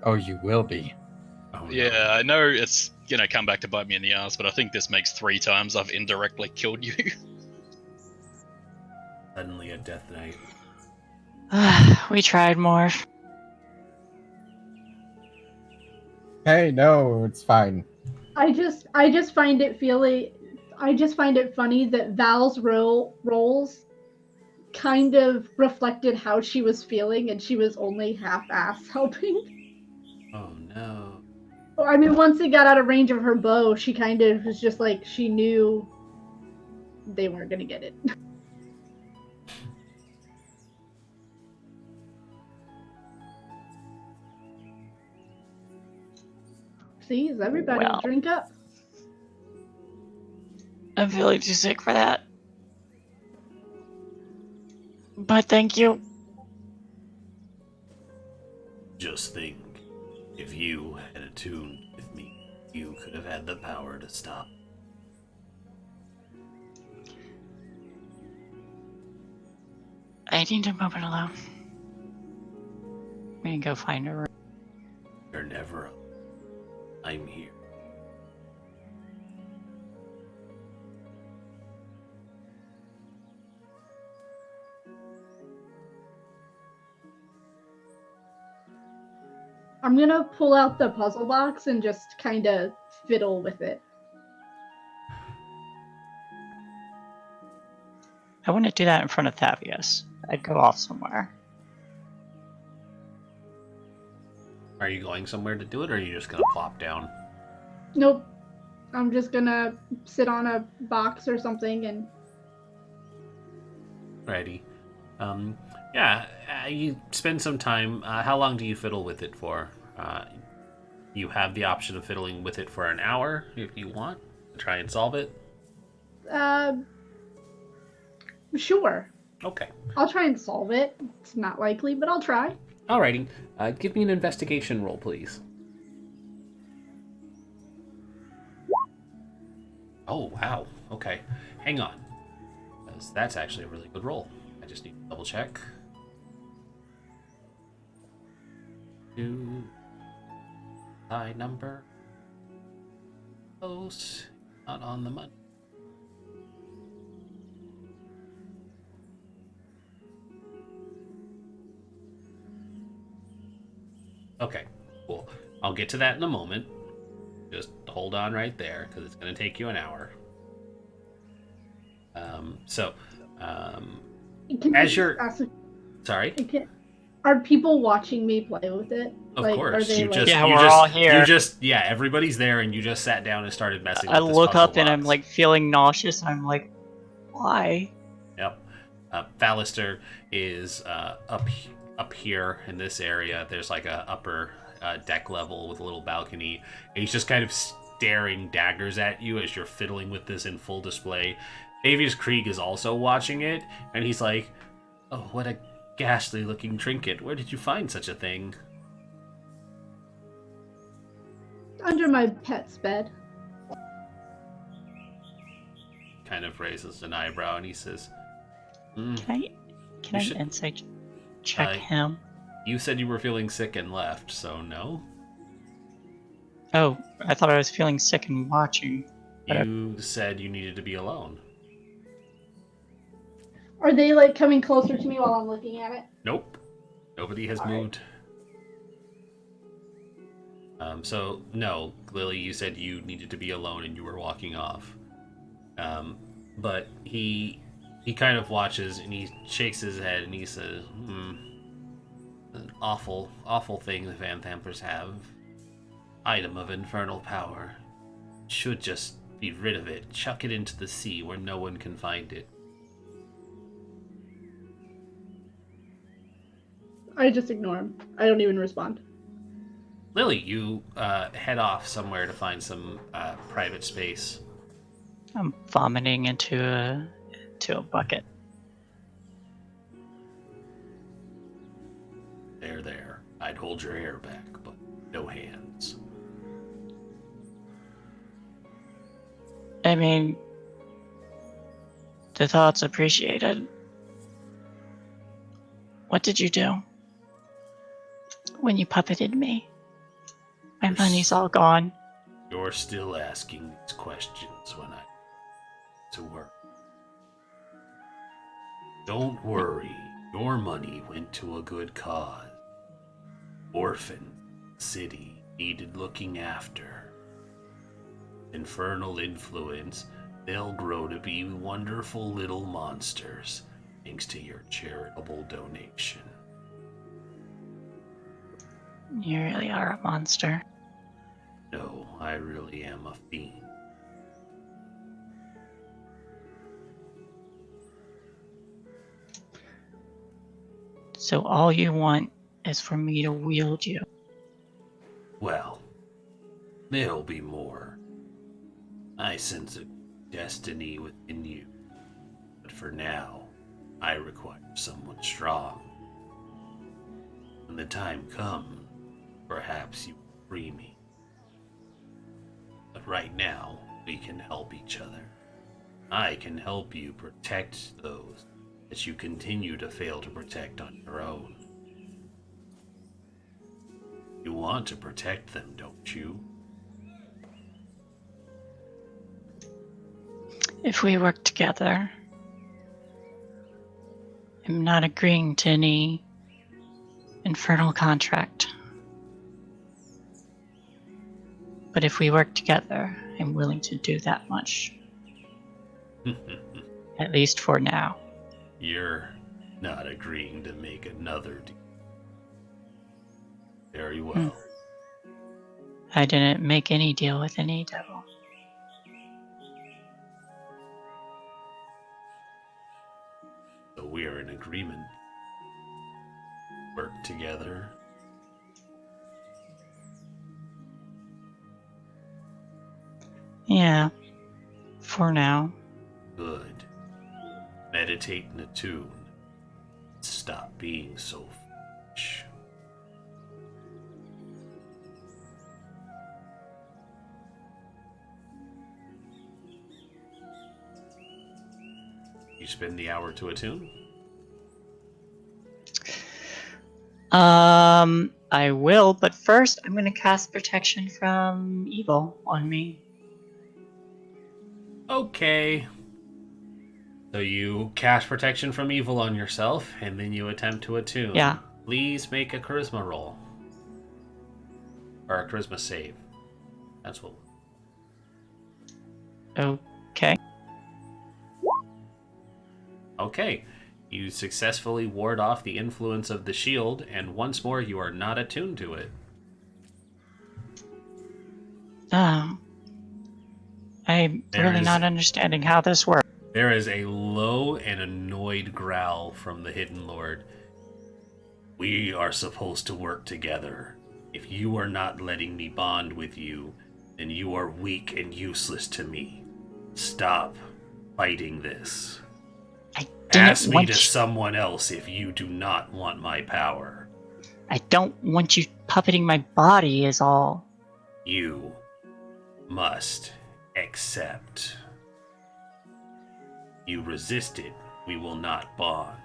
Oh, you will be. Oh, no. Yeah, I know it's gonna come back to bite me in the ass, but I think this makes 3 times I've indirectly killed you. Suddenly a death knight. We tried more. Hey, no, it's fine. I just find it funny that Val's roles kind of reflected how she was feeling, and she was only half-ass helping. Oh no. I mean, once they got out of range of her bow, she kind of was just like, she knew they weren't gonna get it. Please, everybody, Well. drink up. I'm feeling too sick for that. But thank you. Just think, if you had attuned with me, you could have had the power to stop. I need a moment alone. We can go find a room. You're never alone. I'm here. I'm gonna pull out the puzzle box and just kind of fiddle with it. I wouldn't do that in front of Thavius. I'd go off somewhere. Are you going somewhere to do it, or are you just gonna plop down? Nope. I'm just gonna sit on a box or something and... Righty. Yeah, you spend some time. How long do you fiddle with it for? You have the option of fiddling with it for an hour if you want to try and solve it. Sure. Okay. I'll try and solve it. It's not likely, but I'll try. Alrighty. Give me an investigation roll, please. Oh, wow. Okay. Hang on. That's actually a really good roll. I just need to double check. 2. High number. Close. Not on the money. Okay, cool. I'll get to that in a moment. Just hold on right there, because it's going to take you an hour. As you're... Sorry? Are people watching me play with it? Of like, course. Are they, we're all here. Yeah, everybody's there, and you just sat down and started messing with I this look puzzle up and I'm box. like feeling nauseous, and I'm like, why? Yep. Ballister is up here in this area. There's like a upper deck level with a little balcony, and he's just kind of staring daggers at you as you're fiddling with this in full display. Avius Krieg is also watching it, and he's like, "Oh, what a ghastly looking trinket. Where did you find such a thing?" Under my pet's bed. Kind of raises an eyebrow, and he says, Can I should- insight check him? "You said you were feeling sick and left, so no? Oh, I thought I was feeling sick and watching. You said you needed to be alone." Are they like coming closer to me while I'm looking at it? Nope. Nobody has moved. So, no, Lily, you said you needed to be alone and you were walking off. But he kind of watches and he shakes his head and he says, an awful, awful thing the Van Thampers have. Item of infernal power. Should just be rid of it. Chuck it into the sea where no one can find it. I just ignore him. I don't even respond. Lily, you head off somewhere to find some private space. I'm vomiting into a bucket. There. I'd hold your hair back, but no hands. I mean, the thought's appreciated. What did you do when you puppeted me? My money's all gone. You're still asking these questions when I to work. Don't worry, your money went to a good cause. Orphan City. needed looking after. Infernal influence, they'll grow to be wonderful little monsters, thanks to your charitable donation. You really are a monster. No, I really am a fiend. So all you want is for me to wield you. Well, there'll be more. I sense a destiny within you. But for now, I require someone strong. When the time comes, perhaps you will free me. But right now, we can help each other. I can help you protect those that you continue to fail to protect on your own. You want to protect them, don't you? If we work together, I'm not agreeing to any infernal contract. But if we work together, I'm willing to do that much. At least for now. You're not agreeing to make another deal. Very well. I didn't make any deal with any devil. So we're in agreement. Work together. Yeah, for now. Good. Meditate and attune. Stop being so foolish. You spend the hour to attune? I will, but first I'm gonna cast protection from evil on me. Okay. So you cast protection from evil on yourself, and then you attempt to attune. Yeah. Please make a charisma roll. Or a charisma save. That's what... Okay. Okay. You successfully ward off the influence of the shield, and once more you are not attuned to it. I'm really not understanding how this works. There is a low and annoyed growl from the Hidden Lord. We are supposed to work together. If you are not letting me bond with you, then you are weak and useless to me. Stop fighting this. I Pass didn't me want to you. someone else if you do not want my power. I don't want you puppeting my body is all. You must accept. You resist it, we will not bond.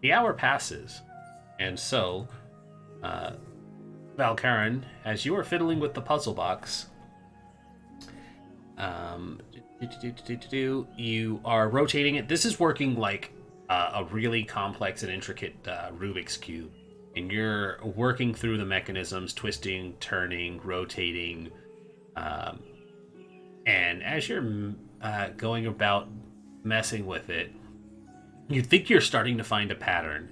The hour passes, and so, Valkarin, as you are fiddling with the puzzle box, you are rotating it. This is working like a really complex and intricate Rubik's Cube, and you're working through the mechanisms, twisting, turning, rotating, and as you're going about messing with it, you think you're starting to find a pattern,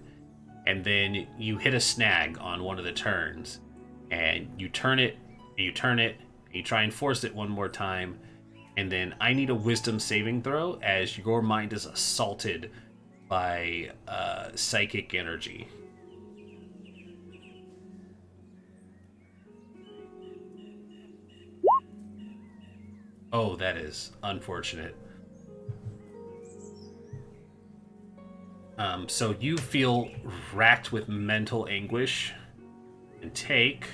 and then you hit a snag on one of the turns, and you turn it, and you turn it, and you try and force it one more time, and then I need a wisdom saving throw as your mind is assaulted by psychic energy. Oh, that is unfortunate. So you feel racked with mental anguish and take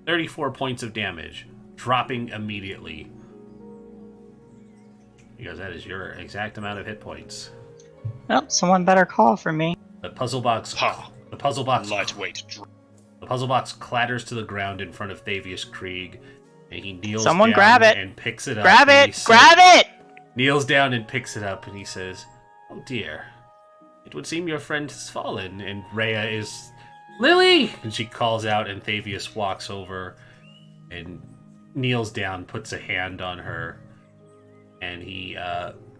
34 points of damage, dropping immediately. Because that is your exact amount of hit points. Well, someone better call for me. The puzzle box The puzzle box Lightweight. The puzzle box clatters to the ground in front of Thavius Krieg, and he kneels Someone down grab it. and picks it up. Grab and it! Grab it! Kneels down and picks it up, and he says, "Oh dear, it would seem your friend has fallen." And Rhea is, "Lily!" And she calls out, and Thavius walks over and kneels down, puts a hand on her, and he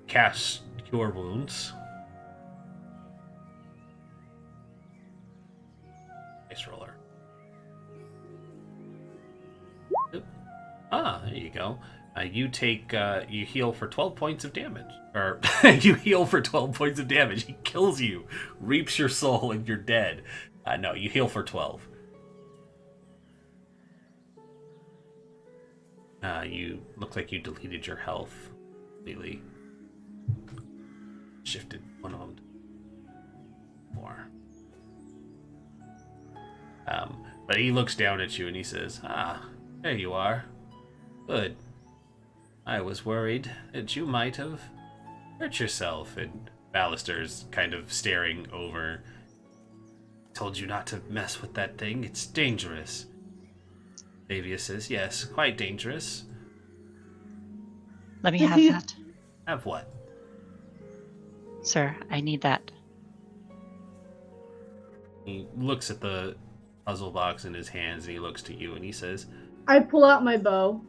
casts Cure Wounds. Nice roller. Ah, there you go. You heal for 12 points of damage. Or, you heal for 12 points of damage. He kills you, reaps your soul, and you're dead. No, you heal for 12. You look like you deleted your health completely. Shifted one of them to 4. But he looks down at you and he says, "Ah, there you are. Good. I was worried that you might have hurt yourself." And Ballister's kind of staring over. "Told you not to mess with that thing. It's dangerous." Thavius says, "Yes, quite dangerous." Let me have that. Have what? Sir, I need that. He looks at the puzzle box in his hands and he looks to you and he says, I pull out my bow.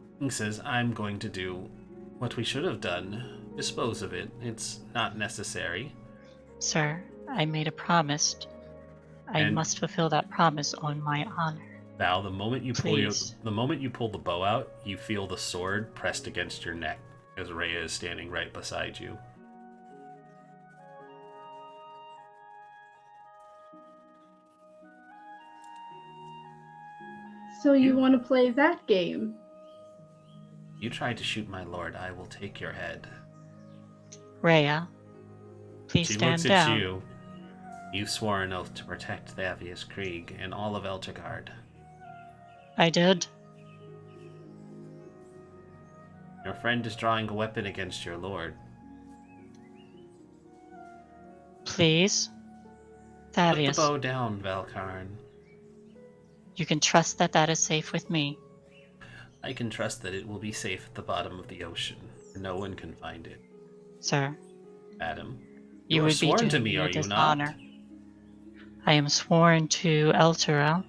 "I'm going to do what we should have done. Dispose of it. It's not necessary." Sir, I made a promise. I And- must fulfill that promise on my honor. Val, the moment you Please. pull the bow out, you feel the sword pressed against your neck as Rhea is standing right beside you. So you want to play that game? "You tried to shoot my lord, I will take your head." Rhea, please She stand looks down. at you. "You swore an oath to protect Thavius Krieg and all of Eltergard. I did. Your friend is drawing a weapon against your lord. Please. Put the Thavius, bow down, Valkarn. you can trust that that is safe with me. I can trust that it will be safe at the bottom of the ocean, where no one can find it. Sir, Adam, you are would be sworn to doing me, me are a you dishonor. not? I am sworn to Elturel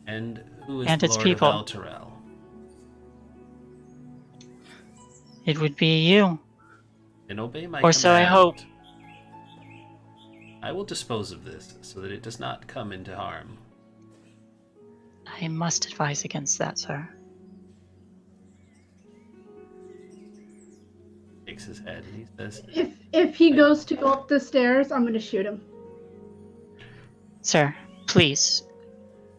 And who is and the its Lord people. of Elturel? It would be you. Then obey my Or command. so I hope. I will dispose of this so that it does not come into harm." I must advise against that, sir. Shakes his head and he says, If he goes to go up the stairs, I'm gonna shoot him. Sir, please.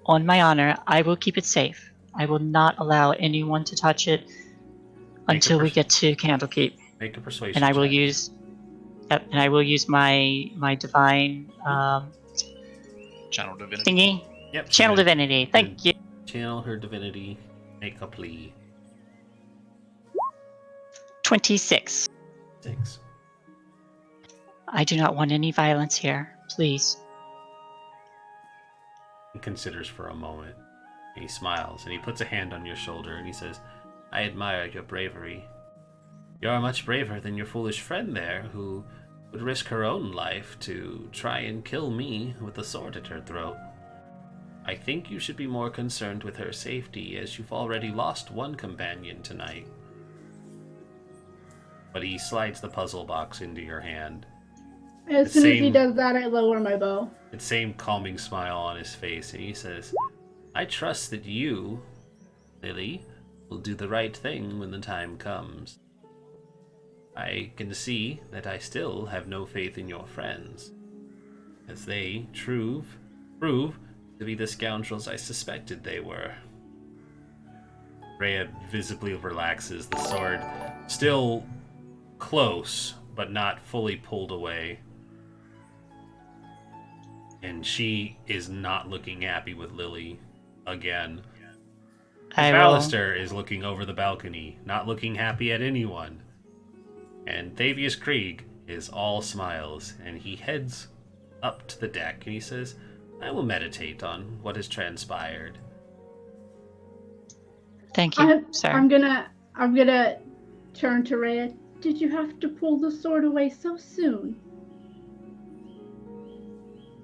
On my honor, I will keep it safe. I will not allow anyone to touch it until we get to Candlekeep. "Make a persuasion And I will check." use my divine Channel divinity. thingy. Yep. Channel you divinity. Thank you. Channel her divinity. Make a plea. 26. 6. I do not want any violence here. Please. He considers for a moment. He smiles and he puts a hand on your shoulder and he says, "I admire your bravery. You are much braver than your foolish friend there, who would risk her own life to try and kill me with a sword at her throat. I think you should be more concerned with her safety, as you've already lost one companion tonight." But he slides the puzzle box into your hand. As The soon as he same- does that, I lower my bow. That same calming smile on his face, and he says, "I trust that you, Lily, will do the right thing when the time comes. I can see that I still have no faith in your friends, as they prove to be the scoundrels I suspected they were." Rhea visibly relaxes, the sword still close, but not fully pulled away. And she is not looking happy with Lily again. I will. Ballister is looking over the balcony, not looking happy at anyone. And Thavius Krieg is all smiles, and he heads up to the deck, and he says, I will meditate on what has transpired. Thank you, sir. I'm gonna turn to Rhea. Did you have to pull the sword away so soon?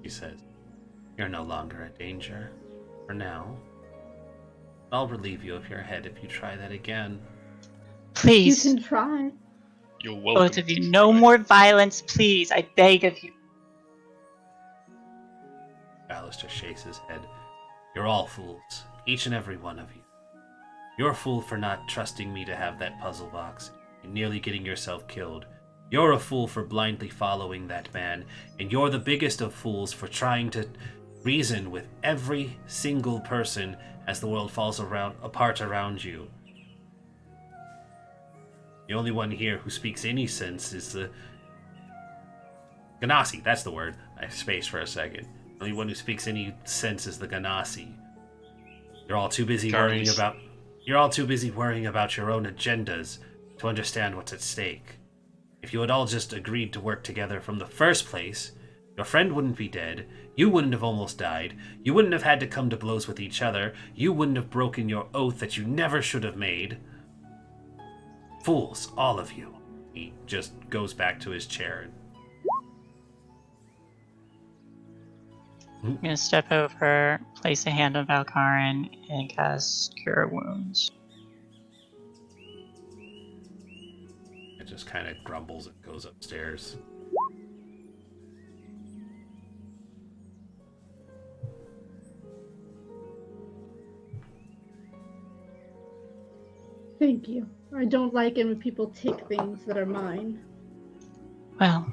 He says, "You're no longer a danger. For now. I'll relieve you of your head if you try that again." Please, You can try. You're welcome. both of you, to no try. more violence, please. I beg of you. Alistair shakes his head. "You're all fools. Each and every one of you. You're a fool for not trusting me to have that puzzle box and nearly getting yourself killed. You're a fool for blindly following that man, and you're the biggest of fools for trying to reason with every single person as the world falls apart around you. The only one here who speaks any sense is the Ganassi. That's the word. I spaced for a second. The only one who speaks any sense is the Ganassi. You're all too busy worrying about your own agendas to understand what's at stake. If you had all just agreed to work together from the first place, your friend wouldn't be dead, you wouldn't have almost died, you wouldn't have had to come to blows with each other, you wouldn't have broken your oath that you never should have made. Fools, all of you." He just goes back to his chair. I'm gonna step over, place a hand on Valkarin, and cast Cure Wounds. It just kind of grumbles and goes upstairs. Thank you. I don't like it when people take things that are mine. Well.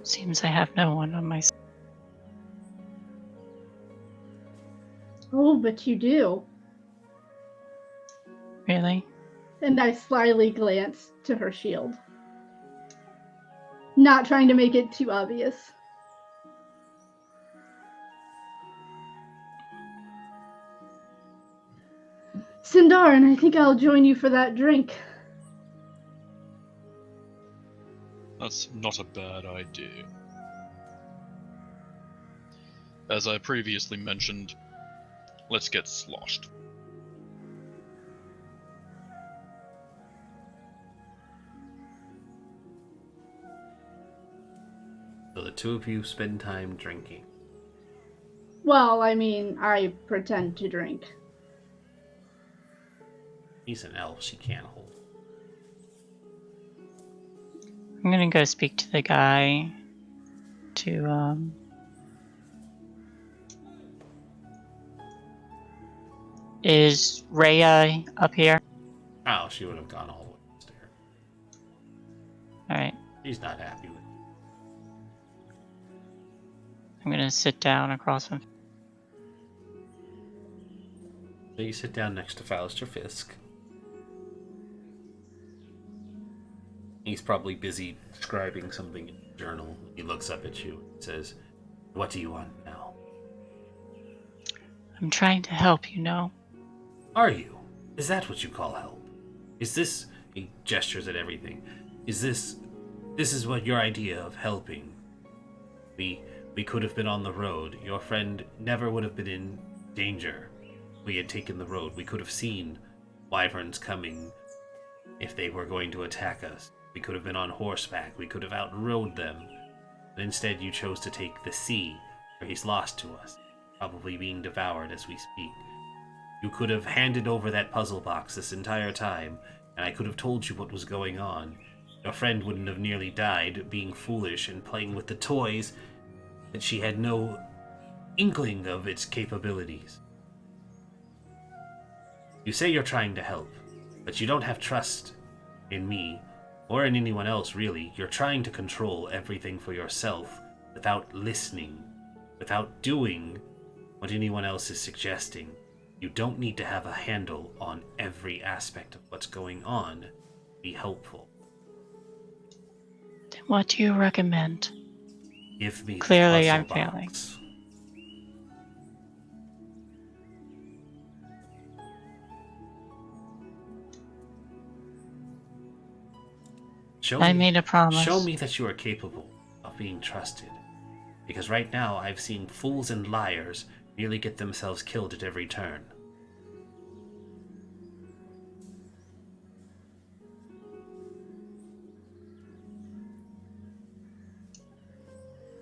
Seems I have no one on my side. Oh, but you do. Really? And I slyly glance to her shield. Not trying to make it too obvious. Sindar, and I think I'll join you for that drink. That's not a bad idea. As I previously mentioned, let's get sloshed. So the two of you spend time drinking. Well, I mean, I pretend to drink. He's an elf, she can't hold. I'm gonna go speak to the guy to, Is Rhea up here? Oh, she would have gone all the way upstairs. Alright. She's not happy with it. I'm gonna sit down across from. So you sit down next to Fallister Fisk. He's probably busy scribing something in his journal. He looks up at you and says, "What do you want now?" I'm trying to help, you know. Are you? Is that what you call help? Is this... He gestures at everything. Is this is what your idea of helping? We could have been on the road. Your friend never would have been in danger. We had taken the road. We could have seen wyverns coming if they were going to attack us. We could have been on horseback. We could have outrode them. But instead you chose to take the sea, where he's lost to us, probably being devoured as we speak. You could have handed over that puzzle box this entire time, and I could have told you what was going on. Your friend wouldn't have nearly died being foolish and playing with the toys that she had no inkling of its capabilities. You say you're trying to help, but you don't have trust in me, or in anyone else really. You're trying to control everything for yourself without listening, without doing what anyone else is suggesting. You don't need to have a handle on every aspect of what's going on to be helpful. Then what do you recommend? Give me Clearly, the puzzle I'm failing. box. I made a promise. Show me that you are capable of being trusted. Because right now I've seen fools and liars nearly get themselves killed at every turn.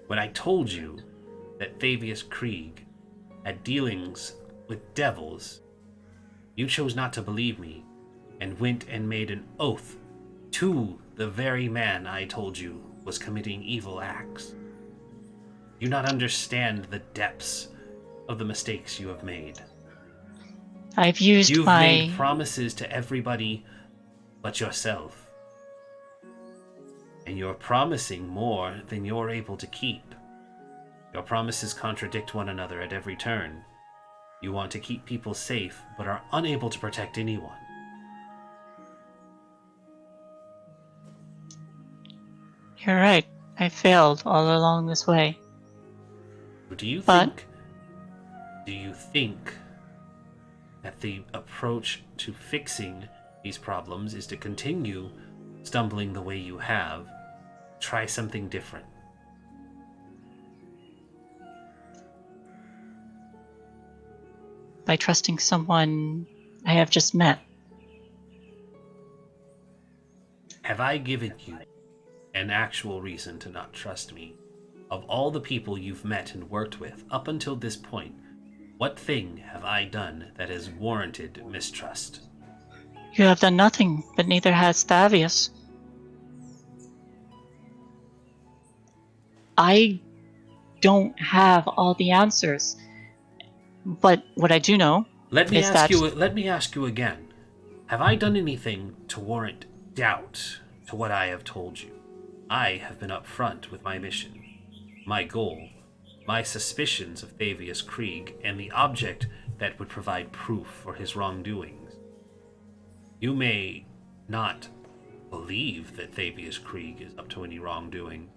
When I told you that Thavius Krieg had dealings with devils, you chose not to believe me and went and made an oath to the very man I told you was committing evil acts. You not understand the depths of the mistakes you have made. You've made promises to everybody but yourself. And you're promising more than you're able to keep. Your promises contradict one another at every turn. You want to keep people safe, but are unable to protect anyone. You're right. I failed all along this way. Do you think that the approach to fixing these problems is to continue stumbling the way you have? Try something different. By trusting someone I have just met. Have I given you an actual reason to not trust me? Of all the people you've met and worked with up until this point, what thing have I done that has warranted mistrust? You have done nothing, but neither has Thavius. I don't have all the answers, but what I do know Let me ask you again. Have I done anything to warrant doubt to what I have told you? I have been upfront with my mission, my goal, my suspicions of Thavius Krieg, and the object that would provide proof for his wrongdoings. You may not believe that Thavius Krieg is up to any wrongdoing,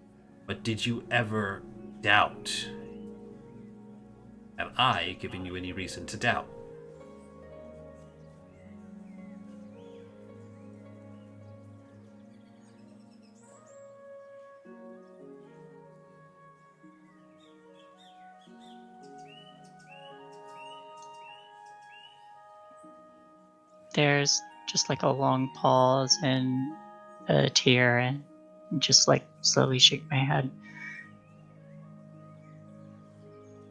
but did you ever doubt? Have I given you any reason to doubt? There's just like a long pause and a tear, and just like slowly shake my head.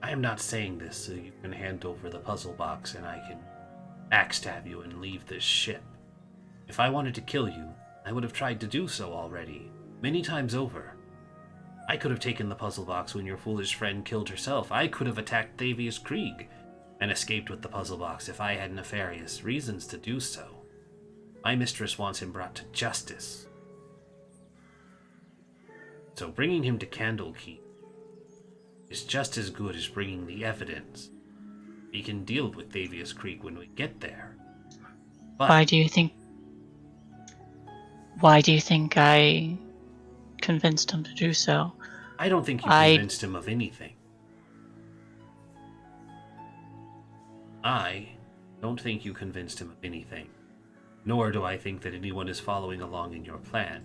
I am not saying this so you can hand over the puzzle box and I can backstab you and leave this ship. If I wanted to kill you, I would have tried to do so already, many times over. I could have taken the puzzle box when your foolish friend killed herself. I could have attacked Thavius Krieg and escaped with the puzzle box if I had nefarious reasons to do so. My mistress wants him brought to justice. So bringing him to Candlekeep is just as good as bringing the evidence. We can deal with Thavius Krieg when we get there. But Why do you think I convinced him to do so? I don't think you convinced him of anything. I don't think you convinced him of anything. Nor do I think that anyone is following along in your plan.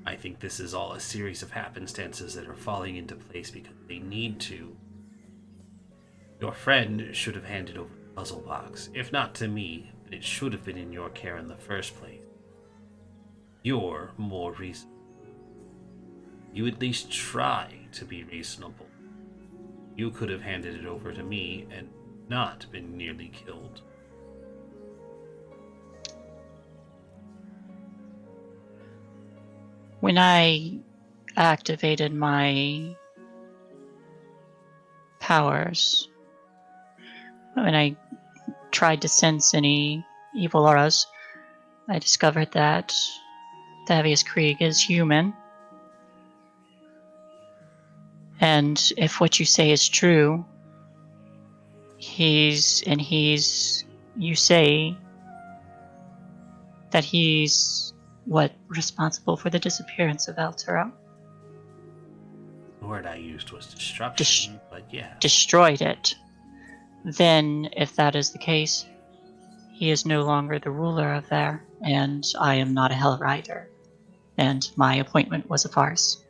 I think this is all a series of happenstances that are falling into place because they need to. Your friend should have handed over the puzzle box. If not to me, then it should have been in your care in the first place. You're more reasonable. You at least try to be reasonable. You could have handed it over to me and not been nearly killed. When I activated my powers, when I tried to sense any evil auras, I discovered that Thavius Krieg is human. And if what you say is true, you say that he's responsible for the disappearance of Altera? The word I used was destruction, but yeah. Destroyed it. Then, if that is the case, he is no longer the ruler of there, and I am not a Hell Rider. and my appointment was a farce.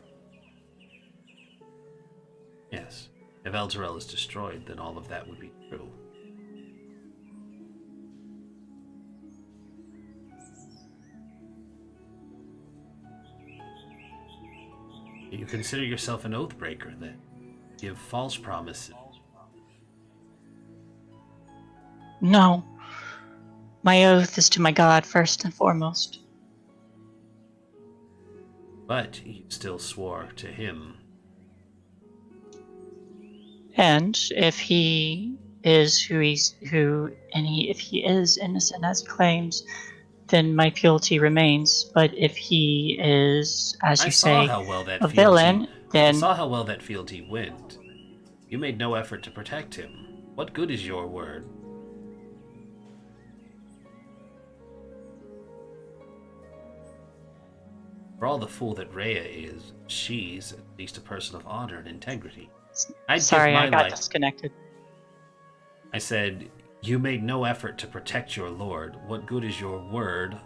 Yes. If Elturel is destroyed, then all of that would be true. You consider yourself an oathbreaker, then? Give false promises. No. My oath is to my god first and foremost. But you still swore to him. And if he is if he is innocent as he claims, then my fealty remains. But if he is, as you say, a villain, I then saw how well that fealty went. You made no effort to protect him. What good is your word? For all the fool that Rhea is, she's at least a person of honor and integrity. sorry, I got disconnected. I said, you made no effort to protect your lord. What good is your word,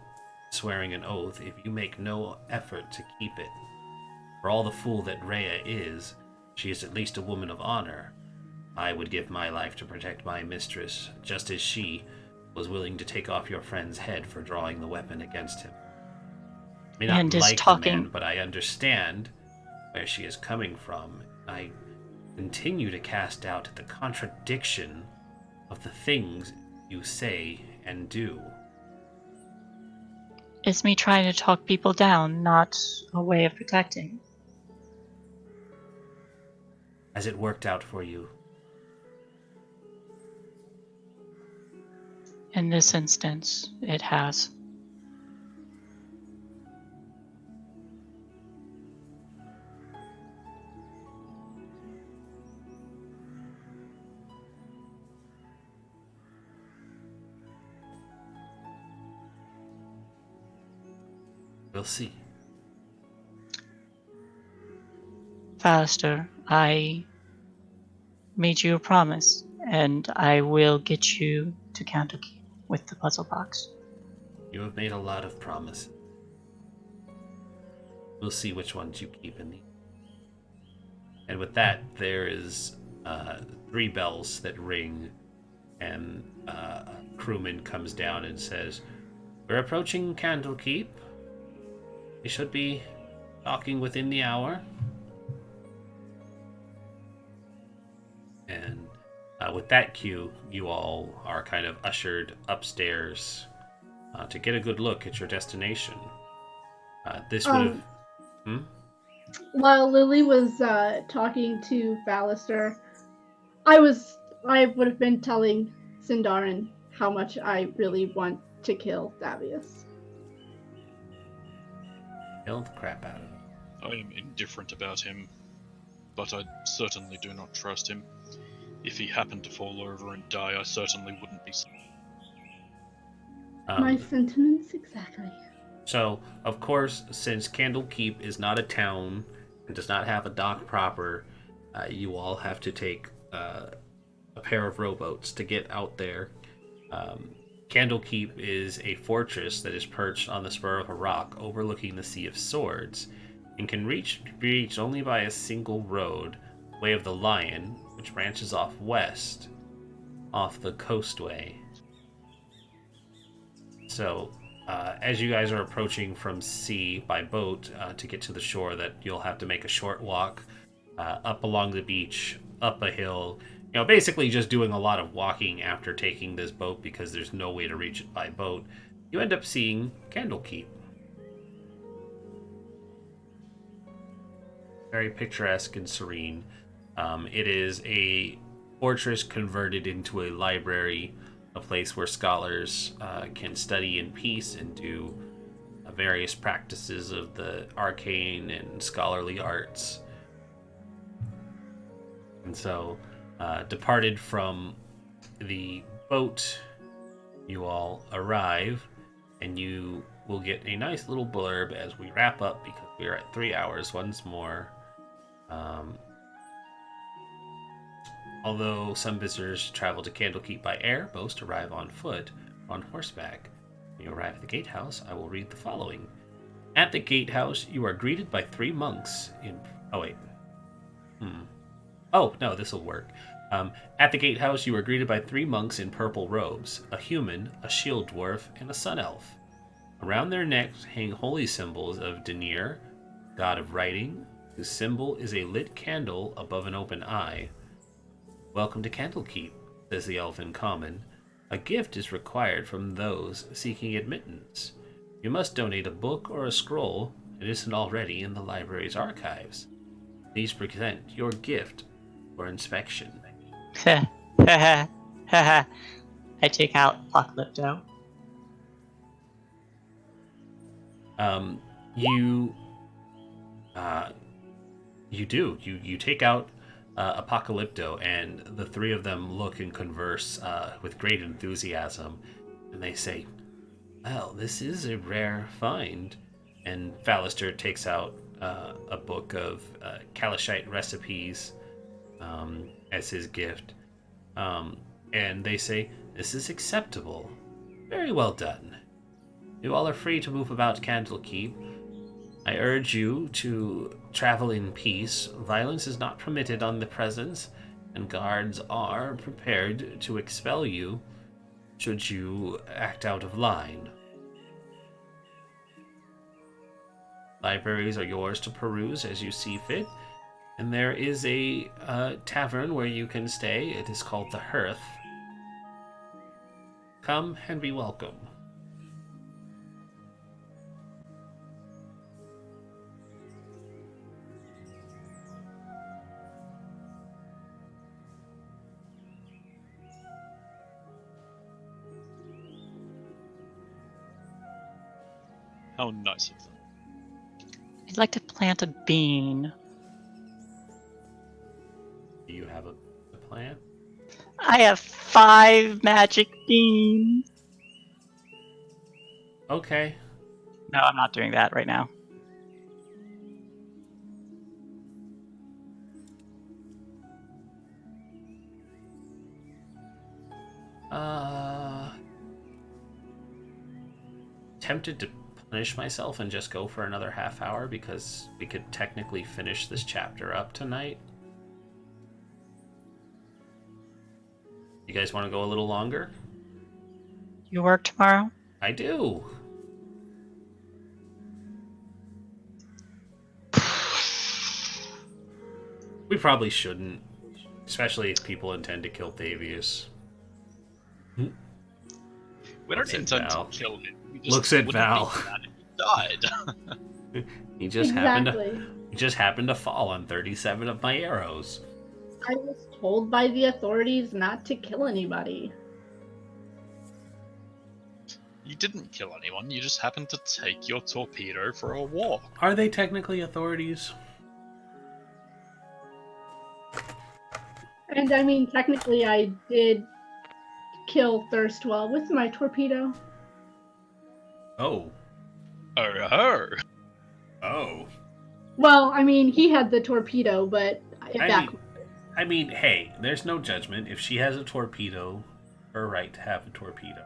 swearing an oath, if you make no effort to keep it? For all the fool that Rhea is, she is at least a woman of honor. I would give my life to protect my mistress, just as she was willing to take off your friend's head for drawing the weapon against him. I may not like the man, but I understand where she is coming from. I continue to cast doubt at the contradiction of the things you say and do. It's me trying to talk people down, not a way of protecting. Has it worked out for you? In this instance, it has. We'll see. Faster, I made you a promise, and I will get you to Candlekeep with the puzzle box. You have made a lot of promises. We'll see which ones you keep in the... And with that, there is 3 bells that ring, and a crewman comes down and says, "We're approaching Candlekeep. We should be docking within the hour." And with that cue, you all are kind of ushered upstairs to get a good look at your destination. This would have... While Lily was talking to Ballister, I would have been telling Sindarin how much I really want to kill Davius. Kill the crap out of him. I am indifferent about him, but I certainly do not trust him. If he happened to fall over and die, I certainly wouldn't be... My sentiments exactly. So, of course, since Candlekeep is not a town and does not have a dock proper, you all have to take a pair of rowboats to get out there. Candlekeep is a fortress that is perched on the spur of a rock overlooking the Sea of Swords and can be reached only by a single road, Way of the Lion, which branches off west, off the coastway. So, as you guys are approaching from sea by boat to get to the shore, that you'll have to make a short walk up along the beach, up a hill. You know, basically just doing a lot of walking after taking this boat because there's no way to reach it by boat. You end up seeing Candlekeep. Very picturesque and serene. It is a fortress converted into a library, a place where scholars can study in peace and do various practices of the arcane and scholarly arts. And so, departed from the boat, you all arrive, and you will get a nice little blurb as we wrap up because we are at 3 hours once more. Although some visitors travel to Candlekeep by air, most arrive on foot or on horseback. When you arrive at the gatehouse, I will read the following. At the gatehouse, you are greeted by 3 monks in... Oh, wait. Oh, no, this will work. At the gatehouse, you are greeted by 3 monks in purple robes, a human, a shield dwarf, and a sun elf. Around their necks hang holy symbols of Denir, god of writing, whose symbol is a lit candle above an open eye. Welcome to Candlekeep, says the elf in common. A gift is required from those seeking admittance. You must donate a book or a scroll. It isn't already in the library's archives. Please present your gift for inspection. I take out Apocalypto. You do. You take out Apocalypto, and the 3 of them look and converse with great enthusiasm, and they say, "Well, this is a rare find." And Fallister takes out a book of Kalashite recipes as his gift, and they say, "This is acceptable. Very well done. You all are free to move about Candlekeep. I urge you to travel in peace. Violence is not permitted on the presence, and guards are prepared to expel you should you act out of line. Libraries are yours to peruse as you see fit, and there is a tavern where you can stay. It is called the Hearth. Come and be welcome." How nice of them. I'd like to plant a bean. Do you have a plan? I have 5 magic beans. Okay. No, I'm not doing that right now. Tempted to punish myself and just go for another half hour because we could technically finish this chapter up tonight. You guys want to go a little longer? You work tomorrow? I do. We probably shouldn't, especially if people intend to kill Thavius. We don't Looks at intend to Val. kill him. We just Looks at wouldn't Val. be mad if he died. He just happened to fall on 37 of my arrows. I was told by the authorities not to kill anybody. You didn't kill anyone, you just happened to take your torpedo for a walk. Are they technically authorities? And I mean, technically, I did kill Thirstwell with my torpedo. Oh. Oh. Oh. Well, I mean, he had the torpedo, but I mean, hey, there's no judgment. If she has a torpedo, her right to have a torpedo.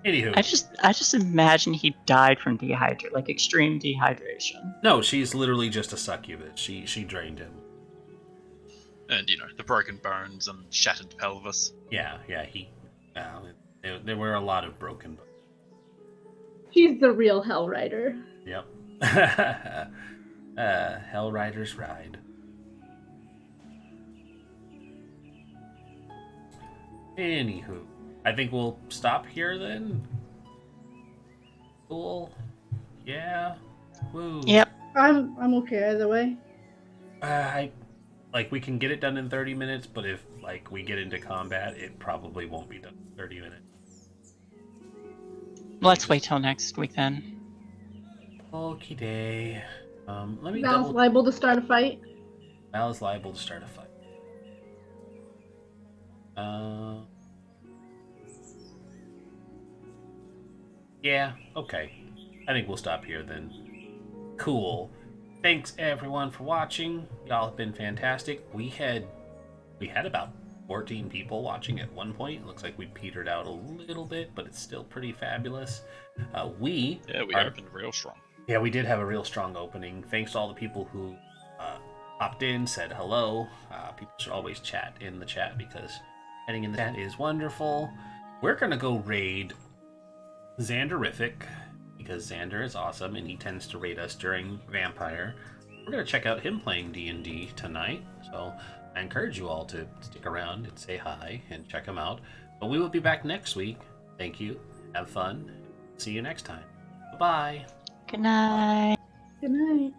Anywho. I just imagine he died from like extreme dehydration. No, she's literally just a succubus. She drained him. And, the broken bones and shattered pelvis. Yeah, there were a lot of broken bones. She's the real Hell Rider. Yep. Hell Rider's ride. Anywho, I think we'll stop here then. Cool. Yeah. Woo. Yep. I'm okay either way. We can get it done in 30 minutes, but if we get into combat, it probably won't be done in 30 minutes. Let's wait till next week then. Okie day. Let me Val's liable to start a fight. Val is liable to start a fight. Yeah, okay. I think we'll stop here then. Cool. Thanks everyone for watching. Y'all have been fantastic. We had about 14 people watching at one point. It looks like we petered out a little bit, but it's still pretty fabulous. We opened real strong. Yeah, we did have a real strong opening. Thanks to all the people who popped in, said hello. People should always chat in the chat because chatting in the chat is wonderful. We're gonna go raid Xanderific because Xander is awesome and he tends to raid us during Vampire. We're gonna check out him playing D&D tonight, so I encourage you all to stick around and say hi and check him out. But we will be back next week. Thank you. Have fun. See you next time. Bye-bye. Good night. Good night.